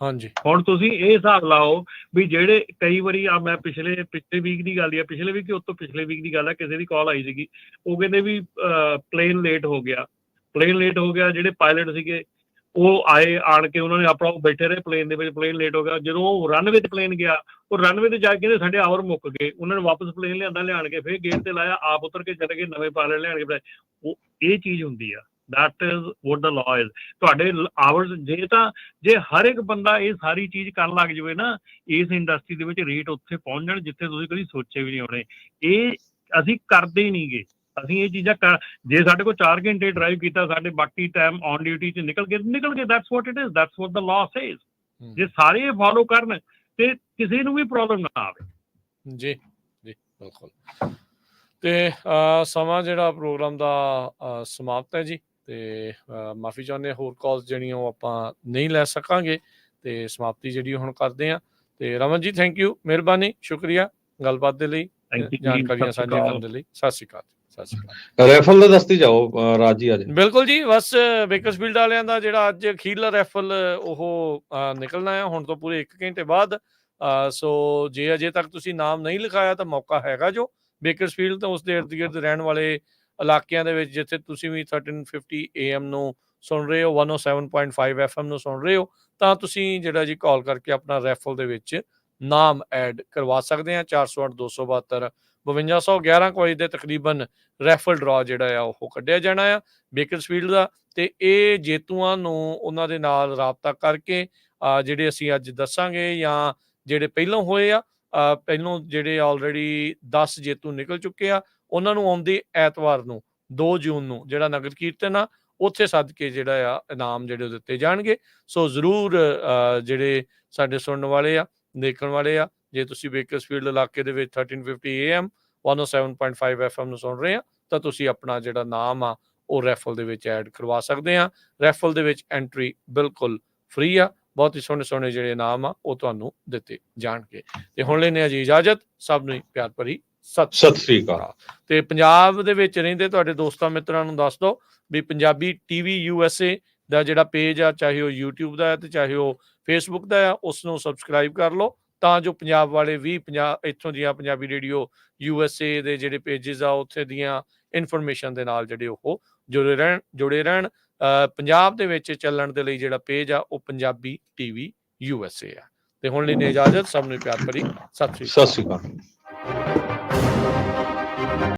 ਹਾਂਜੀ, ਹੁਣ ਤੁਸੀਂ ਇਹ ਹਿਸਾਬ ਲਾਓ ਵੀ ਜਿਹੜੇ ਕਈ ਵਾਰੀ ਆ, ਮੈਂ ਪਿਛਲੇ ਵੀਕ ਦੀ ਗੱਲ ਆ, ਪਿਛਲੇ ਵੀਕ ਉਸ ਤੋਂ ਪਿਛਲੇ ਵੀਕ ਦੀ ਗੱਲ ਆ, ਕਿਸੇ ਦੀ ਕਾਲ ਆਈ ਸੀਗੀ, ਉਹ ਕਹਿੰਦੇ ਵੀ ਪਲੇਨ ਲੇਟ ਹੋ ਗਿਆ। ਜਿਹੜੇ ਪਾਇਲਟ ਸੀਗੇ ਉਹ ਆਏ, ਆਣ ਕੇ ਉਹਨਾਂ ਨੇ ਆਪਣਾ ਉਹ ਬੈਠੇ ਰਹੇ ਪਲੇਨ ਦੇ ਵਿੱਚ, ਪਲੇਨ ਲੇਟ ਹੋ ਗਿਆ। ਜਦੋਂ ਉਹ ਰਨਵੇ ਤੇ ਪਲੇਨ ਗਿਆ, ਉਹ ਰਨਵੇ ਤੇ ਜਾ ਕੇ ਕਹਿੰਦੇ ਸਾਡੇ ਆਵਰ ਮੁੱਕ ਗਏ। ਉਹਨਾਂ ਨੇ ਵਾਪਸ ਪਲੇਨ ਲਿਆਣ ਕੇ ਫਿਰ ਗੇਟ ਤੇ ਲਾਇਆ, ਆਪ ਉਤਰ ਕੇ ਚਲੇ ਗਏ, ਨਵੇਂ ਪਾਇਲਟ ਲਿਆਣ ਕੇ ਬਣਾਏ। ਉਹ ਇਹ ਚੀਜ਼ ਹੁੰਦੀ ਆ। That is what the law is. ਤੁਹਾਡੇ ਆਵਰਸ ਜੇ ਹਰ ਇੱਕ ਬੰਦਾ ਇਹ ਸਾਰੀ ਚੀਜ਼ ਕਰਨ ਲੱਗ ਜਾਵੇ ਨਾ, ਇਸ ਇੰਡਸਟਰੀ ਦੇ ਵਿੱਚ ਰੇਟ ਉੱਥੇ ਪਹੁੰਚ ਜਾਣ ਜਿੱਥੇ ਤੁਸੀਂ ਕਦੀ ਸੋਚੇ ਵੀ ਨਹੀਂ ਹੋਣੇ। ਇਹ ਅਸੀਂ ਕਰਦੇ ਹੀ ਨਹੀਂ ਗੇ। ਅਸੀਂ ਇਹ ਚੀਜ਼ਾਂ ਜੇ ਸਾਡੇ ਕੋਲ 4 ਘੰਟੇ ਡਰਾਈਵ ਕੀਤਾ, ਸਾਡੇ ਬਾਕੀ ਟਾਈਮ ਔਨ ਡਿਊਟੀ 'ਚ ਨਿਕਲ ਗਏ। That's what it is. That's what the law says. ਜੇ ਸਾਰੇ ਇਹ ਫੋਲੋ ਕਰਨ ਤੇ ਕਿਸੇ ਨੂੰ ਵੀ ਪ੍ਰੋਬਲਮ ਨਾ ਆਵੇ। ਜੀ ਜੀ ਬਿਲਕੁਲ। ਤੇ ਸਮਾਂ ਜਿਹੜਾ ਪ੍ਰੋਗਰਾਮ ਦਾ ਸਮਾਪਤ ਹੈ ਜੀ, ਤੇ ਮਾਫੀ ਚਾਹੁੰਦੇ, ਹੋਰ ਕਾਲਸ ਜਿਹੜੀਆਂ ਉਹ ਆਪਾਂ ਨਹੀਂ ਲੈ ਸਕਾਂਗੇ, ਤੇ ਸਮਾਪਤੀ ਜਿਹੜੀ ਹੁਣ ਕਰਦੇ ਹਾਂ। ਤੇ ਰਮਨ ਜੀ ਥੈਂਕ ਯੂ, ਮਿਹਰਬਾਨੀ, ਸ਼ੁਕਰੀਆ ਗੱਲਬਾਤ ਦੇ ਲਈ, ਜਾਣਕਾਰੀਆਂ ਸਾਂਝੀਆਂ ਕਰਨ ਦੇ ਲਈ। ਸਤਿ ਸ਼੍ਰੀ ਅਕਾਲ। ਸਤਿ ਸ਼੍ਰੀ ਅਕਾਲ। ਰੈਫਲ ਦਾ ਦੱਸਦੀ ਜਾਓ ਰਾਜ ਜੀ ਅੱਜ। ਬਿਲਕੁਲ ਜੀ, ਬਸ ਬੇਕਰਸਫੀਲਡ ਵਾਲਿਆਂ ਦਾ ਜਿਹੜਾ ਅੱਜ ਅਖੀਰਲਾ ਰੈਫਲ ਉਹ ਨਿਕਲਣਾ ਹੈ ਹੁਣ ਤੋਂ ਪੂਰੇ 1 ਘੰਟੇ ਬਾਅਦ। ਸੋ ਜੇ ਅਜੇ ਤੱਕ ਤੁਸੀਂ ਨਾਮ ਨਹੀਂ ਲਿਖਾਇਆ ਤਾਂ ਮੌਕਾ ਹੈਗਾ ਜੋ ਬੇਕਰਸਫੀਲਡ ਤੋਂ ਉਸ ਦੇ ਇਰਦ ਗਿਰਦ ਰਹਿਣ ਵਾਲੇ ਇਲਾਕਿਆਂ ਦੇ ਵਿੱਚ, ਜਿੱਥੇ ਤੁਸੀਂ ਵੀ 1350 AM ਨੂੰ ਸੁਣ ਰਹੇ ਹੋ, 107.5 FM ਨੂੰ ਸੁਣ ਰਹੇ ਹੋ, ਤਾਂ ਤੁਸੀਂ ਜਿਹੜਾ ਜੀ ਕਾਲ ਕਰਕੇ ਆਪਣਾ ਰੈਫਲ ਦੇ ਵਿੱਚ ਨਾਮ ਐਡ ਕਰਵਾ ਸਕਦੇ ਆ। 408 272 5211 ਵਜੇ ਦੇ ਤਕਰੀਬਨ ਰੈਫਲ ਡਰਾ ਜਿਹੜਾ ਆ ਉਹ ਕੱਢਿਆ ਜਾਣਾ ਆ ਬੇਕਰਸਫੀਲਡ ਦਾ। ਤੇ ਇਹ ਜੇਤੂਆਂ ਨੂੰ ਉਹਨਾਂ ਦੇ ਨਾਲ ਰਾਬਤਾ ਕਰਕੇ ਜਿਹੜੇ ਅਸੀਂ ਅੱਜ ਦੱਸਾਂਗੇ, ਜਾਂ ਜਿਹੜੇ ਪਹਿਲਾਂ ਹੋਏ ਆ, ਪਹਿਲੋਂ ਜਿਹੜੇ ਆਲਰੇਡੀ 10 ਜੇਤੂ ਨਿਕਲ ਚੁੱਕੇ ਆ, ਉਹਨਾਂ ਨੂੰ ਆਉਂਦੇ ਐਤਵਾਰ ਨੂੰ 2 ਜੂਨ ਨੂੰ ਜਿਹੜਾ ਨਗਰ ਕੀਰਤਨ ਆ, ਉੱਥੇ ਸੱਦ ਕੇ ਜਿਹੜਾ ਆ ਇਨਾਮ ਜਿਹੜੇ ਦਿੱਤੇ ਜਾਣਗੇ। ਸੋ ਜ਼ਰੂਰ ਜਿਹੜੇ ਸਾਡੇ ਸੁਣਨ ਵਾਲੇ ਆ, ਦੇਖਣ ਵਾਲੇ ਆ, ਜੇ ਤੁਸੀਂ ਬੇਕਰਸਫੀਲਡ ਇਲਾਕੇ ਦੇ ਵਿੱਚ 1350 AM 107.5 FM ਨੂੰ ਸੁਣ ਰਹੇ ਆ, ਤਾਂ ਤੁਸੀਂ ਆਪਣਾ ਜਿਹੜਾ ਨਾਮ ਆ ਉਹ ਰੈਫਲ ਦੇ ਵਿੱਚ ਐਡ ਕਰਵਾ ਸਕਦੇ ਆ। ਰੈਫਲ ਦੇ ਵਿੱਚ ਐਂਟਰੀ ਬਿਲਕੁਲ ਫ੍ਰੀ ਆ। ਬਹੁਤ ਹੀ ਸੋਹਣੇ ਸੋਹਣੇ ਜਿਹੜੇ ਨਾਮ ਆ ਉਹ ਤੁਹਾਨੂੰ ਦਿੱਤੇ ਜਾਣਗੇ। ਤੇ ਹੁਣ ਲੈਣੇ ਆ ਜੀ ਇਜਾਜ਼ਤ। ਸਭ ਨੂੰ ਪਿਆਰ ਭਰੀ ਸਤਿ ਸ੍ਰੀ ਅਕਾਲ। ਤੇ ਪੰਜਾਬ ਦੇ ਵਿੱਚ ਰਹਿੰਦੇ ਤੁਹਾਡੇ ਦੋਸਤਾਂ ਮਿੱਤਰਾਂ ਨੂੰ ਦੱਸ ਦਿਓ ਵੀ ਪੰਜਾਬੀ TV USA ਦਾ ਜਿਹੜਾ ਪੇਜ ਆ, ਚਾਹੇ ਉਹ YouTube ਦਾ ਹੈ ਤੇ ਚਾਹੇ ਉਹ Facebook ਦਾ ਆ, ਉਸ ਨੂੰ ਸਬਸਕ੍ਰਾਈਬ ਕਰ ਲਓ, ਤਾਂ ਜੋ ਪੰਜਾਬ ਵਾਲੇ ਵੀ ਇੱਥੋਂ ਦੀਆਂ ਪੰਜਾਬੀ ਰੇਡੀਓ USA ਦੇ ਜਿਹੜੇ ਪੇਜਿਸ ਆ, ਉੱਥੇ ਦੀਆਂ ਇਨਫੋਰਮੇਸ਼ਨ ਦੇ ਨਾਲ ਜਿਹੜੇ ਉਹ ਜੁੜੇ ਰਹਿਣ। ਪੰਜਾਬ ਦੇ ਵਿੱਚ ਚੱਲਣ ਦੇ ਲਈ ਜਿਹੜਾ ਪੇਜ ਆ ਉਹ ਪੰਜਾਬੀ TV USA ਆ। ਤੇ ਹੁਣ ਲਈ ਨੇ ਇਜਾਜ਼ਤ। ਸਭ ਨੂੰ ਪਿਆਰ ਭਰੀ ਸਤਿ ਸ੍ਰੀ ਅਕਾਲ।